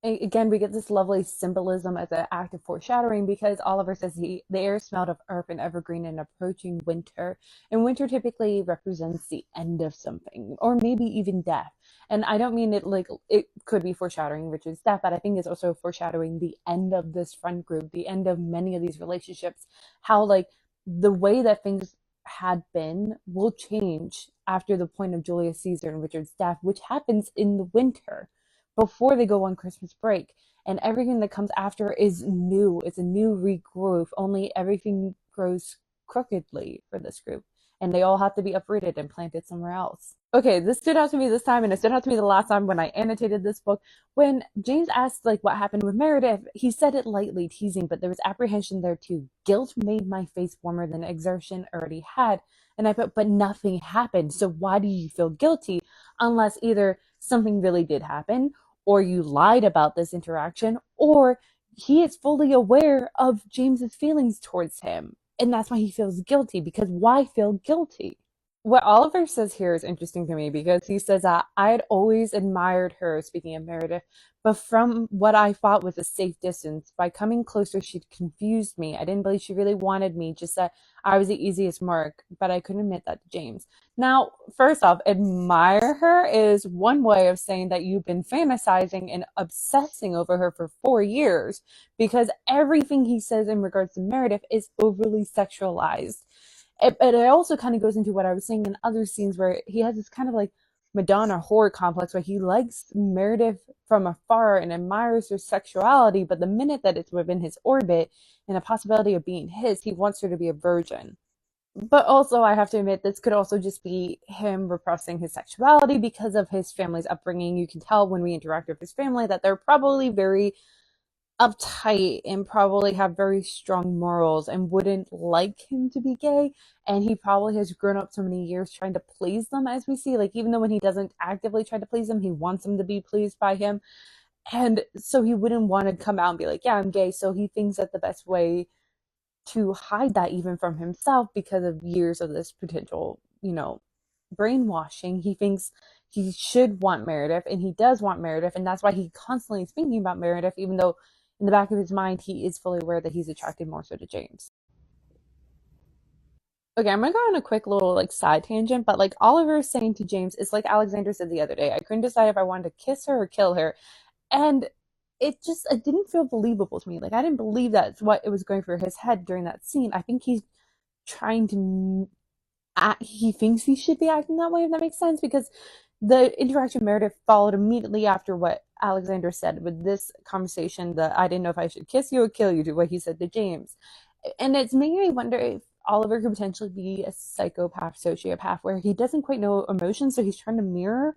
Again, we get this lovely symbolism as an act of foreshadowing, because Oliver says the air smelled of earth and evergreen and approaching winter. And winter typically represents the end of something, or maybe even death. And I don't mean it like it could be foreshadowing Richard's death, but I think it's also foreshadowing the end of this friend group, the end of many of these relationships. How, like, the way that things had been will change after the point of Julius Caesar and Richard's death, which happens in the winter before they go on Christmas break. And everything that comes after is new. It's a new regrowth, only everything grows crookedly for this group. And they all have to be uprooted and planted somewhere else. Okay, this stood out to me this time, and it stood out to me the last time when I annotated this book. When James asked, like, what happened with Meredith, he said it lightly, teasing, but there was apprehension there too. Guilt made my face warmer than exertion already had. And I put, but nothing happened. So why do you feel guilty? Unless either something really did happen, or you lied about this interaction, or he is fully aware of James's feelings towards him. And that's why he feels guilty, because why feel guilty? What Oliver says here is interesting to me, because he says that I had always admired her, speaking of Meredith, but from what I thought was a safe distance. By coming closer, she confused me. I didn't believe she really wanted me, just that I was the easiest mark, but I couldn't admit that to James. Now, first off, admire her is one way of saying that you've been fantasizing and obsessing over her for 4 years, because everything he says in regards to Meredith is overly sexualized. But it also kind of goes into what I was saying in other scenes, where he has this kind of like Madonna horror complex, where he likes Meredith from afar and admires her sexuality, but the minute that it's within his orbit and a possibility of being his, he wants her to be a virgin. But also, I have to admit, this could also just be him repressing his sexuality because of his family's upbringing. You can tell when we interact with his family that they're probably very uptight and probably have very strong morals and wouldn't like him to be gay. And he probably has grown up so many years trying to please them, as we see. Like, even though when he doesn't actively try to please them, he wants them to be pleased by him. And so he wouldn't want to come out and be like, yeah, I'm gay. So he thinks that the best way to hide that even from himself, because of years of this potential, brainwashing, he thinks he should want Meredith, and he does want Meredith. And that's why he constantly is thinking about Meredith, even though in the back of his mind, he is fully aware that he's attracted more so to James. Okay, I'm gonna go on a quick little like side tangent, but like Oliver is saying to James, it's like Alexander said the other day, I couldn't decide if I wanted to kiss her or kill her. And it didn't feel believable to me. Like, I didn't believe that's what it was going through his head during that scene. I think he's trying to he thinks he should be acting that way, if that makes sense, because the interaction with Meredith followed immediately after what Alexander said with this conversation, that I didn't know if I should kiss you or kill you, to what he said to James. And it's making me wonder if Oliver could potentially be a psychopath, sociopath, where he doesn't quite know emotions, so he's trying to mirror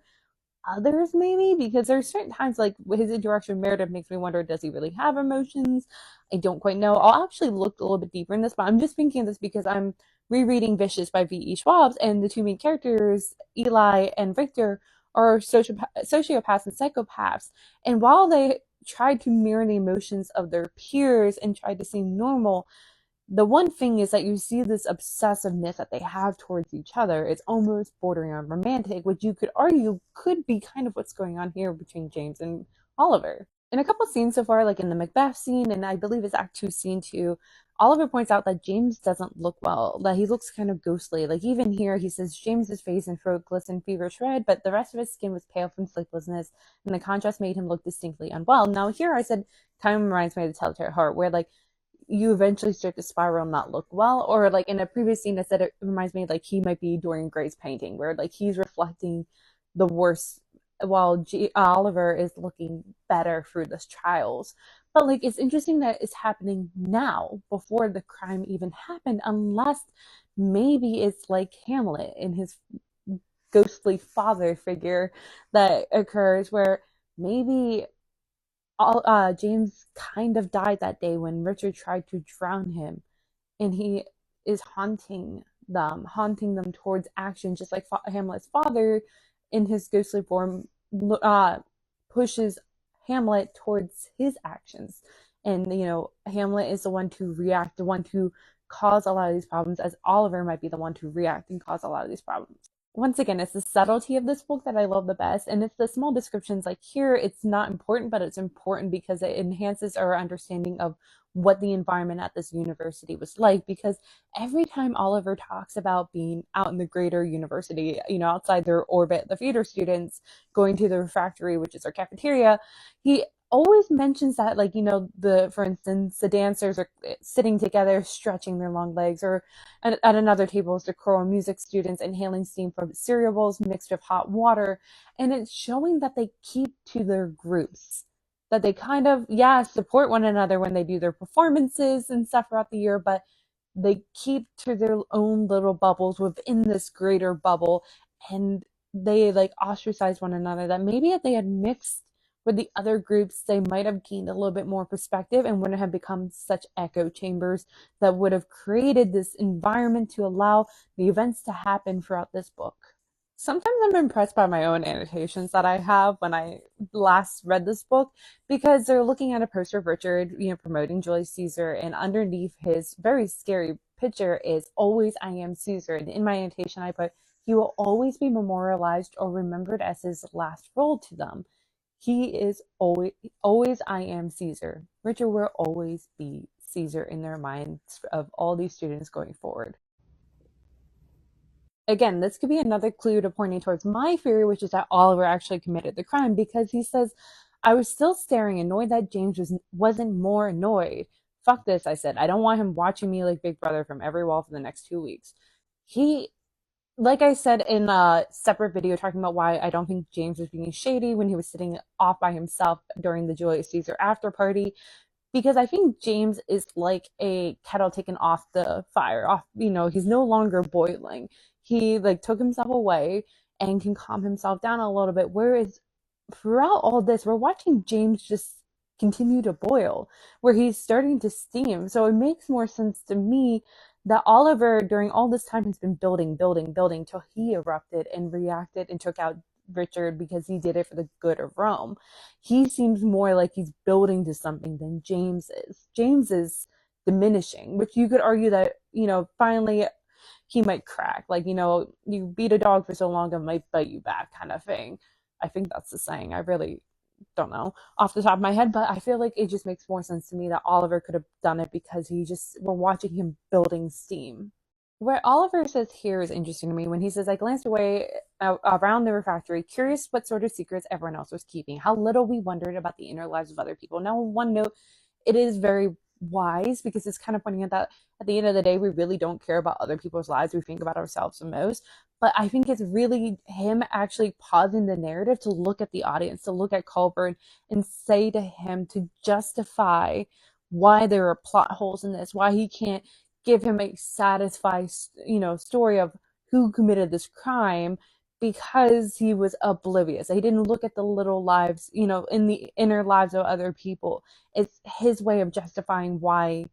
others, maybe, because there's certain times, like with his interaction with Meredith, makes me wonder, does he really have emotions? I don't quite know. I'll actually look a little bit deeper in this, but I'm just thinking of this because I'm rereading Vicious by V.E. Schwab, and the two main characters, Eli and Victor, are sociopaths and psychopaths. And while they tried to mirror the emotions of their peers and tried to seem normal, the one thing is that you see this obsessiveness that they have towards each other. It's almost bordering on romantic, which you could argue could be kind of what's going on here between James and Oliver. In a couple scenes so far, like in the Macbeth scene, and I believe it's Act 2, Scene 2, Oliver points out that James doesn't look well, that he looks kind of ghostly. Like even here, he says James's face and throat glistened feverish red, but the rest of his skin was pale from sleeplessness, and the contrast made him look distinctly unwell. Now here I said, kind of reminds me of the Telltale Heart, where like you eventually start to spiral and not look well. Or like in a previous scene, I said it reminds me like he might be Dorian Gray's painting, where like he's reflecting the worst while Oliver is looking better through this trials. But like it's interesting that it's happening now before the crime even happened, unless maybe it's like Hamlet in his ghostly father figure that occurs where maybe James kind of died that day when Richard tried to drown him, and he is haunting them towards action, just like Hamlet's father, in his ghostly form, pushes Hamlet towards his actions. And Hamlet is the one to react, the one to cause a lot of these problems, as Oliver might be the one to react and cause a lot of these problems. Once again, it's the subtlety of this book that I love the best. And it's the small descriptions. Like here, it's not important, but it's important because it enhances our understanding of what the environment at this university was like. Because every time Oliver talks about being out in the greater university, outside their orbit, the theater students going to the refectory, which is our cafeteria, he always mentions that, like, for instance, the dancers are sitting together stretching their long legs, or at another table is the choral music students inhaling steam from cereal bowls mixed with hot water. And it's showing that they keep to their groups, that they kind of support one another when they do their performances and stuff throughout the year, but they keep to their own little bubbles within this greater bubble. And they like ostracize one another, that maybe if they had mixed with the other groups, they might have gained a little bit more perspective and wouldn't have become such echo chambers that would have created this environment to allow the events to happen throughout this book. Sometimes I'm impressed by my own annotations that I have when I last read this book, because they're looking at a poster of Richard, promoting Julius Caesar, and underneath his very scary picture is "Always I am Caesar." And in my annotation, I put, "He will always be memorialized or remembered as his last role to them. He is always I am Caesar." Richard will always be Caesar in their minds of all these students going forward. Again, this could be another clue to pointing towards my theory, which is that Oliver actually committed the crime, because he says, "I was still staring, annoyed that James wasn't more annoyed. Fuck this," I said. "I don't want him watching me like Big Brother from every wall for the next 2 weeks." He Like I said in a separate video talking about why I don't think James was being shady when he was sitting off by himself during the Julius Caesar after party, because I think James is like a kettle taken off the fire. He's no longer boiling. He like took himself away and can calm himself down a little bit. Whereas throughout all this, we're watching James just continue to boil, where he's starting to steam. So it makes more sense to me that Oliver, during all this time, has been building, building, building till he erupted and reacted and took out Richard, because he did it for the good of Rome. He seems more like he's building to something than James is. James is diminishing, which you could argue that, finally he might crack. Like, you beat a dog for so long, it might bite you back, kind of thing. I think that's the saying. I really don't know off the top of my head, but I feel like it just makes more sense to me that Oliver could have done it, because we're watching him building steam. What Oliver says here is interesting to me when he says, "I glanced away around the refectory, curious what sort of secrets everyone else was keeping, how little we wondered about the inner lives of other people." Now, one note, it is very wise, because it's kind of pointing out that at the end of the day, we really don't care about other people's lives. We think about ourselves the most. But I think it's really him actually pausing the narrative to look at the audience, to look at Colburn and say to him, to justify why there are plot holes in this, why he can't give him a satisfied, story of who committed this crime, because he was oblivious. He didn't look at the little lives, in the inner lives of other people. It's his way of justifying why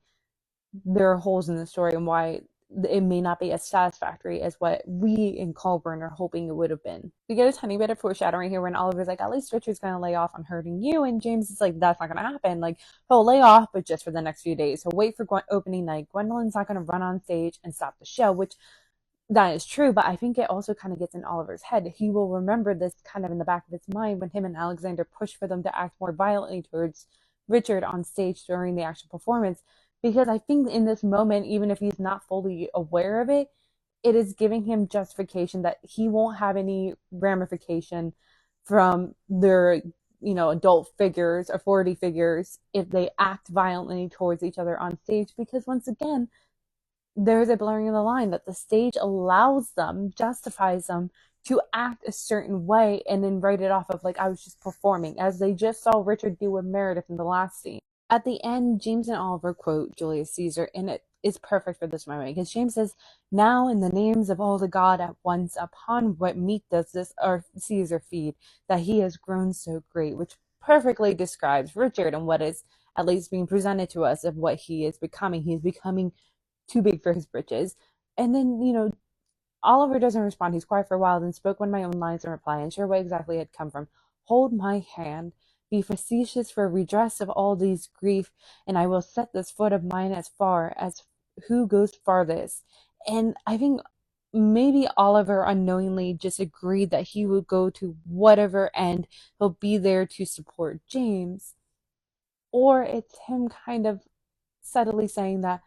there are holes in the story, and why it may not be as satisfactory as what we in Colburn are hoping it would have been. We get a tiny bit of foreshadowing here when Oliver's like, at least Richard's going to lay off on hurting you. And James is like, that's not going to happen. Like, he'll lay off, but just for the next few days. He'll wait for opening night. Gwendolyn's not going to run on stage and stop the show, which that is true. But I think it also kind of gets in Oliver's head. He will remember this kind of in the back of his mind when him and Alexander pushed for them to act more violently towards Richard on stage during the actual performance. Because I think in this moment, even if he's not fully aware of it, it is giving him justification that he won't have any ramification from their, adult figures, authority figures, if they act violently towards each other on stage. Because once again, there's a blurring of the line that the stage allows them, justifies them to act a certain way and then write it off of like, I was just performing, as they just saw Richard do with Meredith in the last scene. At the end, James and Oliver quote Julius Caesar, and it is perfect for this moment because James says, now in the names of all the God at once, upon what meat does this our Caesar feed, that he has grown so great, which perfectly describes Richard and what is at least being presented to us of what he is becoming. He is becoming too big for his britches. And then, Oliver doesn't respond. He's quiet for a while, then spoke one of my own lines in reply, unsure what exactly had come from. Hold my hand. Be facetious for redress of all these grief, and I will set this foot of mine as far as who goes farthest. And I think maybe Oliver unknowingly just agreed that he would go to whatever end. He'll be there to support James. Or it's him kind of subtly saying that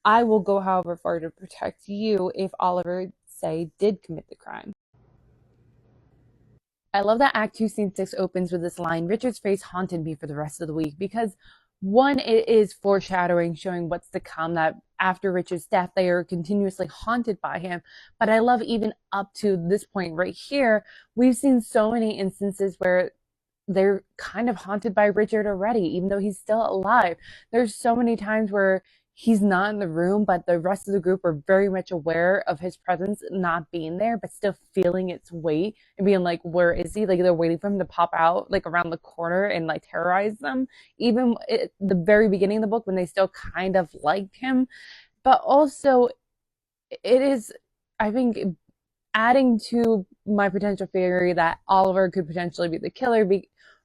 I will go however far to protect you if Oliver, say, did commit the crime. I love that Act 2, Scene 6 opens with this line, Richard's face haunted me for the rest of the week, because one, it is foreshadowing, showing what's to come, that after Richard's death, they are continuously haunted by him. But I love even up to this point right here, we've seen so many instances where they're kind of haunted by Richard already, even though he's still alive. There's so many times where he's not in the room, but the rest of the group are very much aware of his presence not being there, but still feeling its weight and being like, where is he? Like, they're waiting for him to pop out like around the corner and like terrorize them. Even at the very beginning of the book when they still kind of liked him. But also it is, I think, adding to my potential theory that Oliver could potentially be the killer.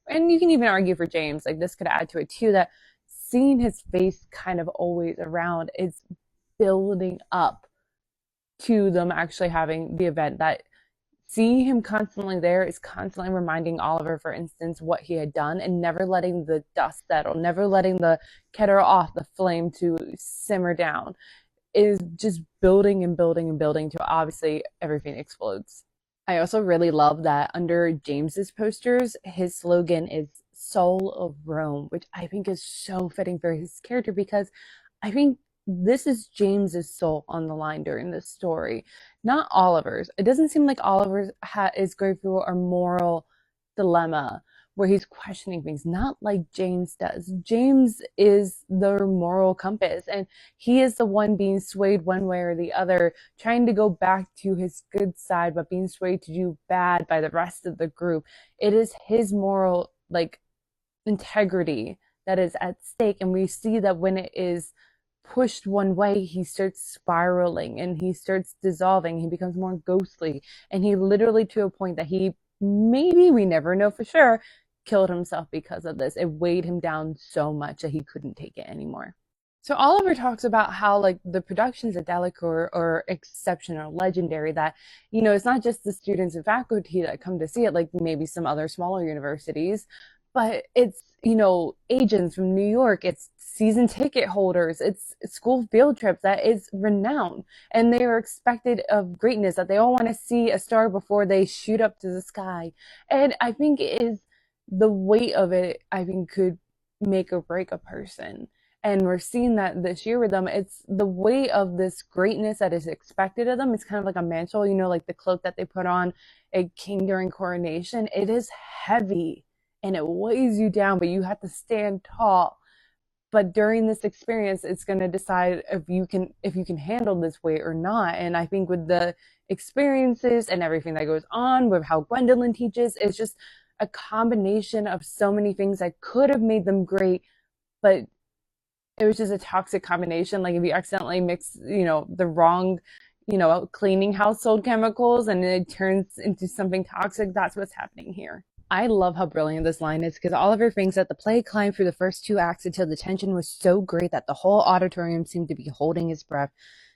And you can even argue for James, like this could add to it too, that seeing his face kind of always around is building up to them actually having the event. That seeing him constantly there is constantly reminding Oliver, for instance, what he had done, and never letting the dust settle, never letting the kettle off the flame to simmer down, is just building and building and building to obviously everything explodes. I also really love that under James's posters, his slogan is Soul of Rome, which I think is so fitting for his character, because I think this is James's soul on the line during this story, not Oliver's. It doesn't seem like Oliver is going through a moral dilemma where he's questioning things, not like James does. James is the moral compass, and he is the one being swayed one way or the other, trying to go back to his good side, but being swayed to do bad by the rest of the group. It is his moral, integrity that is at stake, and we see that when it is pushed one way, he starts spiraling and he starts dissolving. He becomes more ghostly, and he literally, to a point that he, maybe, we never know for sure, killed himself because of this. It weighed him down so much that he couldn't take it anymore. So Oliver talks about how the productions at Delacour are exceptional, legendary, that, it's not just the students and faculty that come to see it, like maybe some other smaller universities, but it's, agents from New York, it's season ticket holders, it's school field trips that is renowned, and they are expected of greatness, that they all want to see a star before they shoot up to the sky. And I think it is the weight of it, I think, could make or break a person. And we're seeing that this year with them. It's the weight of this greatness that is expected of them. It's kind of like a mantle, like the cloak that they put on a king during coronation. It is heavy and it weighs you down, but you have to stand tall. But during this experience, it's going to decide if you can handle this weight or not. And I think with the experiences and everything that goes on with how Gwendolyn teaches, it's just a combination of so many things that could have made them great, but it was just a toxic combination. Like if you accidentally mix, the wrong, cleaning household chemicals and it turns into something toxic, that's what's happening here. I love how brilliant this line is because Oliver thinks that the play climbed through the first two acts until the tension was so great that the whole auditorium seemed to be holding its breath.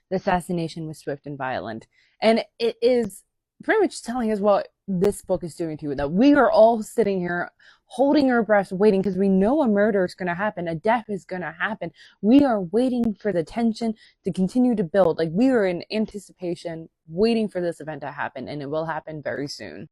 The assassination was swift and violent. And it is pretty much telling us what this book is doing to you, that we are all sitting here holding our breaths, waiting because we know a murder is going to happen, a death is going to happen. We are waiting for the tension to continue to build. Like we are in anticipation, waiting for this event to happen, and it will happen very soon.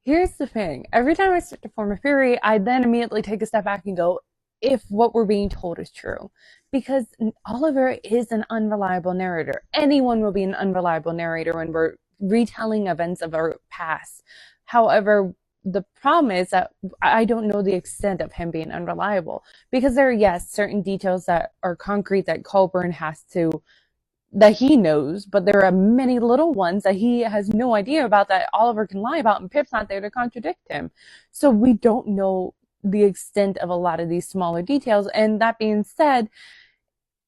Here's the thing. Every time I start to form a theory, I then immediately take a step back and go, if what we're being told is true. Because Oliver is an unreliable narrator. Anyone will be an unreliable narrator when we're retelling events of our past. However, the problem is that I don't know the extent of him being unreliable. Because there are, yes, certain details that are concrete that Colburn has to that he knows, but there are many little ones that he has no idea about that Oliver can lie about, and Pip's not there to contradict him. So we don't know the extent of a lot of these smaller details. And that being said,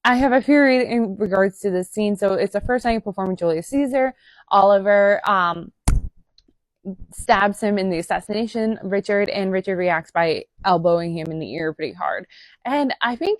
I have a theory in regards to this scene. So it's the first time performing Julius Caesar. Oliver stabs him in the assassination, Richard, and Richard reacts by elbowing him in the ear pretty hard. And I think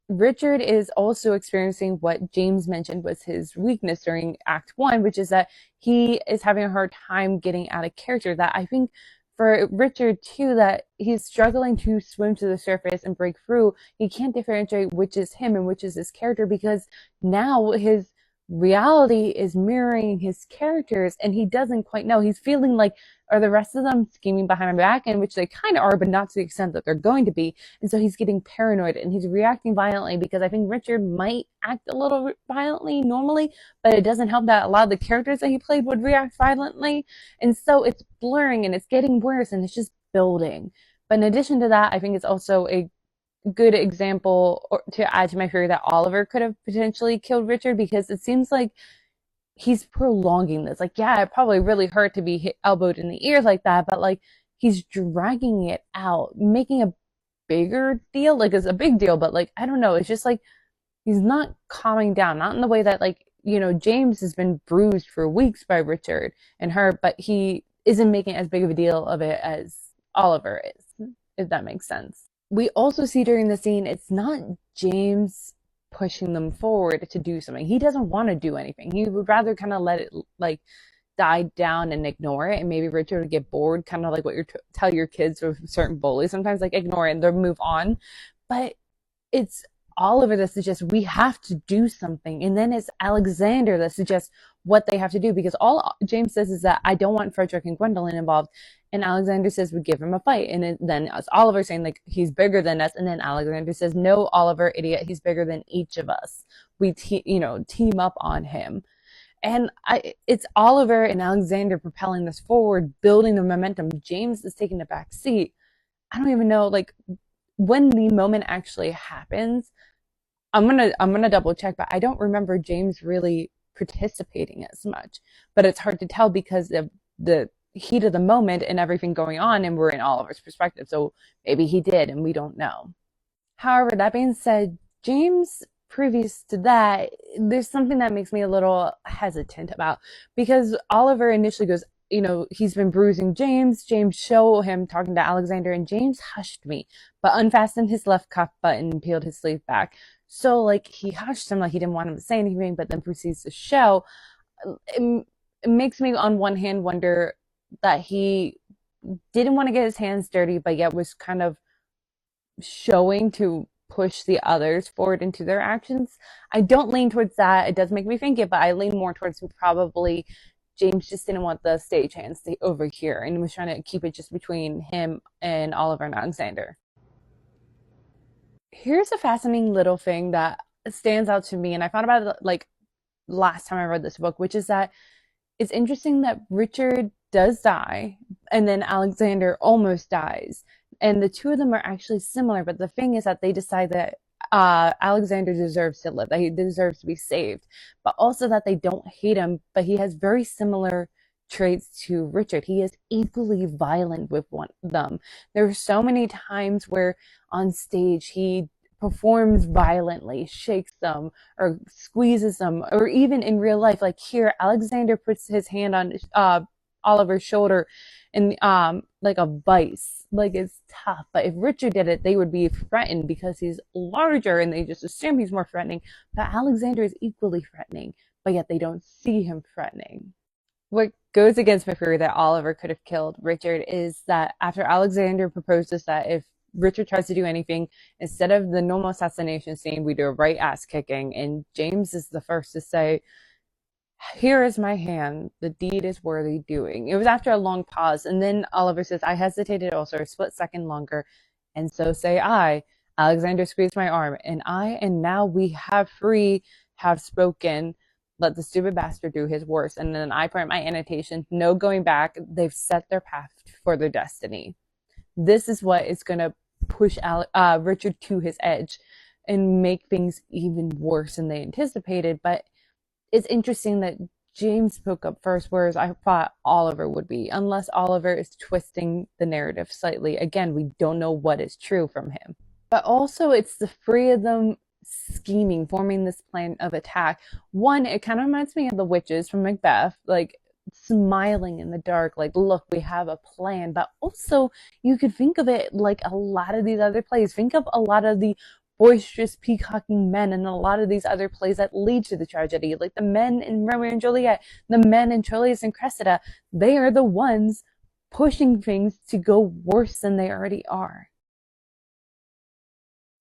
Richard is also experiencing what James mentioned was his weakness during Act 1, which is that he is having a hard time getting out of character. That I think for Richard, too, that he's struggling to swim to the surface and break through. He can't differentiate which is him and which is his character because now his reality is mirroring his characters and he doesn't quite know. He's feeling like, are the rest of them scheming behind my back? And which they kind of are, but not to the extent that they're going to be. And so he's getting paranoid and he's reacting violently because I think Richard might act a little violently normally, but it doesn't help that a lot of the characters that he played would react violently. And so it's blurring and it's getting worse and it's just building. But in addition to that, I think it's also a good example to add to my theory that Oliver could have potentially killed Richard because it seems like he's prolonging this. Like, yeah, it probably really hurt to be elbowed in the ear like that, but like he's dragging it out, making a bigger deal. Like it's a big deal, but like, I don't know. It's just like he's not calming down, not in the way that like, James has been bruised for weeks by Richard and hurt, but he isn't making as big of a deal of it as Oliver is, if that makes sense. We also see during the scene, it's not James pushing them forward to do something. He doesn't want to do anything. He would rather kind of let it like die down and ignore it. And maybe Richard would get bored, kind of like what you tell your kids with certain bullies. Sometimes like ignore it and they'll move on. But it's Oliver that suggests we have to do something. And then it's Alexander that suggests what they have to do because all James says is that I don't want Frederick and Gwendolyn involved. And Alexander says we give him a fight. And then it's Oliver saying like he's bigger than us. And then Alexander says, no, Oliver, idiot, he's bigger than each of us. We team up on him. And it's Oliver and Alexander propelling this forward, building the momentum. James is taking the back seat. I don't even know like when the moment actually happens. I'm gonna double check, but I don't remember James really participating as much. But it's hard to tell because of the heat of the moment and everything going on, and we're in Oliver's perspective. So maybe he did, and we don't know. However, that being said, James, previous to that, there's something that makes me a little hesitant about because Oliver initially goes, he's been bruising James. James show him talking to Alexander, and James hushed me, but unfastened his left cuff button and peeled his sleeve back. So, like, he hushed him like he didn't want him to say anything, but then proceeds to show. It makes me, on one hand, wonder that he didn't want to get his hands dirty, but yet was kind of showing to push the others forward into their actions. I don't lean towards that. It does make me think it, but I lean more towards probably James just didn't want the stagehands to overhear and was trying to keep it just between him and Oliver and Alexander. Here's a fascinating little thing that stands out to me, and I found about it like last time I read this book, which is that it's interesting that Richard does die, and then Alexander almost dies, and the two of them are actually similar. But the thing is that they decide that Alexander deserves to live, that he deserves to be saved, but also that they don't hate him, but he has very similar traits to Richard. He is equally violent with one of them. There are so many times where on stage he performs violently, shakes them or squeezes them, or even in real life, like here, Alexander puts his hand on Oliver's shoulder in like a vice. Like it's tough. But if Richard did it, they would be threatened because he's larger and they just assume he's more threatening. But Alexander is equally threatening, but yet they don't see him threatening. What goes against my theory that Oliver could have killed Richard is that after Alexander proposes that if Richard tries to do anything, instead of the normal assassination scene, we do a right ass kicking. And James is the first to say, "Here is my hand. The deed is worthy doing." It was after a long pause. And then Oliver says, "I hesitated also a split second longer. And so say I." Alexander squeezed my arm. "And I, and now we have free, have spoken. Let the stupid bastard do his worst." And then I put my annotation, "No going back. They've set their path for their destiny." This is what is going to push Richard to his edge and make things even worse than they anticipated. But it's interesting that James spoke up first, whereas I thought Oliver would be, unless Oliver is twisting the narrative slightly. Again, we don't know what is true from him. But also, it's the three of them scheming, forming this plan of attack. One, it kind of reminds me of the witches from Macbeth, like smiling in the dark, like, look, we have a plan. But also, you could think of it like a lot of these other plays. Think of a lot of the boisterous, peacocking men and a lot of these other plays that lead to the tragedy, like the men in Romeo and Juliet, the men in Troilus and Cressida. They are the ones pushing things to go worse than they already are.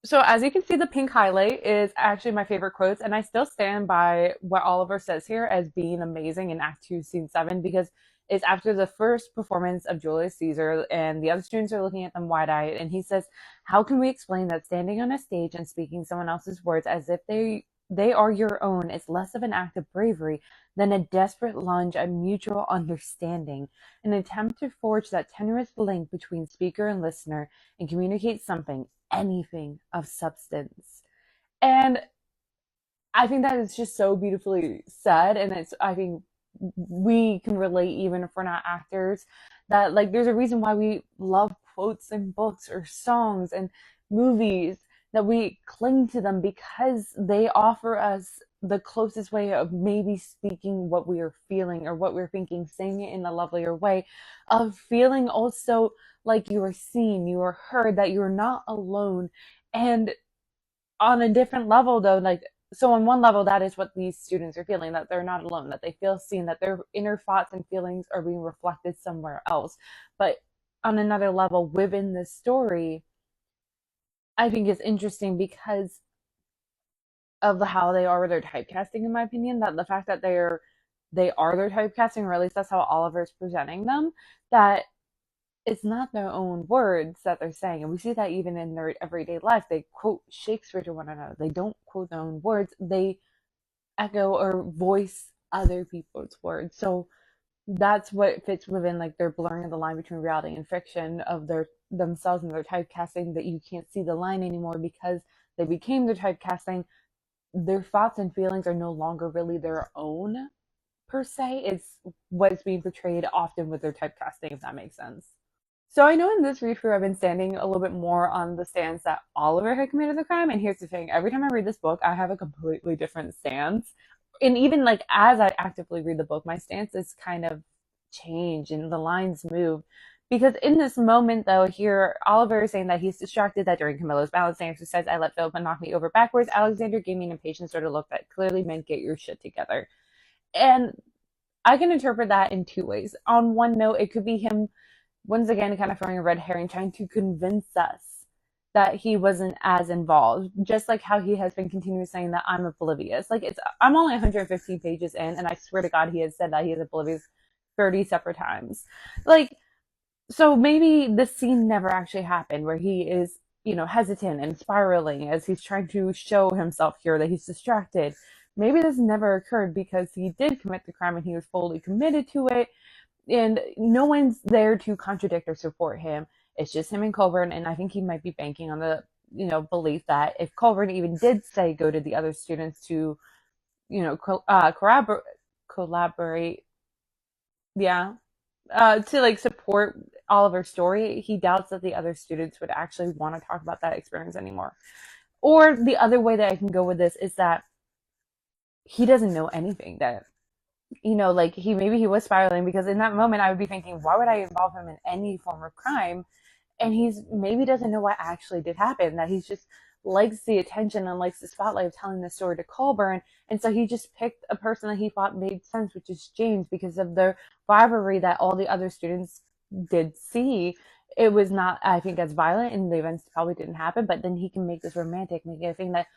So as you can see, the pink highlight is actually my favorite quotes, and I still stand by what Oliver says here as being amazing in Act 2, Scene 7, because it's after the first performance of Julius Caesar, and the other students are looking at them wide-eyed, and he says, "How can we explain that standing on a stage and speaking someone else's words as if they are your own is less of an act of bravery than a desperate lunge at mutual understanding, an attempt to forge that tenuous link between speaker and listener and communicate something, anything of substance." And I think that is just so beautifully said. And I think we can relate, even if we're not actors, that like there's a reason why we love quotes in books or songs and movies, that we cling to them because they offer us the closest way of maybe speaking what we are feeling or what we're thinking, saying it in a lovelier way, of feeling also like you are seen, you are heard, that you're not alone. And on a different level, though, like, so on one level, that is what these students are feeling, that they're not alone, that they feel seen, that their inner thoughts and feelings are being reflected somewhere else. But on another level, within this story, I think it's interesting because of how they are with their typecasting, in my opinion, that the fact that they are their typecasting, or at least that's how Oliver's presenting them, that it's not their own words that they're saying. And we see that even in their everyday life. They quote Shakespeare to one another. They don't quote their own words. They echo or voice other people's words. So that's what fits within like their blurring of the line between reality and fiction of their themselves and their typecasting, that you can't see the line anymore because they became their typecasting. Their thoughts and feelings are no longer really their own per se. It's what's being portrayed often with their typecasting, if that makes sense. So I know in this read through I've been standing a little bit more on the stance that Oliver had committed the crime. And here's the thing, every time I read this book, I have a completely different stance. And even like as I actively read the book, my stance is kind of change and the lines move. Because in this moment, though, here Oliver is saying that he's distracted, that during Camilla's balancing exercise, I let Philippa knock me over backwards. Alexander gave me an impatient sort of look that clearly meant get your shit together. And I can interpret that in two ways. On one note, it could be him once again kind of throwing a red herring, trying to convince us that he wasn't as involved, just like how he has been continuing saying that I'm oblivious. Like I'm only 115 pages in, and I swear to God, he has said that he is oblivious 30 separate times. Like, so maybe this scene never actually happened, where he is, hesitant and spiraling as he's trying to show himself here that he's distracted. Maybe this never occurred because he did commit the crime and he was fully committed to it, and no one's there to contradict or support him. It's just him and Colburn, and I think he might be banking on the belief that if Colburn even did say go to the other students to collaborate, Yeah. To like support Oliver's story, he doubts that the other students would actually want to talk about that experience anymore. Or the other way that I can go with this is that he doesn't know anything, that like he was spiraling, because in that moment I would be thinking, why would I involve him in any form of crime? And he's maybe doesn't know what actually did happen, that he's just likes the attention and likes the spotlight of telling the story to Colburn. And so he just picked a person that he thought made sense, which is James, because of the rivalry that all the other students did see. It was not, I think, as violent, and the events probably didn't happen, but then he can make this romantic, make it a thing that,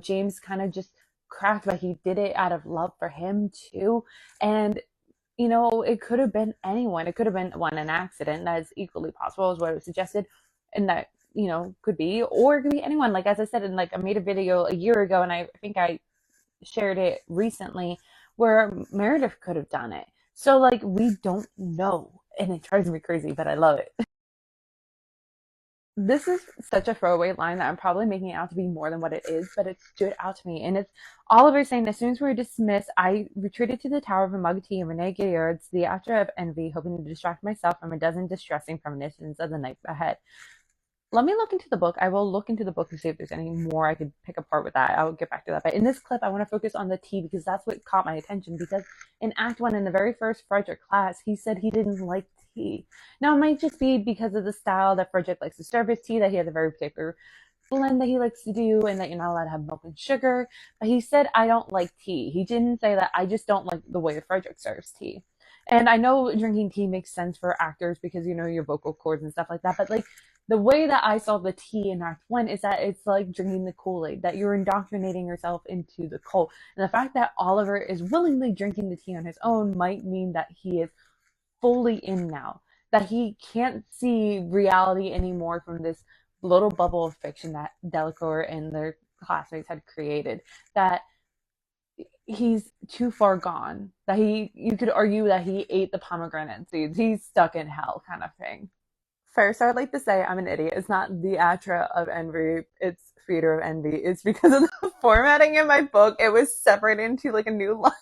James kind of just cracked, but he did it out of love for him too. And it could have been anyone. It could have been an accident. That is equally possible, is what it was suggested, and that could be, or it could be anyone. Like, as I said, and like I made a video a year ago, and I think I shared it recently, where Meredith could have done it. So like we don't know, and it drives me crazy, but I love it. This is such a throwaway line that I'm probably making it out to be more than what it is, but it stood out to me. And it's Oliver saying, as soon as we were dismissed, I retreated to the tower of a mug tea and Renee Gilliard's The After of Envy, hoping to distract myself from a dozen distressing premonitions of the night ahead. Let me look into the book. I will look into the book and see if there's any more I could pick apart with that. I'll get back to that. But in this clip, I want to focus on the tea, because that's what caught my attention. Because in Act 1, in the very first Frederick class, he said he didn't like tea. Now, it might just be because of the style that Frederick likes to serve his tea, that he has a very particular blend that he likes to do, and that you're not allowed to have milk and sugar. But he said, I don't like tea. He didn't say that I just don't like the way that Frederick serves tea. And I know drinking tea makes sense for actors because your vocal cords and stuff like that. But like the way that I saw the tea in Act One is that it's like drinking the Kool-Aid, that you're indoctrinating yourself into the cult. And the fact that Oliver is willingly drinking the tea on his own might mean that he is fully in now, that he can't see reality anymore from this little bubble of fiction that Delacour and their classmates had created, that he's too far gone, that you could argue that he ate the pomegranate seeds, he's stuck in hell kind of thing. First, I would like to say I'm an idiot. It's not the Atra of Envy, it's Theater of Envy. It's because of the formatting in my book. It was separated into like a new line.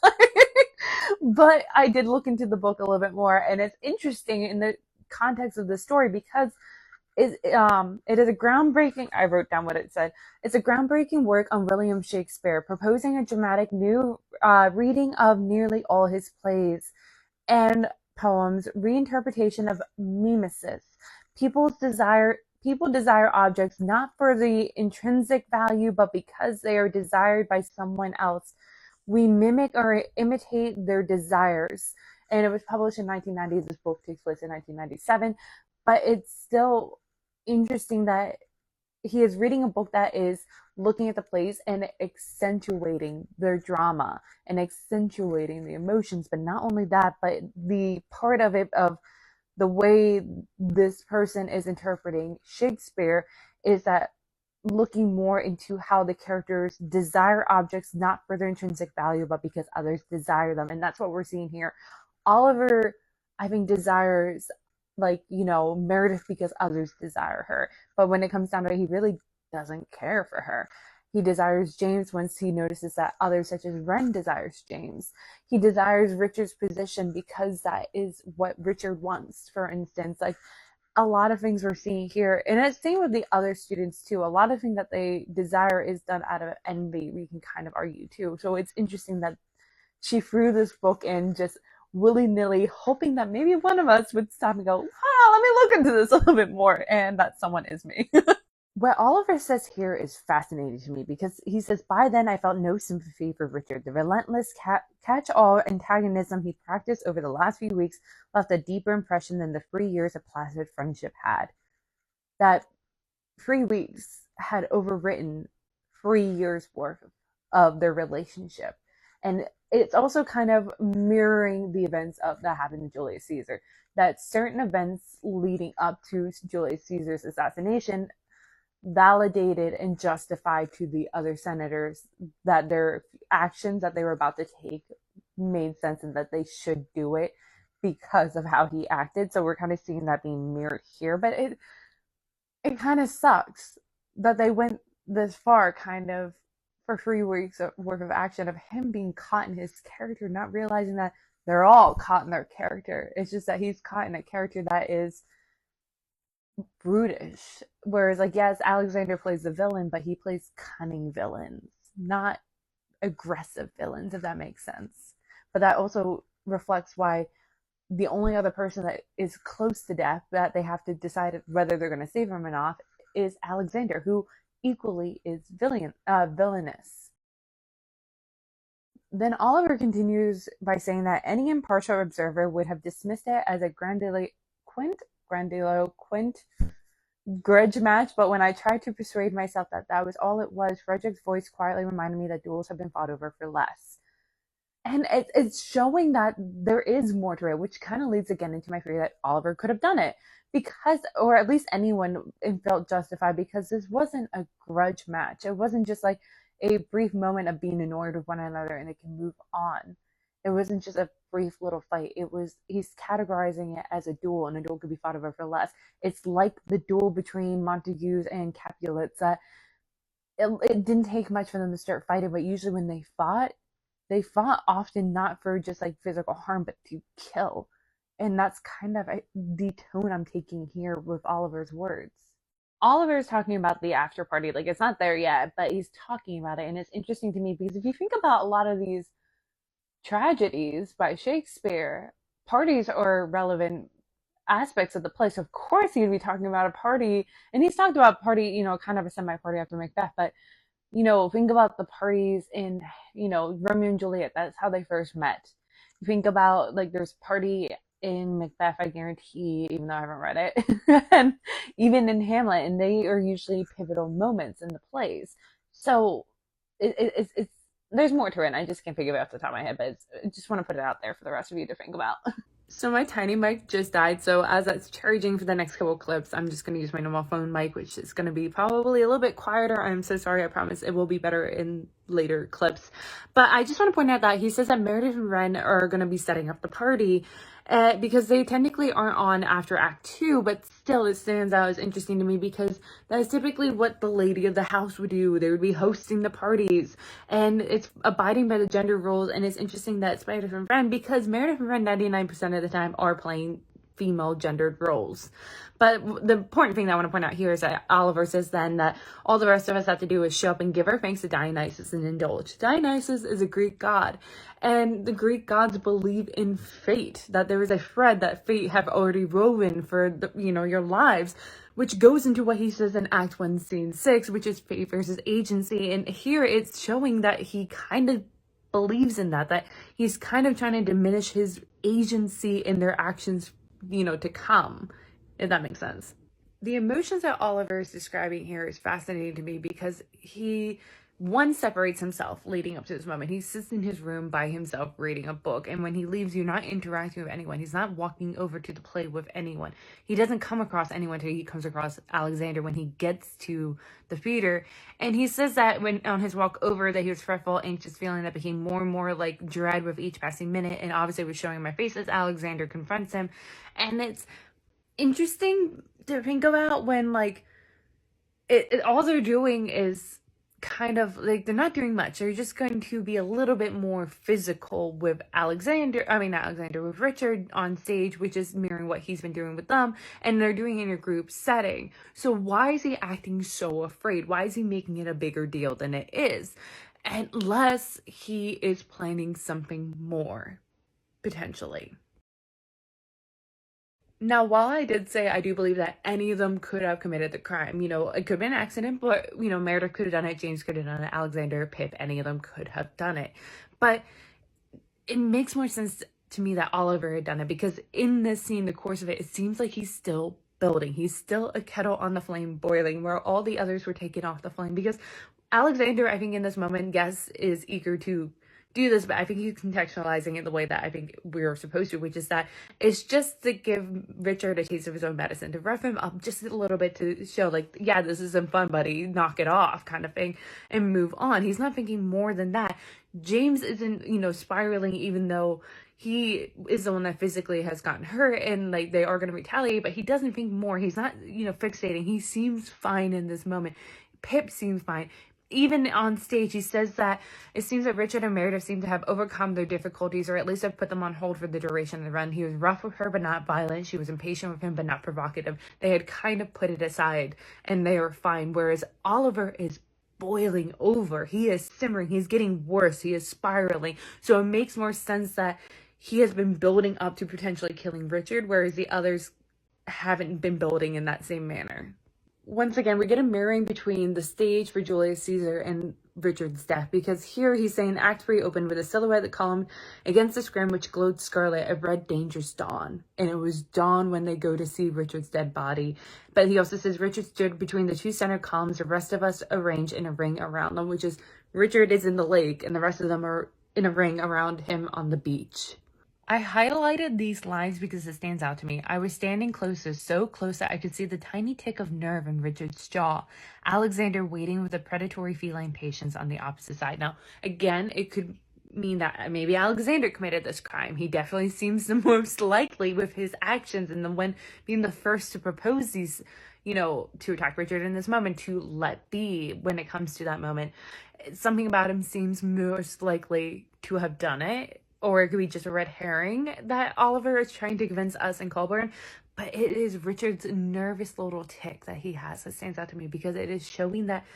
But I did look into the book a little bit more, and it's interesting in the context of the story, because it is a groundbreaking, I wrote down what it said. It's a groundbreaking work on William Shakespeare, proposing a dramatic new reading of nearly all his plays and poems, reinterpretation of mimesis. People desire objects not for the intrinsic value, but because they are desired by someone else. We mimic or imitate their desires. And it was published in 1990. This book takes place in 1997. But it's still interesting that he is reading a book that is looking at the plays and accentuating their drama and accentuating the emotions. But not only that, but the part of it, of the way this person is interpreting Shakespeare, is that looking more into how the characters desire objects not for their intrinsic value, but because others desire them. And that's what we're seeing here. Oliver, I think, desires, like, Meredith because others desire her. But when it comes down to it, he really doesn't care for her. He desires James once he notices that others, such as Wren, desires James. He desires Richard's position because that is what Richard wants, for instance. Like, a lot of things we're seeing here, and it's same with the other students too. A lot of things that they desire is done out of envy, we can kind of argue too. So it's interesting that she threw this book in just willy-nilly, hoping that maybe one of us would stop and go, let me look into this a little bit more, and that someone is me. What Oliver says here is fascinating to me, because he says, by then I felt no sympathy for Richard. The relentless catch-all antagonism he practiced over the last few weeks left a deeper impression than the 3 years of placid friendship had. That 3 weeks had overwritten 3 years worth of their relationship. And it's also kind of mirroring the events that happened to Julius Caesar. That certain events leading up to Julius Caesar's assassination validated and justified to the other senators that their actions that they were about to take made sense, and that they should do it because of how he acted. So we're kind of seeing that being mirrored here. But it kind of sucks that they went this far, kind of, for 3 weeks worth of action of him being caught in his character, not realizing that they're all caught in their character. It's just that he's caught in a character that is brutish. Whereas, like, yes, Alexander plays the villain, but he plays cunning villains, not aggressive villains, if that makes sense. But that also reflects why the only other person that is close to death that they have to decide whether they're going to save him or not is Alexander, who equally is villainous. Then Oliver continues by saying that any impartial observer would have dismissed it as a grandiloquent grudge match, but when I tried to persuade myself that that was all it was, Frederick's voice quietly reminded me that duels have been fought over for less. And it's showing that there is more to it, which kind of leads again into my theory that Oliver could have done it because, or at least anyone felt justified, because this wasn't a grudge match. It wasn't just like a brief moment of being annoyed with one another and they can move on. It wasn't just a brief little fight. He's categorizing it as a duel, and a duel could be fought over for less. It's like the duel between Montagues and Capulets that it didn't take much for them to start fighting, but usually when they fought often not for just like physical harm, but to kill. And that's kind of the tone I'm taking here with Oliver's words. Oliver's talking about the after party. Like, it's not there yet, but he's talking about it. And it's interesting to me because if you think about a lot of these tragedies by Shakespeare, parties are relevant aspects of the play. So of course he'd be talking about a party. And he's talked about party, kind of a semi-party after Macbeth, but think about the parties in, Romeo and Juliet. That's how they first met. Think about, like, there's party in Macbeth, I guarantee, even though I haven't read it, and even in Hamlet, and they are usually pivotal moments in the plays. So it's there's more to it, and I just can't figure it off the top of my head, but I just want to put it out there for the rest of you to think about. So my tiny mic just died, so as that's charging for the next couple clips, I'm just going to use my normal phone mic, which is going to be probably a little bit quieter. I'm so sorry, I promise it will be better in later clips. But I just want to point out that he says that Meredith and Wren are going to be setting up the party because they technically aren't on after Act 2, but still it stands out as interesting to me because that is typically what the lady of the house would do. They would be hosting the parties, and it's abiding by the gender roles. And it's interesting that it's Meredith and Wren, because Meredith and Wren 99% of the time are playing female gendered roles. But the important thing that I want to point out here is that Oliver says then that all the rest of us have to do is show up and give our thanks to Dionysus and indulge. Dionysus is a Greek god, and the Greek gods believe in fate, that there is a thread that fate have already woven for your lives, which goes into what he says in Act 1, Scene 6, which is fate versus agency. And here it's showing that he kind of believes in that he's kind of trying to diminish his agency in their actions to come, if that makes sense. The emotions that Oliver is describing here is fascinating to me because he separates himself leading up to this moment. He sits in his room by himself reading a book, and when he leaves, you're not interacting with anyone. He's not walking over to the play with anyone. He doesn't come across anyone until he comes across Alexander when he gets to the theater. And he says that when on his walk over that he was fretful, anxious feeling that became more and more like dread with each passing minute, and obviously was showing in my face as Alexander confronts him. And it's interesting to think about when all they're doing is kind of like, they're not doing much. They're just going to be a little bit more physical with with Richard on stage, which is mirroring what he's been doing with them, and they're doing it in a group setting. So why is he acting so afraid? Why is he making it a bigger deal than it is? Unless he is planning something more, potentially. Now, while I did say I do believe that any of them could have committed the crime, it could have been an accident, but, Meredith could have done it, James could have done it, Alexander, Pip, any of them could have done it. But it makes more sense to me that Oliver had done it, because in this scene, the course of it seems like he's still building. He's still a kettle on the flame boiling, where all the others were taken off the flame. Because Alexander, I think in this moment, yes, is eager to do this, but I think he's contextualizing it the way that I think we're supposed to, which is that it's just to give Richard a taste of his own medicine, to rough him up just a little bit, to show like, yeah, this isn't fun, buddy, knock it off kind of thing, and move on. He's not thinking more than that. James isn't, spiraling, even though he is the one that physically has gotten hurt, and like they are going to retaliate, but he doesn't think more. He's not, fixating. He seems fine in this moment. Pip seems fine. even on stage, he says that it seems that Richard and Meredith seem to have overcome their difficulties, or at least have put them on hold for the duration of the run. He was rough with her, but not violent. She was impatient with him, but not provocative. They had kind of put it aside, and they were fine. Whereas Oliver is boiling over. He is simmering. He's getting worse. He is spiraling. So it makes more sense that he has been building up to potentially killing Richard, whereas the others haven't been building in that same manner. Once again, we get a mirroring between the stage for Julius Caesar and Richard's death, because here he's saying Act 3 opened with a silhouette that columned against the scrim which glowed scarlet, a red dangerous dawn. And it was dawn when they go to see Richard's dead body. But he also says Richard stood between the two center columns, the rest of us arranged in a ring around them, which is Richard is in the lake and the rest of them are in a ring around him on the beach. I highlighted these lines because it stands out to me. I was standing closer, so close that I could see the tiny tick of nerve in Richard's jaw. Alexander waiting with a predatory feline patience on the opposite side. Now, again, it could mean that maybe Alexander committed this crime. He definitely seems the most likely with his actions and when being the first to propose these, to attack Richard in this moment, to let be when it comes to that moment. Something about him seems most likely to have done it. Or it could be just a red herring that Oliver is trying to convince us in Colburn. But it is Richard's nervous little tick that he has that stands out to me, because it is showing that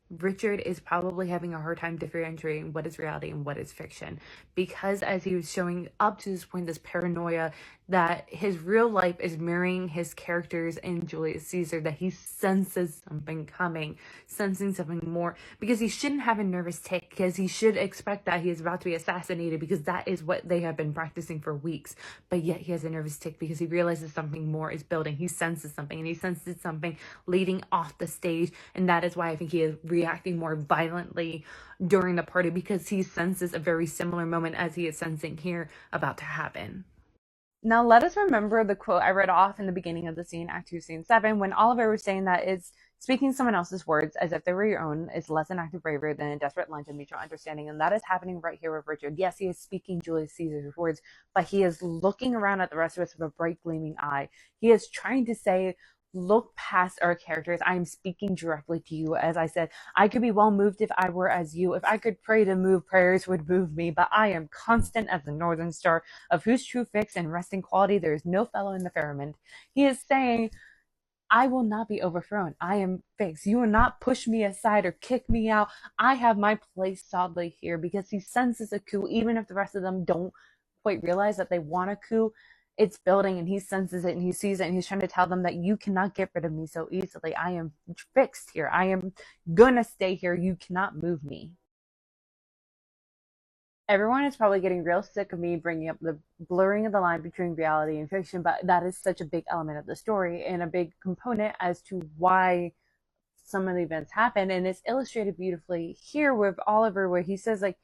Richard is probably having a hard time differentiating what is reality and what is fiction. Because as he was showing up to this point, this paranoia that his real life is mirroring his characters in Julius Caesar, that he senses something coming, sensing something more, because he shouldn't have a nervous tick, because he should expect that he is about to be assassinated, because that is what they have been practicing for weeks. But yet he has a nervous tick because he realizes something more is building. He senses something, and he senses something leading off the stage, and that is why I think he is reacting more violently during the party, because he senses a very similar moment as he is sensing here about to happen. Now, let us remember the quote I read off in the beginning of the scene, Act 2, Scene 7, when Oliver was saying that it's speaking someone else's words as if they were your own is less an act of bravery than a desperate lunge of mutual understanding. And that is happening right here with Richard. Yes, he is speaking Julius Caesar's words, but he is looking around at the rest of us with a bright, gleaming eye. He is trying to say, look past our characters. I am speaking directly to you. As I said, I could be well moved if I were as you. If I could pray to move, prayers would move me. But I am constant as the northern star, of whose true fix and resting quality there is no fellow in the firmament. He is saying, I will not be overthrown. I am fixed. You will not push me aside or kick me out. I have my place solidly here, because he senses a coup, even if the rest of them don't quite realize that they want a coup. It's building, and he senses it and he sees it, and he's trying to tell them that you cannot get rid of me so easily. I am fixed here. I am gonna stay here. You cannot move me. Everyone is probably getting real sick of me bringing up the blurring of the line between reality and fiction, but that is such a big element of the story and a big component as to why some of the events happen. And it's illustrated beautifully here with Oliver, where he says, like,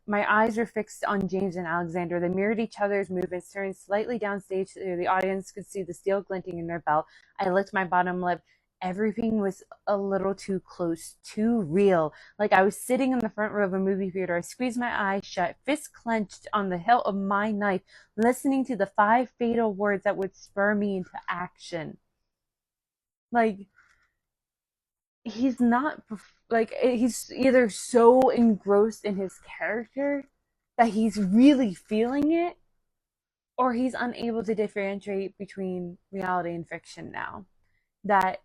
my eyes were fixed on James and Alexander. They mirrored each other's movements, turning slightly downstage so the audience could see the steel glinting in their belt. I licked my bottom lip. Everything was a little too close, too real. Like I was sitting in the front row of a movie theater. I squeezed my eyes shut, fist clenched on the hilt of my knife, listening to the 5 fatal words that would spur me into action. Like, he's not, like, he's either so engrossed in his character that he's really feeling it, or he's unable to differentiate between reality and fiction now.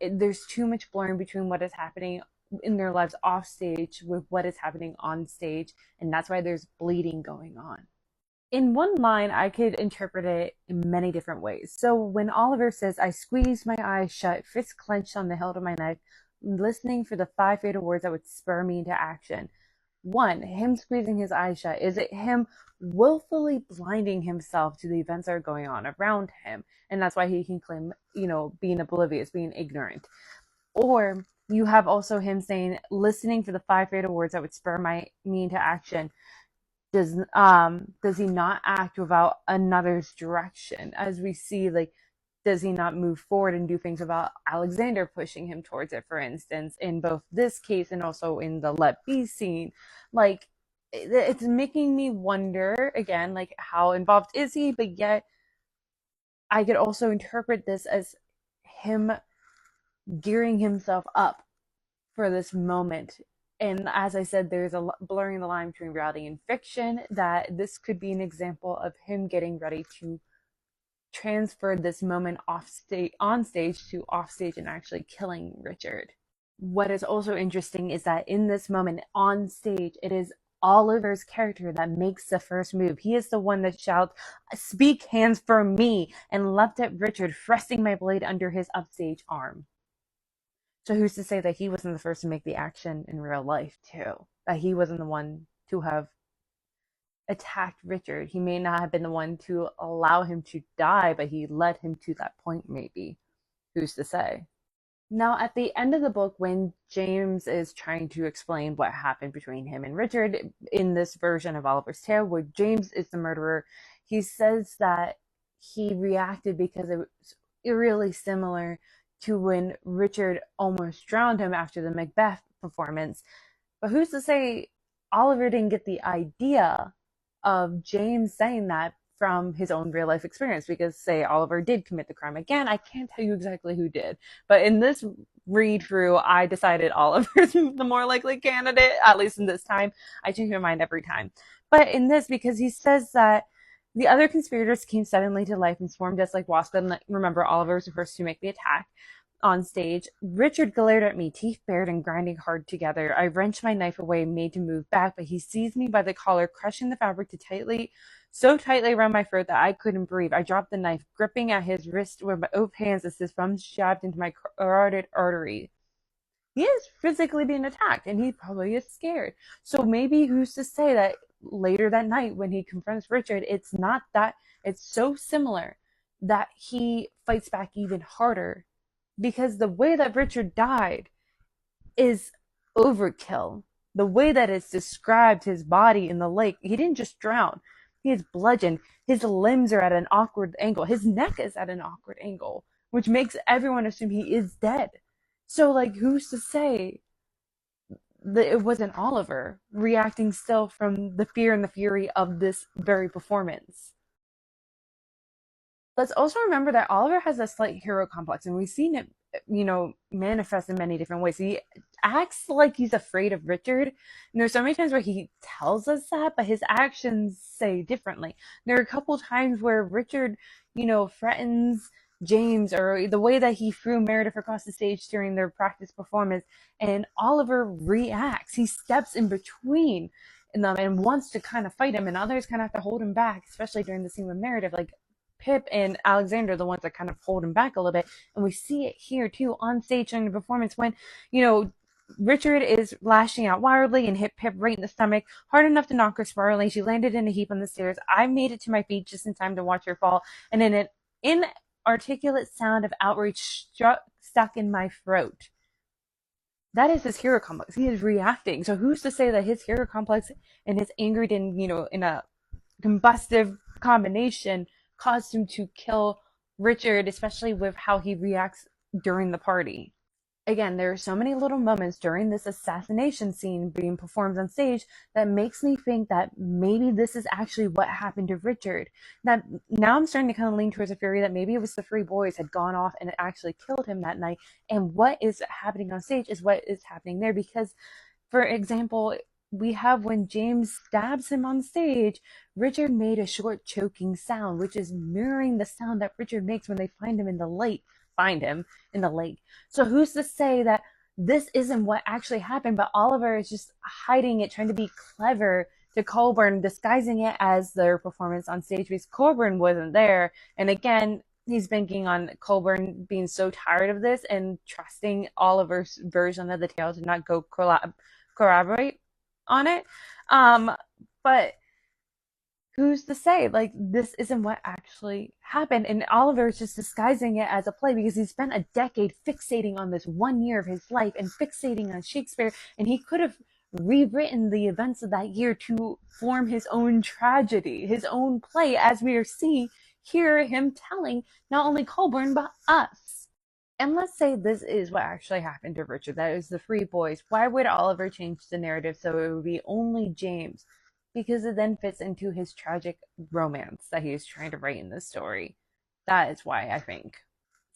There's too much blurring between what is happening in their lives off stage with what is happening on stage, and that's why there's bleeding going on. In one line, I could interpret it in many different ways. So when Oliver says, I squeezed my eyes shut, fist clenched on the hilt of my knife, listening for the 5 fatal words that would spur me into action. One, him squeezing his eyes shut. Is it him willfully blinding himself to the events that are going on around him? And that's why he can claim, being oblivious, being ignorant. Or you have also him saying, listening for the 5 fatal words that would spur me into action. Does he not act without another's direction? As we see, like, does he not move forward and do things about Alexander pushing him towards it, for instance, in both this case and also in the Let Be scene? Like, it's making me wonder, again, like, how involved is he? But yet, I could also interpret this as him gearing himself up for this moment And as I said, there's a blurring the line between reality and fiction, that this could be an example of him getting ready to transfer this moment off stage, on stage to off stage, and actually killing Richard. What is also interesting is that in this moment on stage, it is Oliver's character that makes the first move. He is the one that shouts, "Speak hands for me," and leapt at Richard, thrusting my blade under his upstage arm. So who's to say that he wasn't the first to make the action in real life too? That he wasn't the one to have attacked Richard. He may not have been the one to allow him to die, but he led him to that point, maybe. Who's to say? Now, at the end of the book, when James is trying to explain what happened between him and Richard in this version of Oliver's Tale, where James is the murderer, he says that he reacted because it was eerily similar to when Richard almost drowned him after the Macbeth performance. But who's to say Oliver didn't get the idea of James saying that from his own real life experience? Because, say, Oliver did commit the crime. Again, I can't tell you exactly who did, but in this read through, I decided Oliver's the more likely candidate, at least in this time. I change my mind every time. But in this, because he says that the other conspirators came suddenly to life and swarmed us like wasps. And remember, Oliver was the first to make the attack on stage. Richard glared at me, teeth bared and grinding hard together. I wrenched my knife away, made to move back, but he seized me by the collar, crushing the fabric so tightly around my throat that I couldn't breathe. I dropped the knife, gripping at his wrist with my both hands as his thumb jabbed into my carotid artery. He is physically being attacked, and he probably is scared. So maybe who's to say that later that night when he confronts Richard, it's not that, it's so similar that he fights back even harder, because the way that Richard died is overkill. The way that it's described his body in the lake, he didn't just drown. He is bludgeoned. His limbs are at an awkward angle. His neck is at an awkward angle, which makes everyone assume he is dead. So, like, who's to say that it wasn't Oliver reacting still from the fear and the fury of this very performance? Let's also remember that Oliver has a slight hero complex, and we've seen it, manifest in many different ways. He acts like he's afraid of Richard. And there's so many times where he tells us that, but his actions say differently. There are a couple times where Richard, threatens James, or the way that he threw Meredith across the stage during their practice performance, and Oliver reacts. He steps in between them and wants to kind of fight him, and others kind of have to hold him back, especially during the scene with Meredith. Like, Pip and Alexander, the ones that kind of hold him back a little bit. And we see it here too on stage during the performance when, Richard is lashing out wildly and hit Pip right in the stomach, hard enough to knock her spiraling. She landed in a heap on the stairs. I made it to my feet just in time to watch her fall. And then an inarticulate sound of outrage stuck in my throat. That is his hero complex. He is reacting. So who's to say that his hero complex and his anger didn't, in a combustive combination caused him to kill Richard, especially with how he reacts during the party. Again, there are so many little moments during this assassination scene being performed on stage that makes me think that maybe this is actually what happened to Richard. That now I'm starting to kind of lean towards a theory that maybe it was the three boys had gone off and actually killed him that night, and what is happening on stage is what is happening there. Because, for example, we have when James stabs him on stage, Richard made a short choking sound, which is mirroring the sound that Richard makes when they find him in the lake. So who's to say that this isn't what actually happened, but Oliver is just hiding it, trying to be clever to Colburn, disguising it as their performance on stage because Colburn wasn't there. And again, he's banking on Colburn being so tired of this and trusting Oliver's version of the tale to not go corroborate on it. But who's to say, like, this isn't what actually happened? And Oliver is just disguising it as a play because he spent a decade fixating on this 1 year of his life and fixating on Shakespeare, and he could have rewritten the events of that year to form his own tragedy, his own play, as we are seeing here him telling not only Colburn but us. And let's say this is what actually happened to Richard, that is the three boys. Why would Oliver change the narrative so it would be only James? Because it then fits into his tragic romance that he is trying to write in this story. That is why, I think.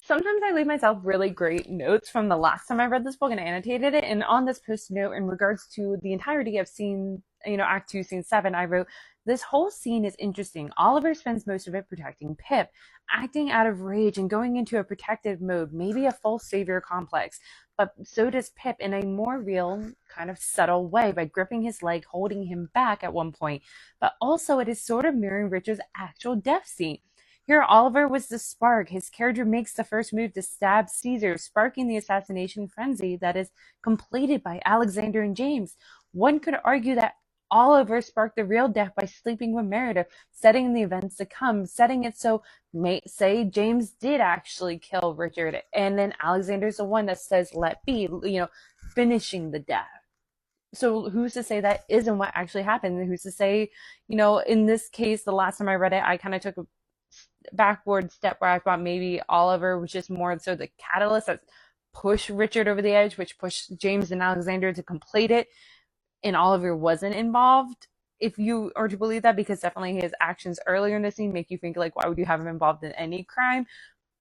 Sometimes I leave myself really great notes from the last time I read this book and annotated it. And on this post note, in regards to the entirety of scene, Act Two, Scene Seven, I wrote, this whole scene is interesting. Oliver spends most of it protecting Pip, acting out of rage and going into a protective mode, maybe a false savior complex. But so does Pip in a more real, kind of subtle way by gripping his leg, holding him back at one point. But also, it is sort of mirroring Richard's actual death scene. Here, Oliver was the spark. His character makes the first move to stab Caesar, sparking the assassination frenzy that is completed by Alexander and James. One could argue that Oliver sparked the real death by sleeping with Meredith, setting the events to come, setting it so, say, James did actually kill Richard, and then Alexander's the one that says, let be, finishing the death. So who's to say that isn't what actually happened? And who's to say, in this case, the last time I read it, I kind of took a backward step where I thought maybe Oliver was just more so the catalyst that pushed Richard over the edge, which pushed James and Alexander to complete it, and Oliver wasn't involved. If you are to believe that, because definitely his actions earlier in the scene make you think like, why would you have him involved in any crime?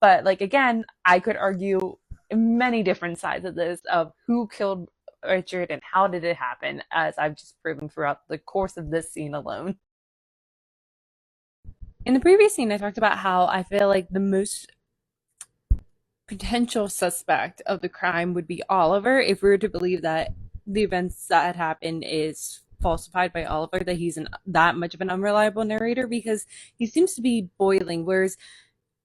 But like again, I could argue many different sides of this of who killed Richard and how did it happen, as I've just proven throughout the course of this scene alone. In the previous scene, I talked about how I feel like the most potential suspect of the crime would be Oliver if we were to believe that the events that had happened is falsified by Oliver, that he's that much of an unreliable narrator because he seems to be boiling. Whereas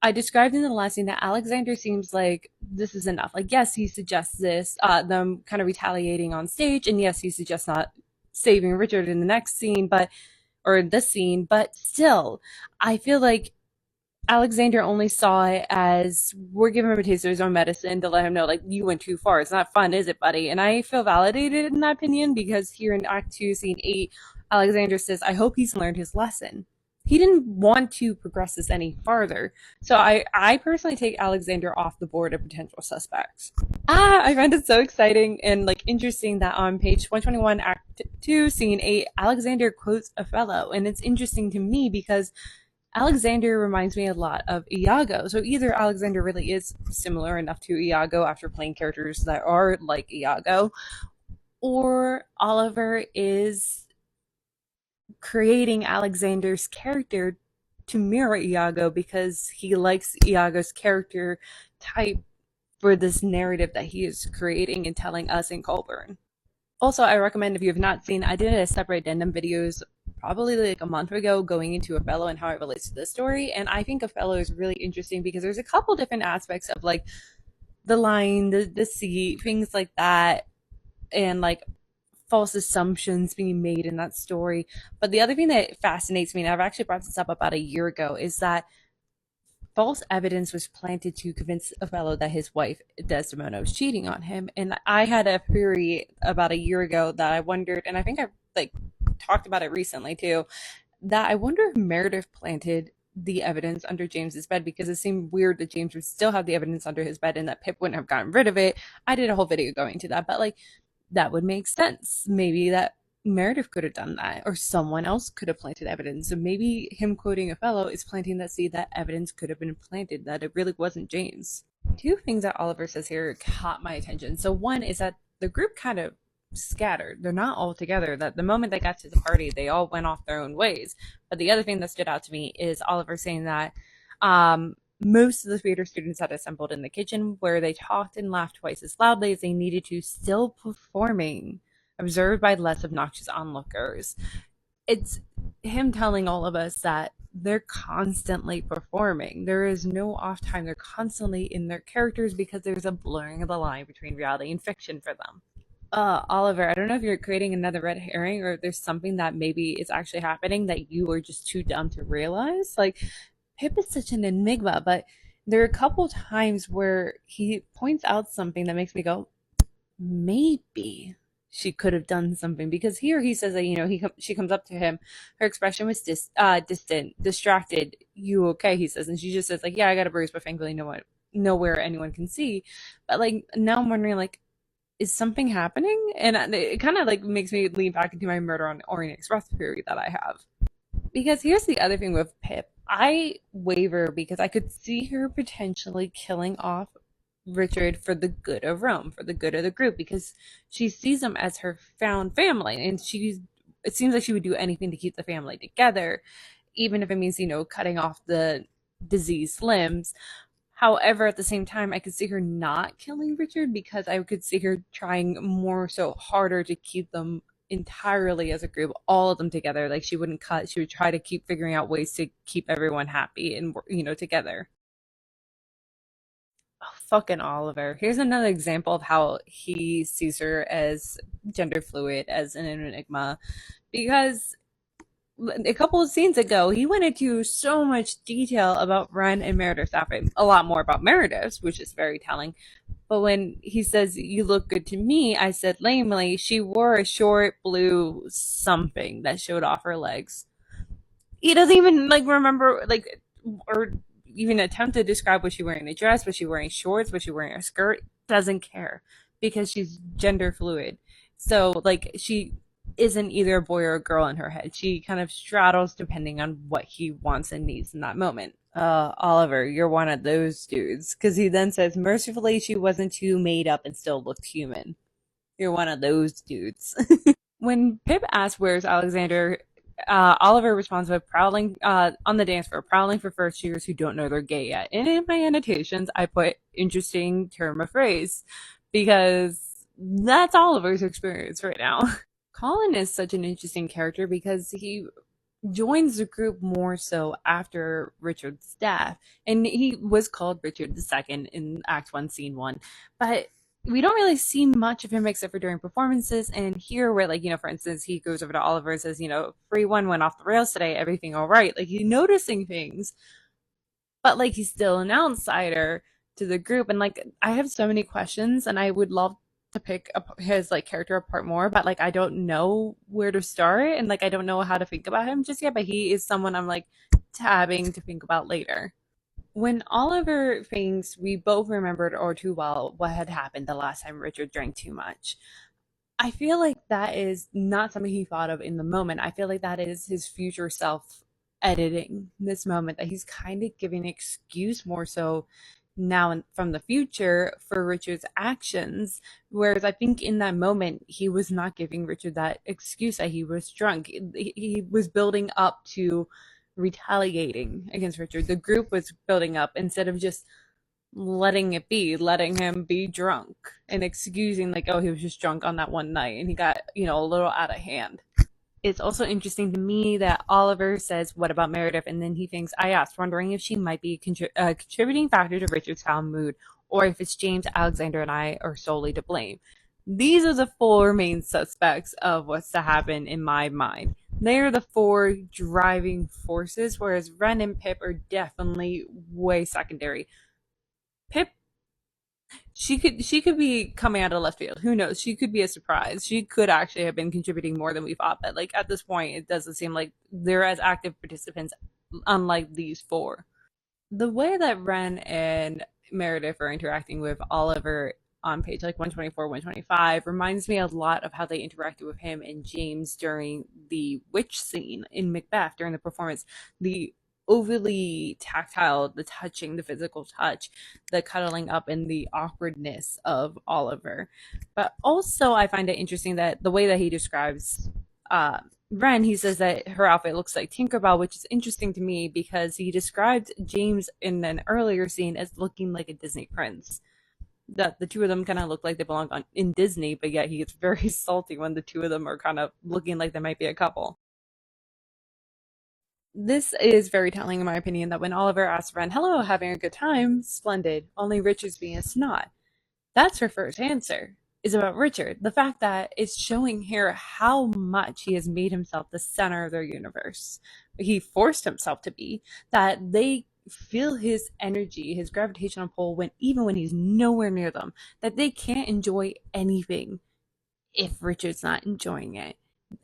I described in the last scene that Alexander seems like this is enough. Like, yes, he suggests this, them kind of retaliating on stage, and yes, he suggests not saving Richard in the next scene, or this scene, but still, I feel like Alexander only saw it as we're giving him a taste of his own medicine to let him know, like, you went too far. It's not fun, is it, buddy? And I feel validated in that opinion because here in Act 2, Scene 8, Alexander says, I hope he's learned his lesson. He didn't want to progress this any farther. So I personally take Alexander off the board of potential suspects. I find it so exciting and like interesting that on page 121, Act 2, Scene 8, Alexander quotes Othello. And it's interesting to me because Alexander reminds me a lot of Iago. So either Alexander really is similar enough to Iago after playing characters that are like Iago, or Oliver is creating Alexander's character to mirror Iago because he likes Iago's character type for this narrative that he is creating and telling us in Colburn. Also, I recommend if you have not seen, I did a separate addendum videos probably like a month ago going into Othello and how it relates to this story. And I think Othello is really interesting because there's a couple different aspects of like the line, the deceit, things like that, and like false assumptions being made in that story. But the other thing that fascinates me, and I've actually brought this up about a year ago, is that false evidence was planted to convince Othello that his wife Desdemona was cheating on him. And I had a theory about a year ago that I wondered, and I think I like talked about it recently too, that I wonder if Meredith planted the evidence under James's bed because it seemed weird that James would still have the evidence under his bed and that Pip wouldn't have gotten rid of it. I did a whole video going to that, but like that would make sense. Maybe that Meredith could have done that, or someone else could have planted evidence. So maybe him quoting Othello is planting that seed that evidence could have been planted, that it really wasn't James. Two things that Oliver says here caught my attention. So one is that the group kind of scattered. They're not all together. That the moment they got to the party, they all went off their own ways. But the other thing that stood out to me is Oliver saying that most of the theater students had assembled in the kitchen where they talked and laughed twice as loudly as they needed to, still performing, observed by less obnoxious onlookers. It's him telling all of us that they're constantly performing. There is no off time. They're constantly in their characters because there's a blurring of the line between reality and fiction for them. Oliver, I don't know if you're creating another red herring or if there's something that maybe is actually happening that you were just too dumb to realize. Like, Pip is such an enigma, but there are a couple times where he points out something that makes me go, maybe she could have done something. Because here he says that, she comes up to him. Her expression was distant, distracted. You okay? He says, and she just says like, yeah, I got a bruise, but thankfully nowhere anyone can see. But like now I'm wondering like, is something happening? And it kind of like makes me lean back into my Murder on Orient Express theory that I have. Because here's the other thing with Pip. I waver because I could see her potentially killing off Richard for the good of Rome, for the good of the group, because she sees him as her found family, and she's. It seems like she would do anything to keep the family together, even if it means cutting off the diseased limbs. However, at the same time, I could see her not killing Richard because I could see her trying more so harder to keep them entirely as a group, all of them together. Like she wouldn't cut, she would try to keep figuring out ways to keep everyone happy and together. Oh, fucking Oliver. Here's another example of how he sees her as gender fluid, as an enigma, because a couple of scenes ago, he went into so much detail about Ren and Meredith's outfit. A lot more about Meredith's, which is very telling. But when he says, "You look good to me," I said lamely, "She wore a short blue something that showed off her legs." He doesn't even remember or even attempt to describe, was she wearing a dress, was she wearing shorts, was she wearing a skirt. Doesn't care because she's gender fluid. So she isn't either a boy or a girl in her head. She kind of straddles depending on what he wants and needs in that moment. Oliver, you're one of those dudes. Because he then says, "Mercifully, she wasn't too made up and still looked human." You're one of those dudes. When Pip asks where's Alexander, Oliver responds by prowling on the dance floor, prowling for first years who don't know they're gay yet. And in my annotations, I put interesting term of phrase because that's Oliver's experience right now. Colin is such an interesting character because he joins the group more so after Richard's death. And he was called Richard II in Act 1, Scene 1. But we don't really see much of him except for during performances. And here, where, for instance, he goes over to Oliver and says, 3-1 went off the rails today, everything all right. He's noticing things, but he's still an outsider to the group. And I have so many questions, and I would love to pick up his character apart more, but I don't know where to start, and I don't know how to think about him just yet. But he is someone I'm tabbing to think about later. When Oliver thinks we both remembered or too well what had happened the last time Richard drank too much, I feel like that is not something he thought of in the moment. I feel like that is his future self editing this moment, that he's kind of giving an excuse more so now and from the future for Richard's actions. Whereas I think in that moment, he was not giving Richard that excuse that he was drunk. He was building up to retaliating against Richard. The group was building up instead of just letting it be, letting him be drunk and excusing oh, he was just drunk on that one night and he got, a little out of hand. It's also interesting to me that Oliver says, "What about Meredith?" And then he thinks, "I asked, wondering if she might be a contributing factor to Richard's foul mood, or if it's James, Alexander, and I are solely to blame." These are the four main suspects of what's to happen in my mind. They are the four driving forces, whereas Ren and Pip are definitely way secondary. Pip, she could be coming out of left field. Who knows? She could be a surprise. She could actually have been contributing more than we thought. But at this point, it doesn't seem like they're as active participants, unlike these four. The way that Ren and Meredith are interacting with Oliver on page 124, 125 reminds me a lot of how they interacted with him and James during the witch scene in Macbeth during the performance. The overly tactile, the touching, the physical touch, the cuddling up, and the awkwardness of Oliver. But also, I find it interesting that the way that he describes Ren, he says that her outfit looks like Tinkerbell, which is interesting to me because he described James in an earlier scene as looking like a Disney prince. That the two of them kind of look like they belong in Disney, but yet he gets very salty when the two of them are kind of looking like they might be a couple. This is very telling, in my opinion, that when Oliver asks Ren, "Hello, having a good time?" Splendid. Only Richard's being a snot. That's her first answer, is about Richard. The fact that it's showing here how much he has made himself the center of their universe. He forced himself to be, that they feel his energy, his gravitational pull, even when he's nowhere near them, that they can't enjoy anything if Richard's not enjoying it.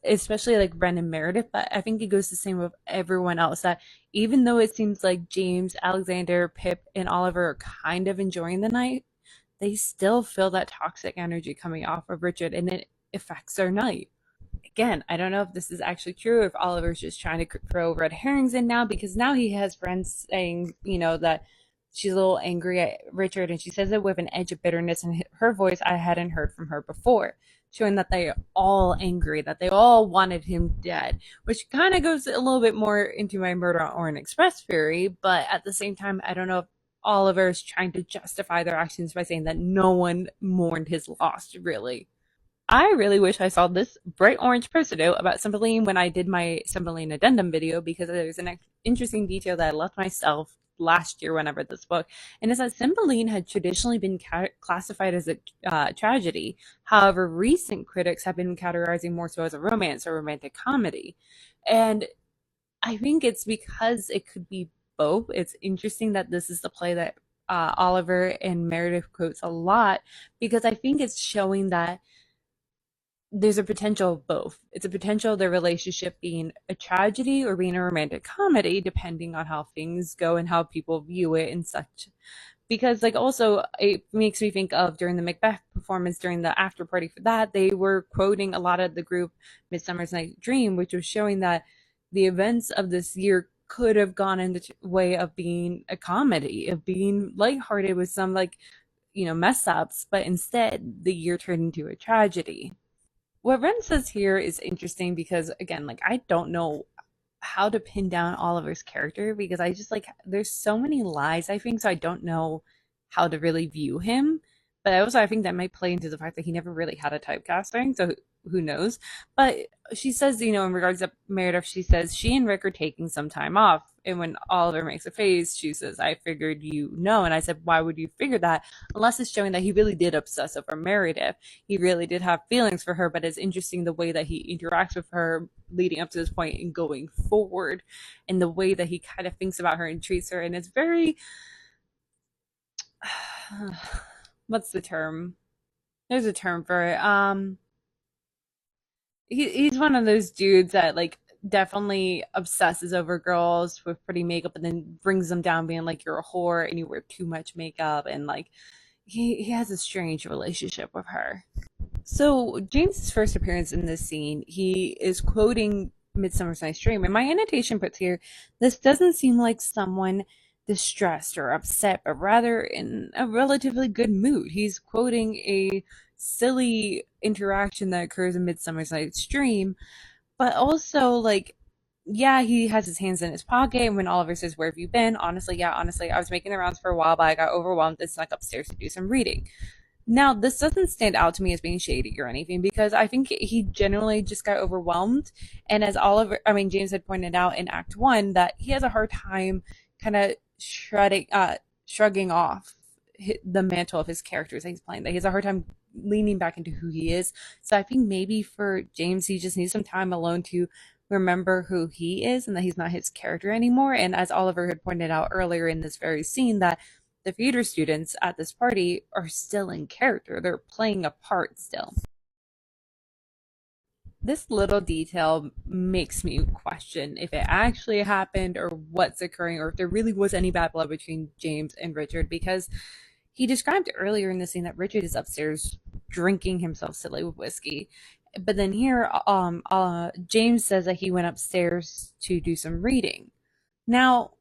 Especially Ren and Meredith, but I think it goes the same with everyone else. That even though it seems like James, Alexander, Pip, and Oliver are kind of enjoying the night, they still feel that toxic energy coming off of Richard, and it affects their night. again, I don't know if this is actually true or if Oliver's just trying to throw red herrings in now, because now he has friends saying, that she's a little angry at Richard, and she says it with an edge of bitterness in her voice I hadn't heard from her before, showing that they are all angry, that they all wanted him dead, which kind of goes a little bit more into my Murder on Orient Express theory, but at the same time, I don't know if Oliver is trying to justify their actions by saying that no one mourned his loss, really. I really wish I saw this bright orange post-it note about Cymbeline when I did my Cymbeline addendum video, because there's an interesting detail that I left myself last year when I read this book, and is that Cymbeline had traditionally been classified as a tragedy. However, recent critics have been categorizing more so as a romance or romantic comedy. And I think it's because it could be both. It's interesting that this is the play that Oliver and Meredith quotes a lot, because I think it's showing that there's a potential of both. It's a potential of their relationship being a tragedy or being a romantic comedy, depending on how things go and how people view it and such. Because, like, also, it makes me think of during the Macbeth performance, during the after party for that, they were quoting a lot of the group Midsummer's Night Dream, which was showing that the events of this year could have gone in the way of being a comedy, of being lighthearted with some, like, mess ups, but instead the year turned into a tragedy. What Ren says here is interesting because, again, like, I don't know how to pin down Oliver's character, because I just, like, there's so many lies, I think, so I don't know how to really view him. But also, I think that might play into the fact that he never really had a typecasting, so who knows. But she says, in regards to Meredith, she says she and Rick are taking some time off. And when Oliver makes a face, she says, I figured you know. And I said, why would you figure that? Unless it's showing that he really did obsess over Meredith. He really did have feelings for her, but it's interesting the way that he interacts with her leading up to this point and going forward, and the way that he kind of thinks about her and treats her. And it's very, what's the term? There's a term for it. He's one of those dudes that, like, definitely obsesses over girls with pretty makeup and then brings them down being like, you're a whore and you wear too much makeup, and, like, he has a strange relationship with her. So James's first appearance in this scene, he is quoting Midsummer's Night's Dream, and my annotation puts here, this doesn't seem like someone distressed or upset, but rather in a relatively good mood. He's quoting a silly interaction that occurs in Midsummer's Night's Dream, but also, like, yeah, he has his hands in his pocket. And when Oliver says, where have you been? Honestly, yeah, honestly, I was making the rounds for a while, but I got overwhelmed and snuck upstairs to do some reading. Now, this doesn't stand out to me as being shady or anything, because I think he generally just got overwhelmed. And as James had pointed out in Act One, that he has a hard time kind of shrugging off the mantle of his characters that he's playing. That he has a hard time leaning back into who he is. So I think maybe for James, he just needs some time alone to remember who he is and that he's not his character anymore. And as Oliver had pointed out earlier in this very scene, that the theater students at this party are still in character. They're playing a part still. This little detail makes me question if it actually happened or what's occurring, or if there really was any bad blood between James and Richard, because he described earlier in the scene that Richard is upstairs drinking himself silly with whiskey. But then here, James says that he went upstairs to do some reading. Now,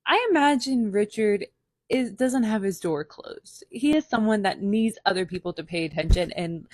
I imagine Richard doesn't have his door closed. He is someone that needs other people to pay attention and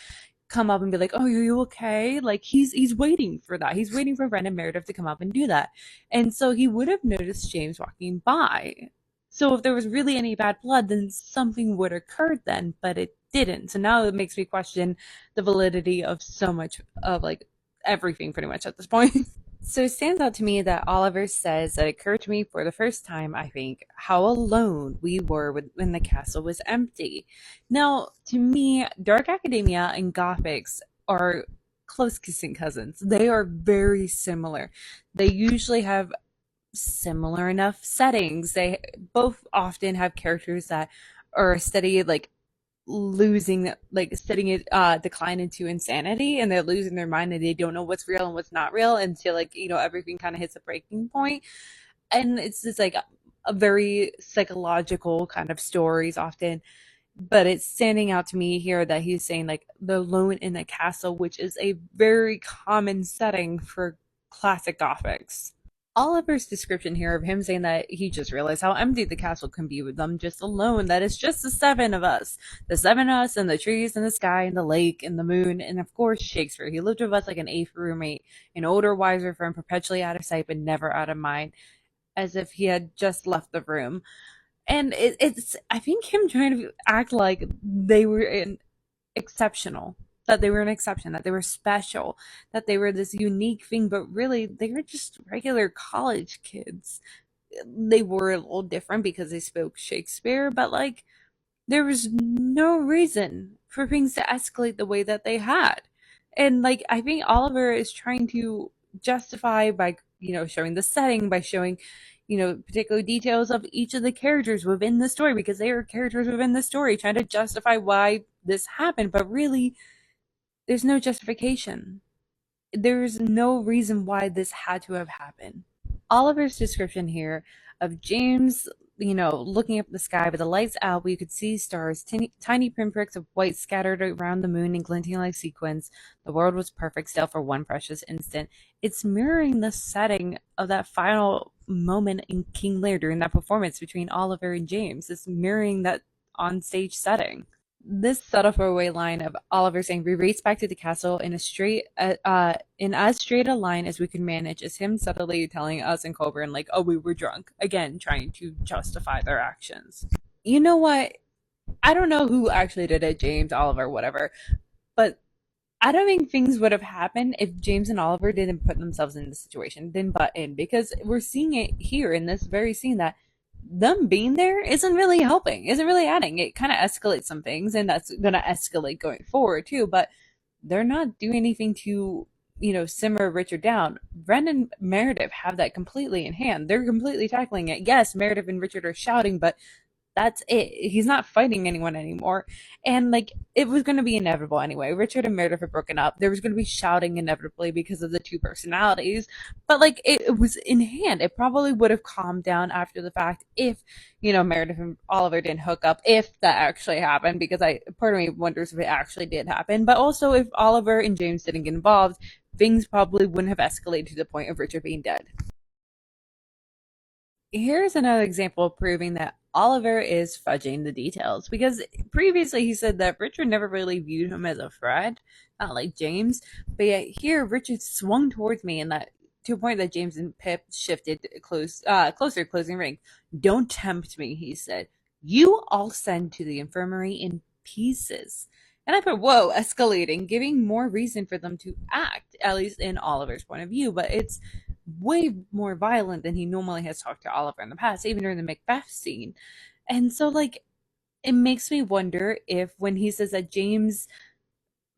come up and be like, "Oh, are you okay?" Like, he's waiting for that. He's waiting for Ren and Meredith to come up and do that. And so he would have noticed James walking by. So if there was really any bad blood, then something would occur then, but it didn't. So now it makes me question the validity of so much of, like, everything pretty much at this point. So it stands out to me that Oliver says that it occurred to me for the first time, I think, how alone we were when the castle was empty. Now, to me, Dark Academia and Gothics are close kissing cousins. They are very similar. They usually have similar enough settings. They both often have characters that are steady, like, losing, like, setting it decline into insanity, and they're losing their mind and they don't know what's real and what's not real until, like, everything kind of hits a breaking point. And it's just like a very psychological kind of stories often. But it's standing out to me here that he's saying like the alone in the castle, which is a very common setting for classic Gothics. Oliver's description here of him saying that he just realized how empty the castle can be with them just alone, that it's just the seven of us. The seven of us and the trees and the sky and the lake and the moon, and of course Shakespeare. He lived with us like an eighth roommate, an older, wiser friend, perpetually out of sight but never out of mind, as if he had just left the room. And it's, I think, him trying to act like they were exceptional, that they were an exception, that they were special, that they were this unique thing, but really they were just regular college kids. They were a little different because they spoke Shakespeare, but like there was no reason for things to escalate the way that they had. And like I think Oliver is trying to justify by, showing the setting, by showing, particular details of each of the characters within the story, because they are characters within the story, trying to justify why this happened, but really there's no justification. There's no reason why this had to have happened. Oliver's description here of James, looking up at the sky with the lights out, where you could see stars, tiny pinpricks of white scattered around the moon and glinting like sequins. The world was perfect still for one precious instant. It's mirroring the setting of that final moment in King Lear during that performance between Oliver and James. It's mirroring that on stage setting. This subtle throwaway line of Oliver saying we race back to the castle in as straight a line as we could manage is him subtly telling us and Colburn like, oh, we were drunk, again trying to justify their actions. You know what, I don't know who actually did it, James, Oliver, whatever, but I don't think things would have happened if James and Oliver didn't put themselves in the situation, didn't butt in, because we're seeing it here in this very scene that them being there isn't really helping, isn't really adding. It kind of escalates some things, and that's going to escalate going forward too. But they're not doing anything to, simmer Richard down. Ren and Meredith have that completely in hand. They're completely tackling it. Yes, Meredith and Richard are shouting, but that's it. He's not fighting anyone anymore. And like it was going to be inevitable anyway. Richard and Meredith had broken up. There was going to be shouting inevitably because of the two personalities. But like it was in hand. It probably would have calmed down after the fact if, Meredith and Oliver didn't hook up, if that actually happened, because part of me wonders if it actually did happen. But also if Oliver and James didn't get involved, things probably wouldn't have escalated to the point of Richard being dead. Here's another example of proving that Oliver is fudging the details, because previously he said that Richard never really viewed him as a threat, not like James, but yet here Richard swung towards me and that to a point that James and Pip shifted closer, closing ring. Don't tempt me, he said. You all send to the infirmary in pieces. And I put, whoa, escalating, giving more reason for them to act, at least in Oliver's point of view, but it's way more violent than he normally has talked to Oliver in the past, even during the Macbeth scene. And so, like, it makes me wonder if when he says that James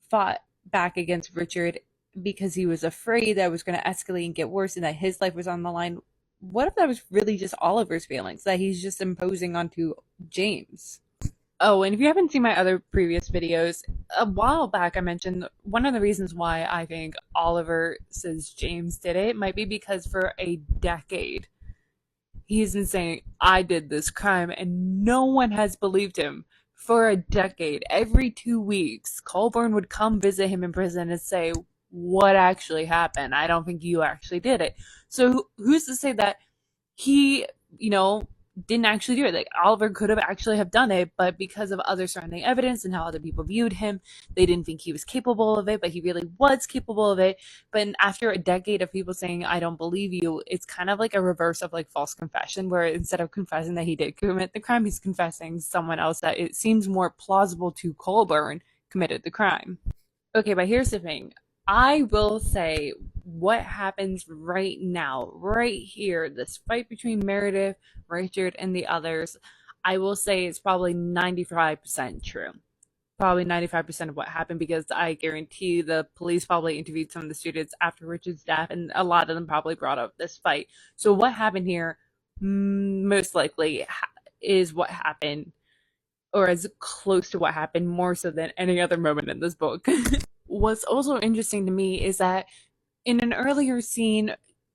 fought back against Richard because he was afraid that it was going to escalate and get worse and that his life was on the line, what if that was really just Oliver's feelings that he's just imposing onto James? Oh, and if you haven't seen my other previous videos, a while back I mentioned one of the reasons why I think Oliver says James did it might be because for a decade he's been saying, I did this crime, and no one has believed him. For a decade, every 2 weeks, Colburn would come visit him in prison and say, what actually happened? I don't think you actually did it. So who's to say that he, didn't actually do it? Like Oliver could have actually have done it, but because of other surrounding evidence and how other people viewed him, they didn't think he was capable of it, but he really was capable of it. But after a decade of people saying, I don't believe you, it's kind of like a reverse of like false confession, where instead of confessing that he did commit the crime, he's confessing someone else that it seems more plausible to Colburn committed the crime. Okay, but here's the thing. I will say what happens right now, right here, this fight between Meredith, Richard, and the others, I will say it's probably 95% true. Probably 95% of what happened, because I guarantee the police probably interviewed some of the students after Richard's death, and a lot of them probably brought up this fight. So what happened here, most likely, is what happened, or as close to what happened, more so than any other moment in this book. What's also interesting to me is that in an earlier scene,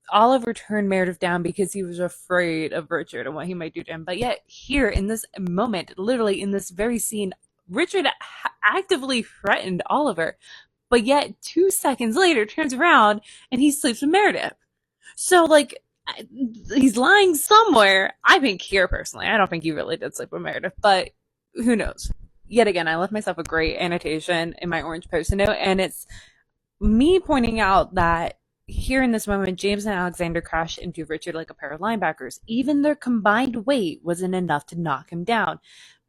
Oliver turned Meredith down because he was afraid of Richard and what he might do to him. But yet, here in this moment, literally in this very scene, Richard actively threatened Oliver. But yet, 2 seconds later, turns around and he sleeps with Meredith. So, like, he's lying somewhere. I think here, personally, I don't think he really did sleep with Meredith, but who knows? Yet again, I left myself a great annotation in my orange post-it note, and it's me pointing out that here in this moment, James and Alexander crashed into Richard like a pair of linebackers. Even their combined weight wasn't enough to knock him down.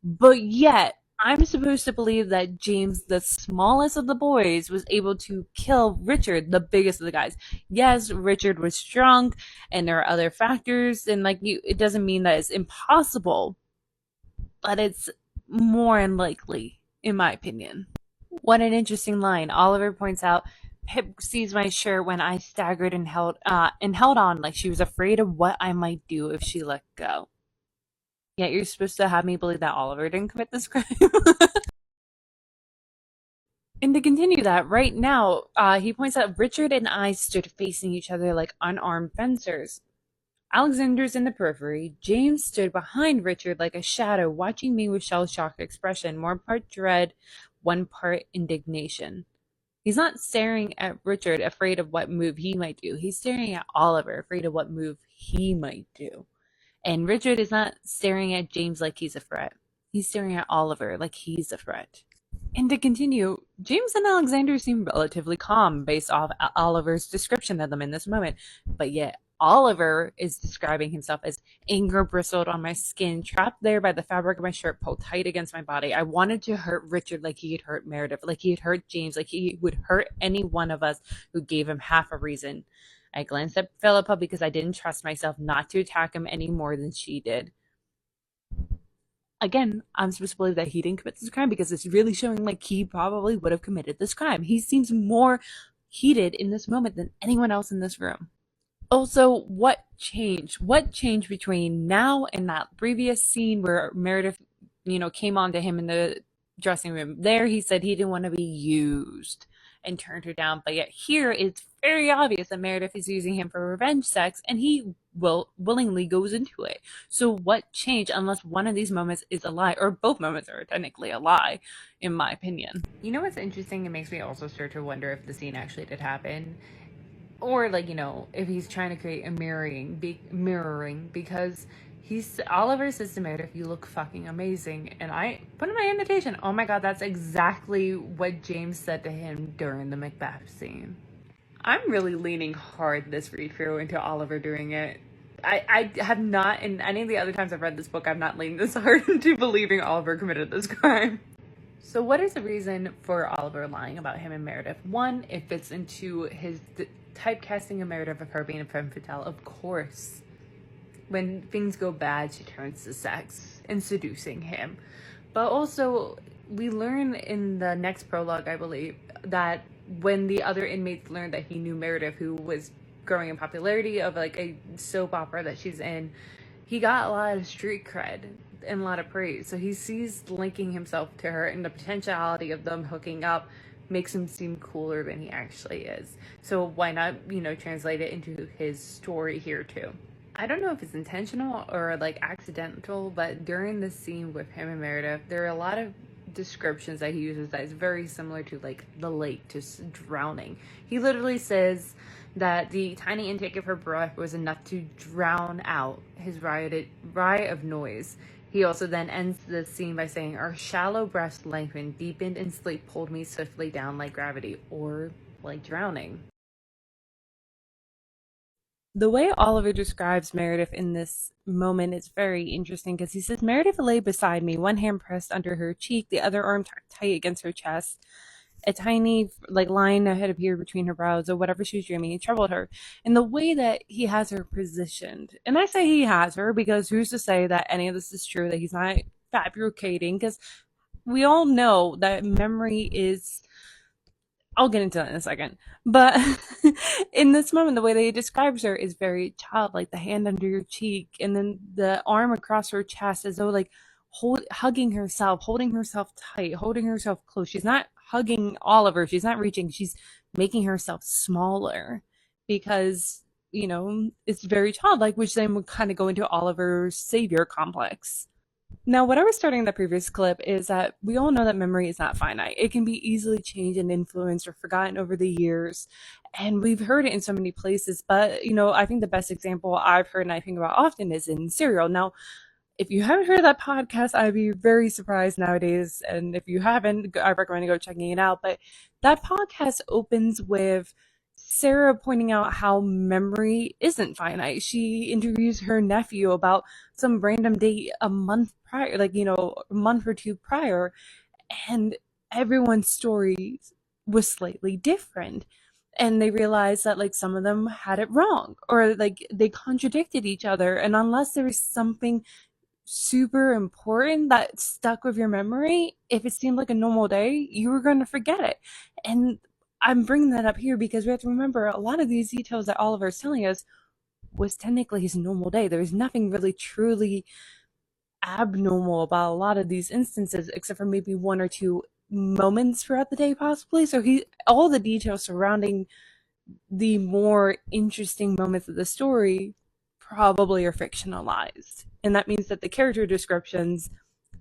But yet, I'm supposed to believe that James, the smallest of the boys, was able to kill Richard, the biggest of the guys. Yes, Richard was strong, and there are other factors, and it doesn't mean that it's impossible, but it's more unlikely, in my opinion. What an interesting line. Oliver points out, Pip sees my shirt when I staggered and held on like she was afraid of what I might do if she let go. Yet you're supposed to have me believe that Oliver didn't commit this crime. And to continue that, right now, he points out Richard and I stood facing each other like unarmed fencers. Alexander's in the periphery. James stood behind Richard like a shadow, watching me with shell-shocked expression, one part dread, one part indignation. He's not staring at Richard, afraid of what move he might do. He's staring at Oliver, afraid of what move he might do. And Richard is not staring at James like he's a threat. He's staring at Oliver like he's a threat. And to continue, James and Alexander seem relatively calm based off Oliver's description of them in this moment. But yet, Oliver is describing himself as anger bristled on my skin, trapped there by the fabric of my shirt pulled tight against my body. I wanted to hurt Richard like he had hurt Meredith, like he had hurt James, like he would hurt any one of us who gave him half a reason. I glanced at Philippa because I didn't trust myself not to attack him any more than she did. Again, I'm supposed to believe that he didn't commit this crime because it's really showing like he probably would have committed this crime. He seems more heated in this moment than anyone else in this room. Also, what changed? What changed between now and that previous scene where Meredith, came on to him in the dressing room? There, he said he didn't want to be used and turned her down. But yet here, it's very obvious that Meredith is using him for revenge sex, and he willingly goes into it. So what changed unless one of these moments is a lie, or both moments are technically a lie, in my opinion? You know what's interesting? It makes me also start to wonder if the scene actually did happen. Or if he's trying to create a mirroring because Oliver says to Meredith, "You look fucking amazing," and I put in my annotation, "Oh my god, that's exactly what James said to him during the Macbeth scene." I'm really leaning hard this read through into Oliver doing it. I have not, in any of the other times I've read this book, I've not leaned this hard into believing Oliver committed this crime. So what is the reason for Oliver lying about him and Meredith? One, it fits into his typecasting of Meredith of her being a femme fatale. Of course, when things go bad, she turns to sex and seducing him. But also, we learn in the next prologue, I believe, that when the other inmates learned that he knew Meredith, who was growing in popularity of like a soap opera that she's in, he got a lot of street cred and a lot of praise. So he sees linking himself to her, and the potentiality of them hooking up makes him seem cooler than he actually is. So why not, translate it into his story here too? I don't know if it's intentional or like accidental, but during this scene with him and Meredith, there are a lot of descriptions that he uses that is very similar to like the lake, to drowning. He literally says that the tiny intake of her breath was enough to drown out his riot of noise. He also then ends the scene by saying, "Our shallow breaths lengthened, deepened, and sleep pulled me swiftly down like gravity," or like drowning. The way Oliver describes Meredith in this moment is very interesting because he says, "Meredith lay beside me, one hand pressed under her cheek, the other arm tight against her chest. A tiny line that had appeared between her brows or whatever she was dreaming. It troubled her. And the way that he has her positioned, and I say he has her because who's to say that any of this is true, that he's not fabricating, because we all know that memory is, I'll get into that in a second. But in this moment, the way that he describes her is very childlike. The hand under your cheek, and then the arm across her chest, as though hugging herself, holding herself tight, holding herself close. She's not hugging Oliver. She's not reaching. She's making herself smaller because it's very childlike, which then would kind of go into Oliver's savior complex. Now, what I was starting in the previous clip is that we all know that memory is not finite. It can be easily changed and influenced or forgotten over the years. And we've heard it in so many places. But, I think the best example I've heard and I think about often is in Serial. Now, if you haven't heard of that podcast, I'd be very surprised nowadays. And if you haven't, I recommend go checking it out. But that podcast opens with Sarah pointing out how memory isn't finite. She interviews her nephew about some random date a month prior, like, a month or two prior, and everyone's story was slightly different. And they realized that, like, some of them had it wrong or like they contradicted each other. And unless there was something super important that stuck with your memory, if it seemed like a normal day, you were going to forget it. And I'm bringing that up here because we have to remember a lot of these details that Oliver is telling us was technically his normal day. There was nothing really truly abnormal about a lot of these instances, except for maybe one or two moments throughout the day, possibly. So all the details surrounding the more interesting moments of the story probably are fictionalized. And that means that the character descriptions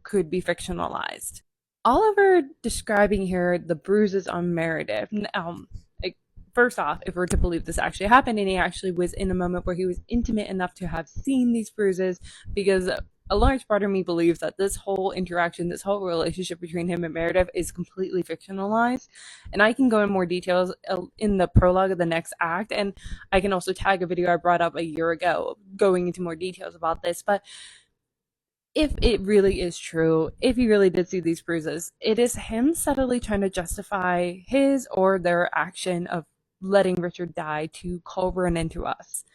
could be fictionalized. Oliver describing here the bruises on Meredith. Like, first off, if we're to believe this actually happened, and he actually was in a moment where he was intimate enough to have seen these bruises, because a large part of me believes that this whole interaction, this whole relationship between him and Meredith is completely fictionalized. And I can go in more details in the prologue of the next act. And I can also tag a video I brought up a year ago going into more details about this. But if it really is true, if he really did see these bruises, it is him subtly trying to justify his or their action of letting Richard die to culver an end to us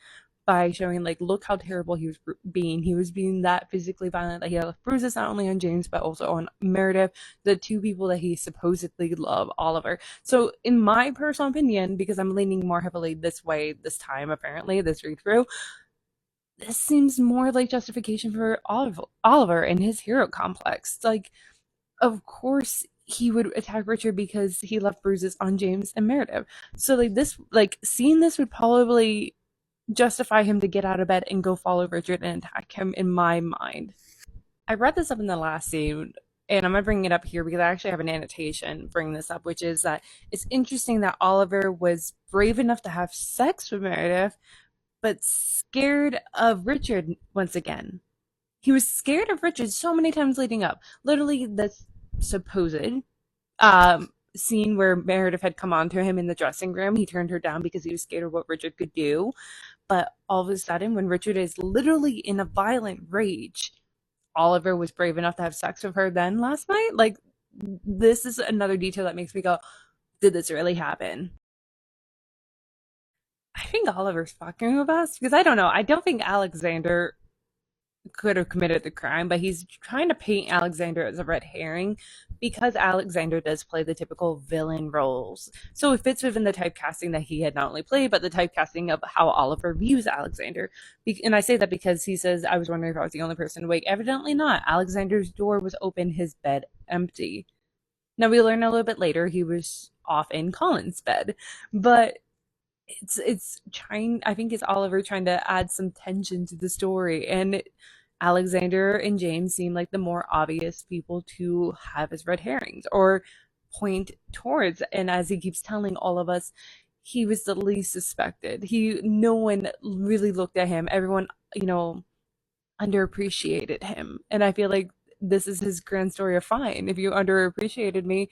by showing, like, look how terrible he was being. He was being that physically violent that he had bruises not only on James but also on Meredith, the two people that he supposedly loved, Oliver. So in my personal opinion, because I'm leaning more heavily this way this time, apparently, this read through, this seems more like justification for Oliver and his hero complex. Like, of course he would attack Richard because he left bruises on James and Meredith. So seeing this would probably justify him to get out of bed and go follow Richard and attack him, in my mind. I read this up in the last scene, and I'm going to bring it up here because I actually have an annotation bringing this up, which is that it's interesting that Oliver was brave enough to have sex with Meredith, but scared of Richard once again. He was scared of Richard so many times leading up. Literally, the supposed scene where Meredith had come on to him in the dressing room, he turned her down because he was scared of what Richard could do. But all of a sudden, when Richard is literally in a violent rage, Oliver was brave enough to have sex with her then last night. Like, this is another detail that makes me go, did this really happen? I think Oliver's fucking with us because I don't know. I don't think Alexander could have committed the crime, but he's trying to paint Alexander as a red herring because Alexander does play the typical villain roles. So it fits within the typecasting that he had not only played, but the typecasting of how Oliver views Alexander. And I say that because he says, I was wondering if I was the only person awake. Evidently not. Alexander's door was open, his bed empty. Now we learn a little bit later he was off in Colin's bed, but it's trying, I think it's Oliver trying to add some tension to the story, and Alexander and James seem like the more obvious people to have as red herrings or point towards. And as he keeps telling all of us, he was the least suspected. No one really looked at him. Everyone, underappreciated him. And I feel like this is his grand story of fine. If you underappreciated me,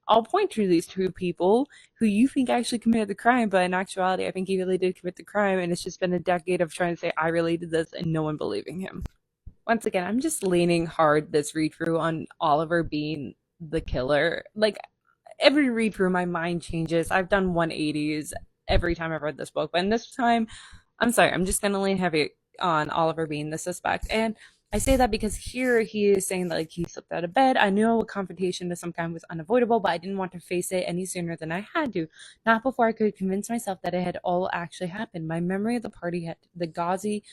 I'll point to these two people who you think actually committed the crime, but in actuality, I think he really did commit the crime, and it's just been a decade of trying to say, I really did this, and no one believing him. Once again, I'm just leaning hard this read through on Oliver being the killer. Like, every read through, my mind changes. I've done 180s every time I've read this book, but in this time, I'm sorry, I'm just going to lean heavy on Oliver being the suspect. And I say that because here he is saying that, like, he slipped out of bed. I knew a confrontation of some kind was unavoidable, but I didn't want to face it any sooner than I had to. Not before I could convince myself that it had all actually happened. My memory of the party had the gauzy,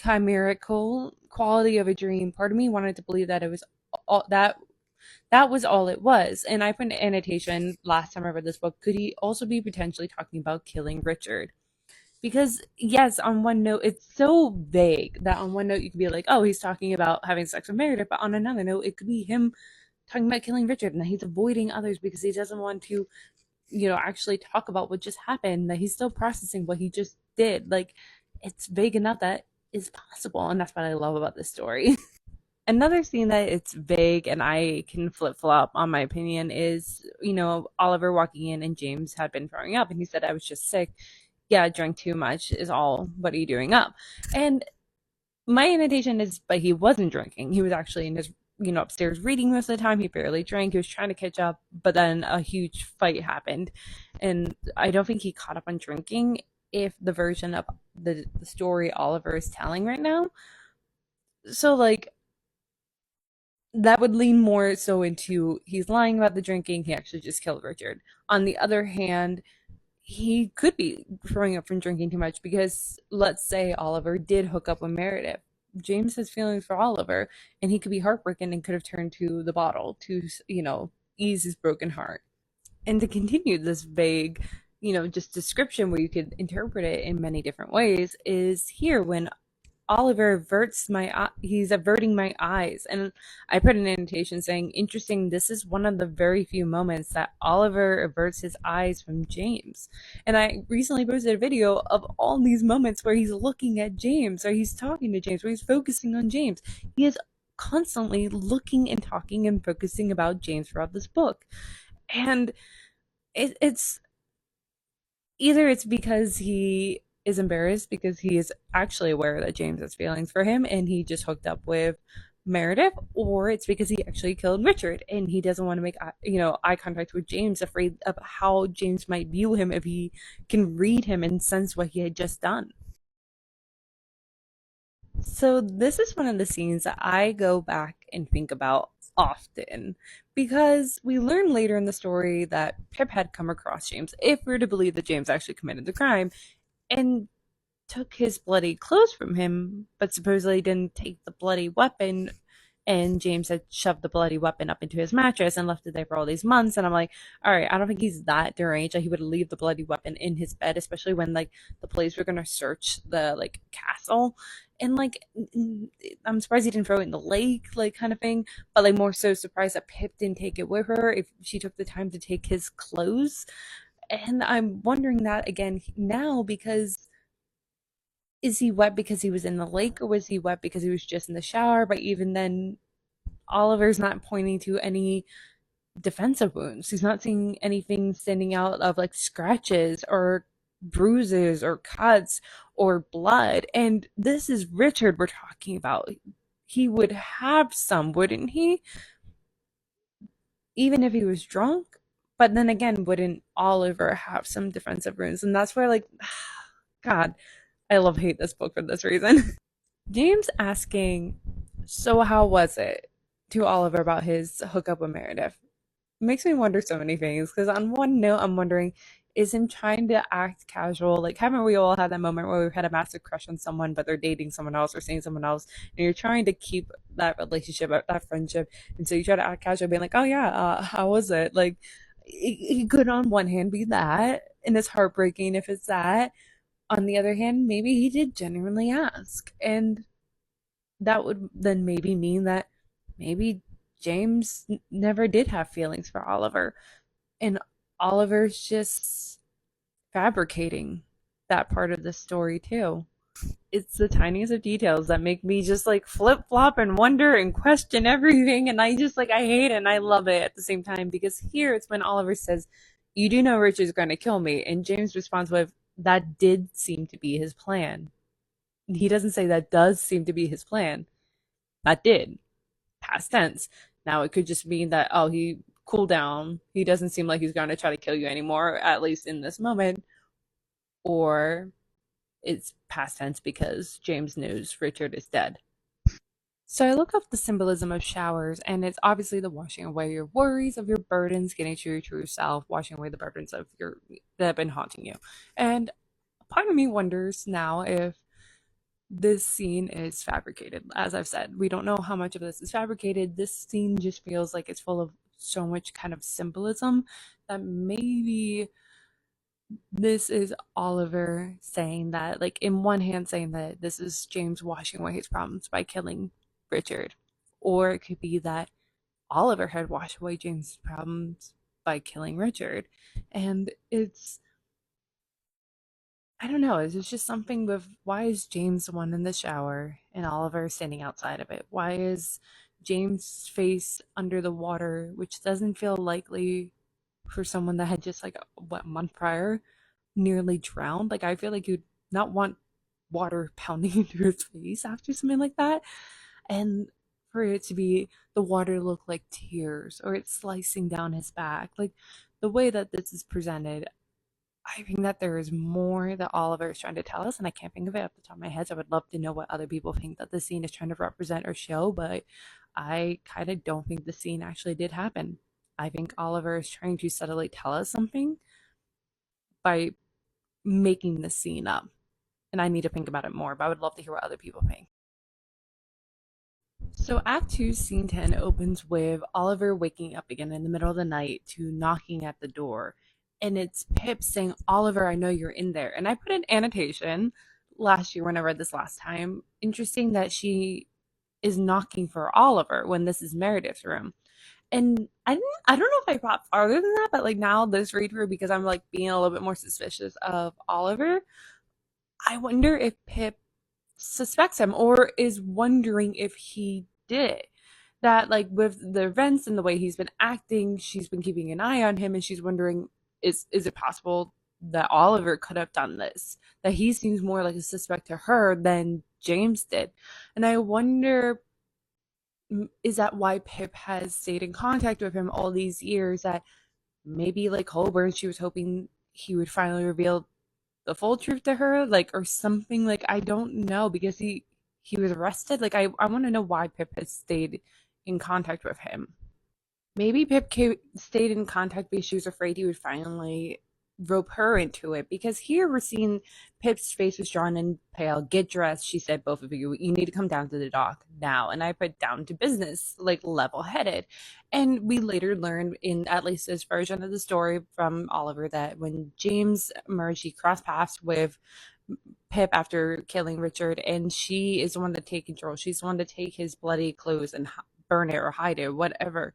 chimerical quality of a dream. Part of me wanted to believe that it was all that was all it was. And I put an annotation last time I read this book. Could he also be potentially talking about killing Richard? Because, yes, on one note, it's so vague that on one note you could be like, oh, he's talking about having sex with Meredith, but on another note, it could be him talking about killing Richard and that he's avoiding others because he doesn't want to, actually talk about what just happened, that he's still processing what he just did. Like, it's vague enough that is possible. And that's what I love about this story. Another scene that it's vague and I can flip flop on my opinion is, Oliver walking in and James had been throwing up and he said, I was just sick. Yeah, I drank too much is all. What are you doing up? And my annotation is, but he wasn't drinking. He was actually in his, upstairs reading most of the time. He barely drank. He was trying to catch up, but then a huge fight happened. And I don't think he caught up on drinking if the version of the story Oliver is telling right now. So, like, that would lean more so into he's lying about the drinking. He actually just killed Richard. On the other hand, he could be throwing up from drinking too much because let's say Oliver did hook up with Meredith. James has feelings for Oliver and he could be heartbroken and could have turned to the bottle to, ease his broken heart. And to continue this vague, just description where you could interpret it in many different ways is here when Oliver averts he's averting my eyes. And I put an annotation saying, interesting, this is one of the very few moments that Oliver averts his eyes from James. And I recently posted a video of all these moments where he's looking at James, or he's talking to James, where he's focusing on James. He is constantly looking and talking and focusing about James throughout this book. And it's either it's because he is embarrassed because he is actually aware that James has feelings for him and he just hooked up with Meredith, or it's because he actually killed Richard and he doesn't want to make eye contact with James, afraid of how James might view him if he can read him and sense what he had just done. So this is one of the scenes that I go back and think about often because we learn later in the story that Pip had come across James, if we're to believe that James actually committed the crime, and took his bloody clothes from him, but supposedly didn't take the bloody weapon. And James had shoved the bloody weapon up into his mattress and left it there for all these months. And I'm like, all right, I don't think he's that deranged that he would leave the bloody weapon in his bed, especially when like the police were gonna search the like castle. And like, I'm surprised he didn't throw it in the lake, like kind of thing. But like, more so surprised that Pip didn't take it with her if she took the time to take his clothes. And I'm wondering that again now because is he wet because he was in the lake or was he wet because he was just in the shower? But even then, Oliver's not pointing to any defensive wounds. He's not seeing anything standing out of like scratches or bruises or cuts or blood. And this is Richard we're talking about. He would have some, wouldn't he? Even if he was drunk. But then again, wouldn't Oliver have some defensive wounds? And that's where, like, God, I love hate this book for this reason. James asking, so how was it to Oliver about his hookup with Meredith? Makes me wonder so many things because on one note, I'm wondering, is him trying to act casual? Like, haven't we all had that moment where we've had a massive crush on someone, but they're dating someone else or seeing someone else, and you're trying to keep that relationship, that friendship, and so you try to act casual, being like, oh yeah, how was it? Like, it could on one hand be that, and it's heartbreaking if it's that. On the other hand, maybe he did genuinely ask, and that would then maybe mean that maybe James never did have feelings for Oliver, and Oliver's just fabricating that part of the story too. It's the tiniest of details that make me just like flip flop and wonder and question everything. And I just like, I hate it and I love it at the same time because here it's when Oliver says, you do know Richard's going to kill me. And James responds with, that did seem to be his plan. He doesn't say that does seem to be his plan. That did. Past tense. Now it could just mean that, oh, he cooled down. He doesn't seem like he's going to try to kill you anymore, at least in this moment. Or it's past tense because James knows Richard is dead. So I look up the symbolism of showers, and it's obviously the washing away your worries, of your burdens, getting to your true self, washing away the burdens of your that have been haunting you. And part of me wonders now if this scene is fabricated. As I've said, we don't know how much of this is fabricated. This scene just feels like it's full of so much kind of symbolism that maybe This is Oliver saying that, like, in one hand, saying that this is James washing away his problems by killing Richard. Or it could be that Oliver had washed away James' problems by killing Richard. And I don't know, it's just something with why is James the one in the shower and Oliver standing outside of it? Why is James' face under the water, which doesn't feel likely for someone that had just like what month prior nearly drowned? Like I feel like you'd not want water pounding into his face after something like that. And for it to be the water look like tears or it's slicing down his back. Like the way that this is presented, I think that there is more that Oliver is trying to tell us, and I can't think of it off the top of my head. So I would love to know what other people think that the scene is trying to represent or show, but I kind of don't think the scene actually did happen. I think Oliver is trying to subtly tell us something by making the scene up. And I need to think about it more, but I would love to hear what other people think. So, Act 2, Scene 10 opens with Oliver waking up again in the middle of the night to knocking at the door. And it's Pip saying, Oliver, I know you're in there. And I put an annotation last year when I read this last time. Interesting that she is knocking for Oliver when this is Meredith's room. And I don't know if I thought farther than that, but like now this read through, because I'm like being a little bit more suspicious of Oliver, I wonder if Pip suspects him or is wondering if he did. That, like, with the events and the way he's been acting, she's been keeping an eye on him and she's wondering, is it possible that Oliver could have done this? That he seems more like a suspect to her than James did. And I wonder, is that why Pip has stayed in contact with him all these years? That maybe, like Holborn, she was hoping he would finally reveal the full truth to her, like, or something. Like I don't know, because he was arrested. Like I want to know why Pip has stayed in contact with him. Maybe stayed in contact because she was afraid he would finally rope her into it. Because here we're seeing Pip's face was drawn and pale. Get dressed, she said, both of you. You need to come down to the dock now. And I put down to business, like level headed. And we later learned, in at least this version of the story from Oliver, that when James emerged, he crossed paths with Pip after killing Richard, and she is the one to take control. She's the one to take his bloody clothes and burn it or hide it, whatever.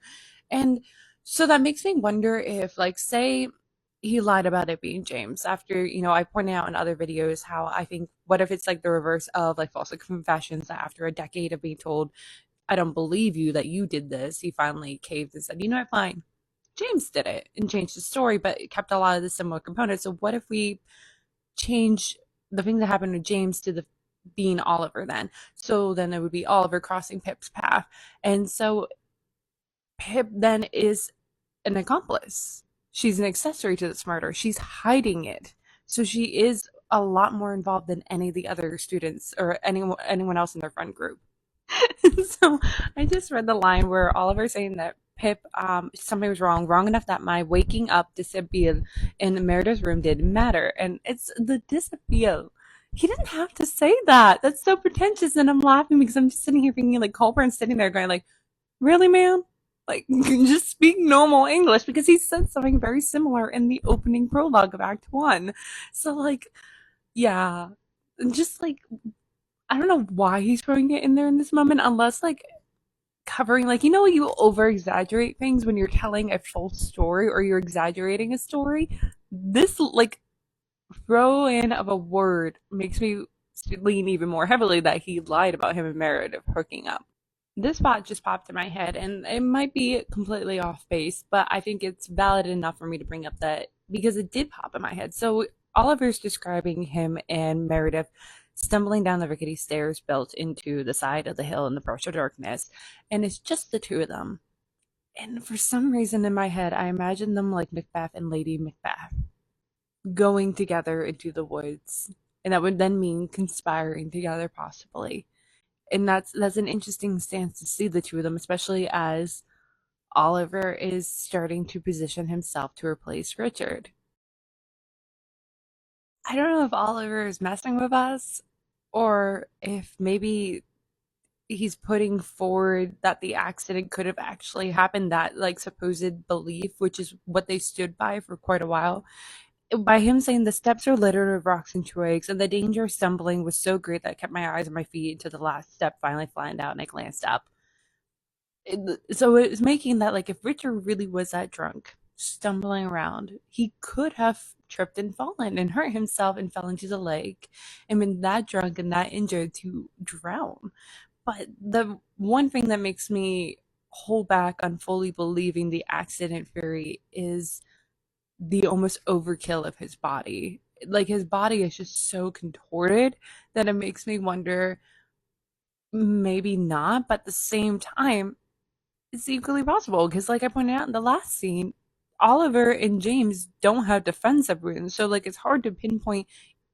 And so that makes me wonder if, like, say he lied about it being James after, I pointed out in other videos how I think, what if it's like the reverse of like false confessions, that after a decade of being told, I don't believe you that you did this, he finally caved and said, you know what, fine. James did it and changed the story, but it kept a lot of the similar components. So what if we change the thing that happened to James to the being Oliver then? So then it would be Oliver crossing Pip's path. And so Pip then is an accomplice. She's an accessory to this murder. She's hiding it. So she is a lot more involved than any of the other students or anyone else in their friend group. So I just read the line where Oliver's saying that Pip, something was wrong enough that my waking up disappeared in Meredith's room didn't matter. And it's the disappear. He didn't have to say that. That's so pretentious. And I'm laughing because I'm just sitting here thinking, like, Colburn's sitting there going, like, really, man? Like, just speak normal English, because he said something very similar in the opening prologue of Act 1. So, like, yeah. Just, like, I don't know why he's throwing it in there in this moment, unless, like, covering, like, you over exaggerate things when you're telling a full story or you're exaggerating a story. This, like, throw in of a word makes me lean even more heavily that he lied about him and Meredith hooking up. This spot just popped in my head, and it might be completely off base, but I think it's valid enough for me to bring up that because it did pop in my head. So Oliver's describing him and Meredith stumbling down the rickety stairs built into the side of the hill in the brush of darkness, and it's just the two of them. And for some reason in my head, I imagine them like Macbeth and Lady Macbeth going together into the woods, and that would then mean conspiring together, possibly. And that's an interesting stance to see the two of them, especially as Oliver is starting to position himself to replace Richard. I don't know if Oliver is messing with us or if maybe he's putting forward that the accident could have actually happened, that like supposed belief, which is what they stood by for quite a while. by him saying the steps are littered with rocks and twigs, and the danger of stumbling was so great that I kept my eyes on my feet until the last step finally flattened out and I glanced up. So it was making that, like, if Richard really was that drunk, stumbling around, he could have tripped and fallen and hurt himself and fell into the lake and been that drunk and that injured to drown. But the one thing that makes me hold back on fully believing the accident theory is the almost overkill of his body. Like, his body is just so contorted that it makes me wonder, maybe not, but at the same time, it's equally possible because, like I pointed out in the last scene, Oliver and James don't have defensive wounds, so like it's hard to pinpoint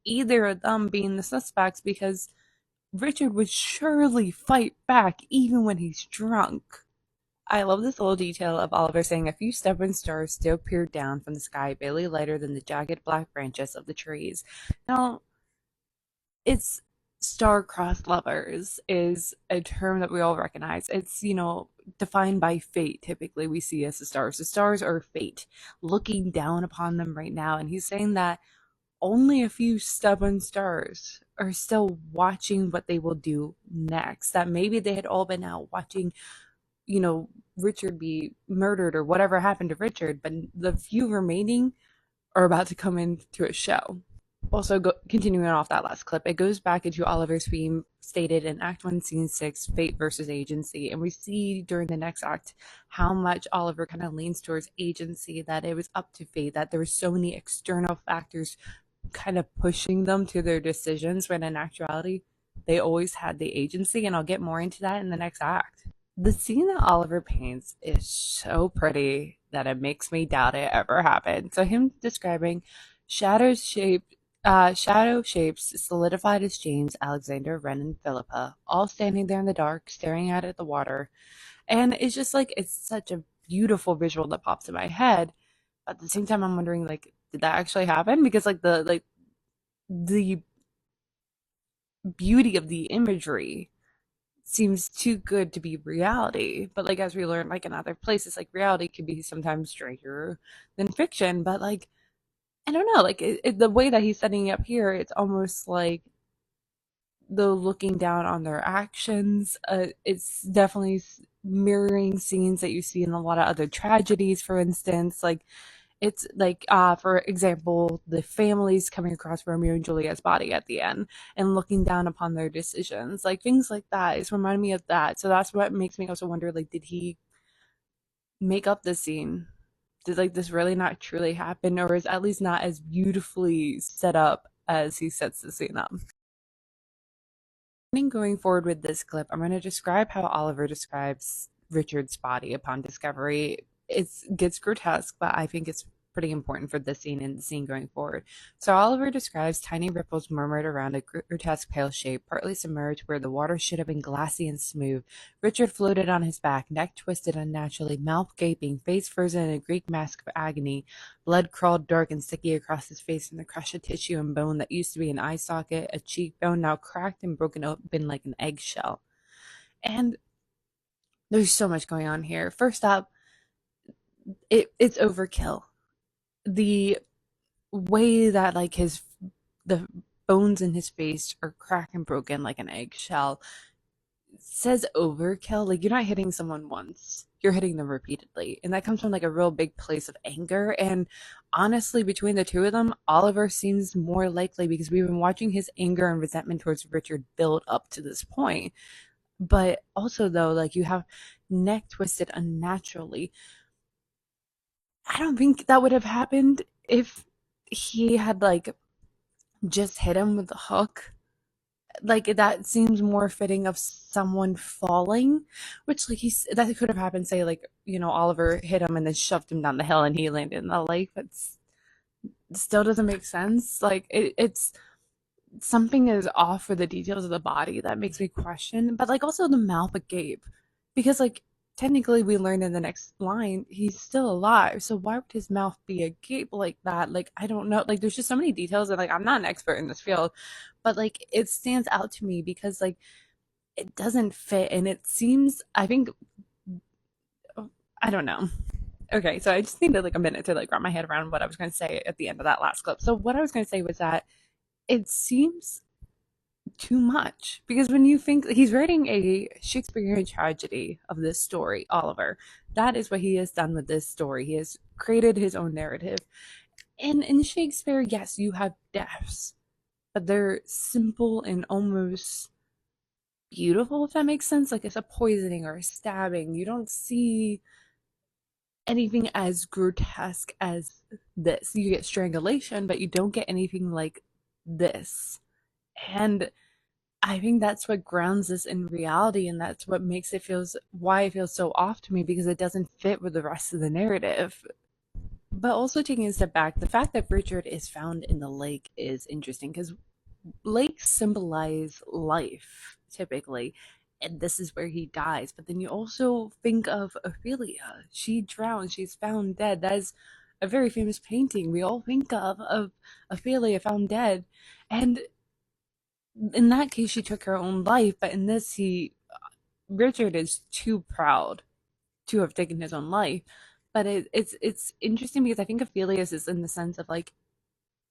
either of them being the suspects because Richard would surely fight back even when he's drunk. I love this little detail of Oliver saying a few stubborn stars still peered down from the sky, barely lighter than the jagged black branches of the trees. Now, it's star-crossed lovers is a term that we all recognize. It's, defined by fate. Typically, we see as the stars. The stars are fate looking down upon them right now. And he's saying that only a few stubborn stars are still watching what they will do next. That maybe they had all been out watching, Richard be murdered or whatever happened to Richard, but the few remaining are about to come into a show. Also, continuing off that last clip, it goes back into Oliver's theme stated in Act 1, Scene 6, Fate versus Agency. And we see during the next act how much Oliver kind of leans towards agency, that it was up to fate, that there were so many external factors kind of pushing them to their decisions, when in actuality, they always had the agency. And I'll get more into that in the next act. The scene that Oliver paints is so pretty that it makes me doubt it ever happened. So him describing shadow shapes solidified as James, Alexander, Ren, and Philippa, all standing there in the dark, staring out at the water. And it's just like, it's such a beautiful visual that pops in my head. But at the same time, I'm wondering, like, did that actually happen? Because the beauty of the imagery seems too good to be reality. But like, as we learn, like in other places, like reality can be sometimes stranger than fiction. But like, I don't know, like the way that he's setting it up here, it's almost like the looking down on their actions. It's definitely mirroring scenes that you see in a lot of other tragedies, for instance. Like, it's like, for example, the families coming across Romeo and Juliet's body at the end and looking down upon their decisions. Like, things like that. It's reminding me of that. So that's what makes me also wonder, like, did he make up this scene? Did, like, this really not truly happen, or is at least not as beautifully set up as he sets the scene up? Going forward with this clip, I'm going to describe how Oliver describes Richard's body upon discovery. It gets grotesque, but I think it's pretty important for this scene and the scene going forward. So Oliver describes tiny ripples murmured around a grotesque pale shape, partly submerged where the water should have been glassy and smooth. Richard floated on his back, neck twisted unnaturally, mouth gaping, face frozen in a Greek mask of agony. Blood crawled dark and sticky across his face from the crush of tissue and bone that used to be an eye socket, a cheekbone now cracked and broken open like an eggshell. And there's so much going on here. First up, it's overkill. The way that, like, the bones in his face are cracked and broken like an eggshell says overkill. Like, you're not hitting someone once, you're hitting them repeatedly, and that comes from like a real big place of anger. And honestly, between the two of them, Oliver seems more likely, because we've been watching his anger and resentment towards Richard build up to this point. But also, though, like, you have neck twisted unnaturally. I don't think that would have happened if he had, like, just hit him with the hook. Like, that seems more fitting of someone falling, which, like, that could have happened. Say, like, Oliver hit him and then shoved him down the hill and he landed in the lake. But it still doesn't make sense. Like, it's something is off with the details of the body that makes me question. But like, also the mouth agape, because like, technically we learn in the next line he's still alive, so why would his mouth be agape like that? Like, I don't know, like, there's just so many details, and like, I'm not an expert in this field, but like, it stands out to me because like, it doesn't fit, and it seems, I think, I don't know. Okay, so I just needed like a minute to like wrap my head around what I was going to say at the end of that last clip. So what I was going to say was that it seems too much because when you think he's writing a Shakespearean tragedy of this story, Oliver, that is what he has done with this story. He has created his own narrative. And in Shakespeare, yes, you have deaths, but they're simple and almost beautiful, if that makes sense. Like it's a poisoning or a stabbing. You don't see anything as grotesque as this. You get strangulation, but you don't get anything like this. And I think that's what grounds this in reality, and that's what makes it feels why it feels so off to me because it doesn't fit with the rest of the narrative. But also taking a step back, the fact that Richard is found in the lake is interesting because lakes symbolize life typically, and this is where he dies. But then you also think of Ophelia. She drowned, she's found dead. That is a very famous painting we all think of Ophelia found dead. And in that case, she took her own life. But in this, Richard is too proud to have taken his own life. But it's interesting because I think Ophelia's is in the sense of like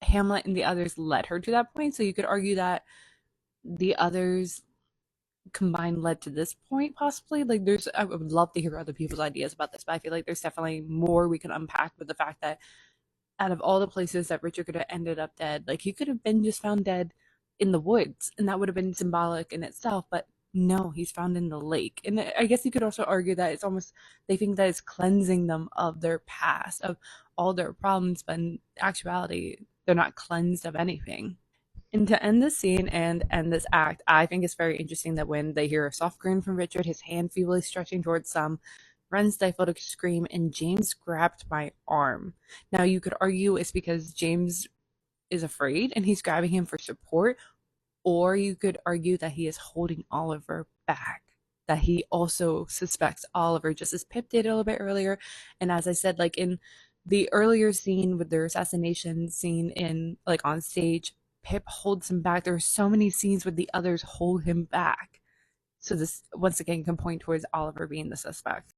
Hamlet and the others led her to that point. So you could argue that the others combined led to this point, possibly. Like, I would love to hear other people's ideas about this, but I feel like there's definitely more we can unpack with the fact that out of all the places that Richard could have ended up dead, like, he could have been just found dead in the woods, and that would have been symbolic in itself, but no, he's found in the lake. And I guess you could also argue that it's almost, they think that it's cleansing them of their past, of all their problems, but in actuality, they're not cleansed of anything. And to end this scene and end this act, I think it's very interesting that when they hear a soft grin from Richard, his hand feebly stretching towards some, Ren stifled a scream, and James grabbed my arm. Now, you could argue it's because James is afraid and he's grabbing him for support, or you could argue that he is holding Oliver back, that he also suspects Oliver, just as Pip did a little bit earlier. And as I said, like in the earlier scene with their assassination scene in like on stage, Pip holds him back. There are so many scenes where the others hold him back. So this once again can point towards Oliver being the suspect.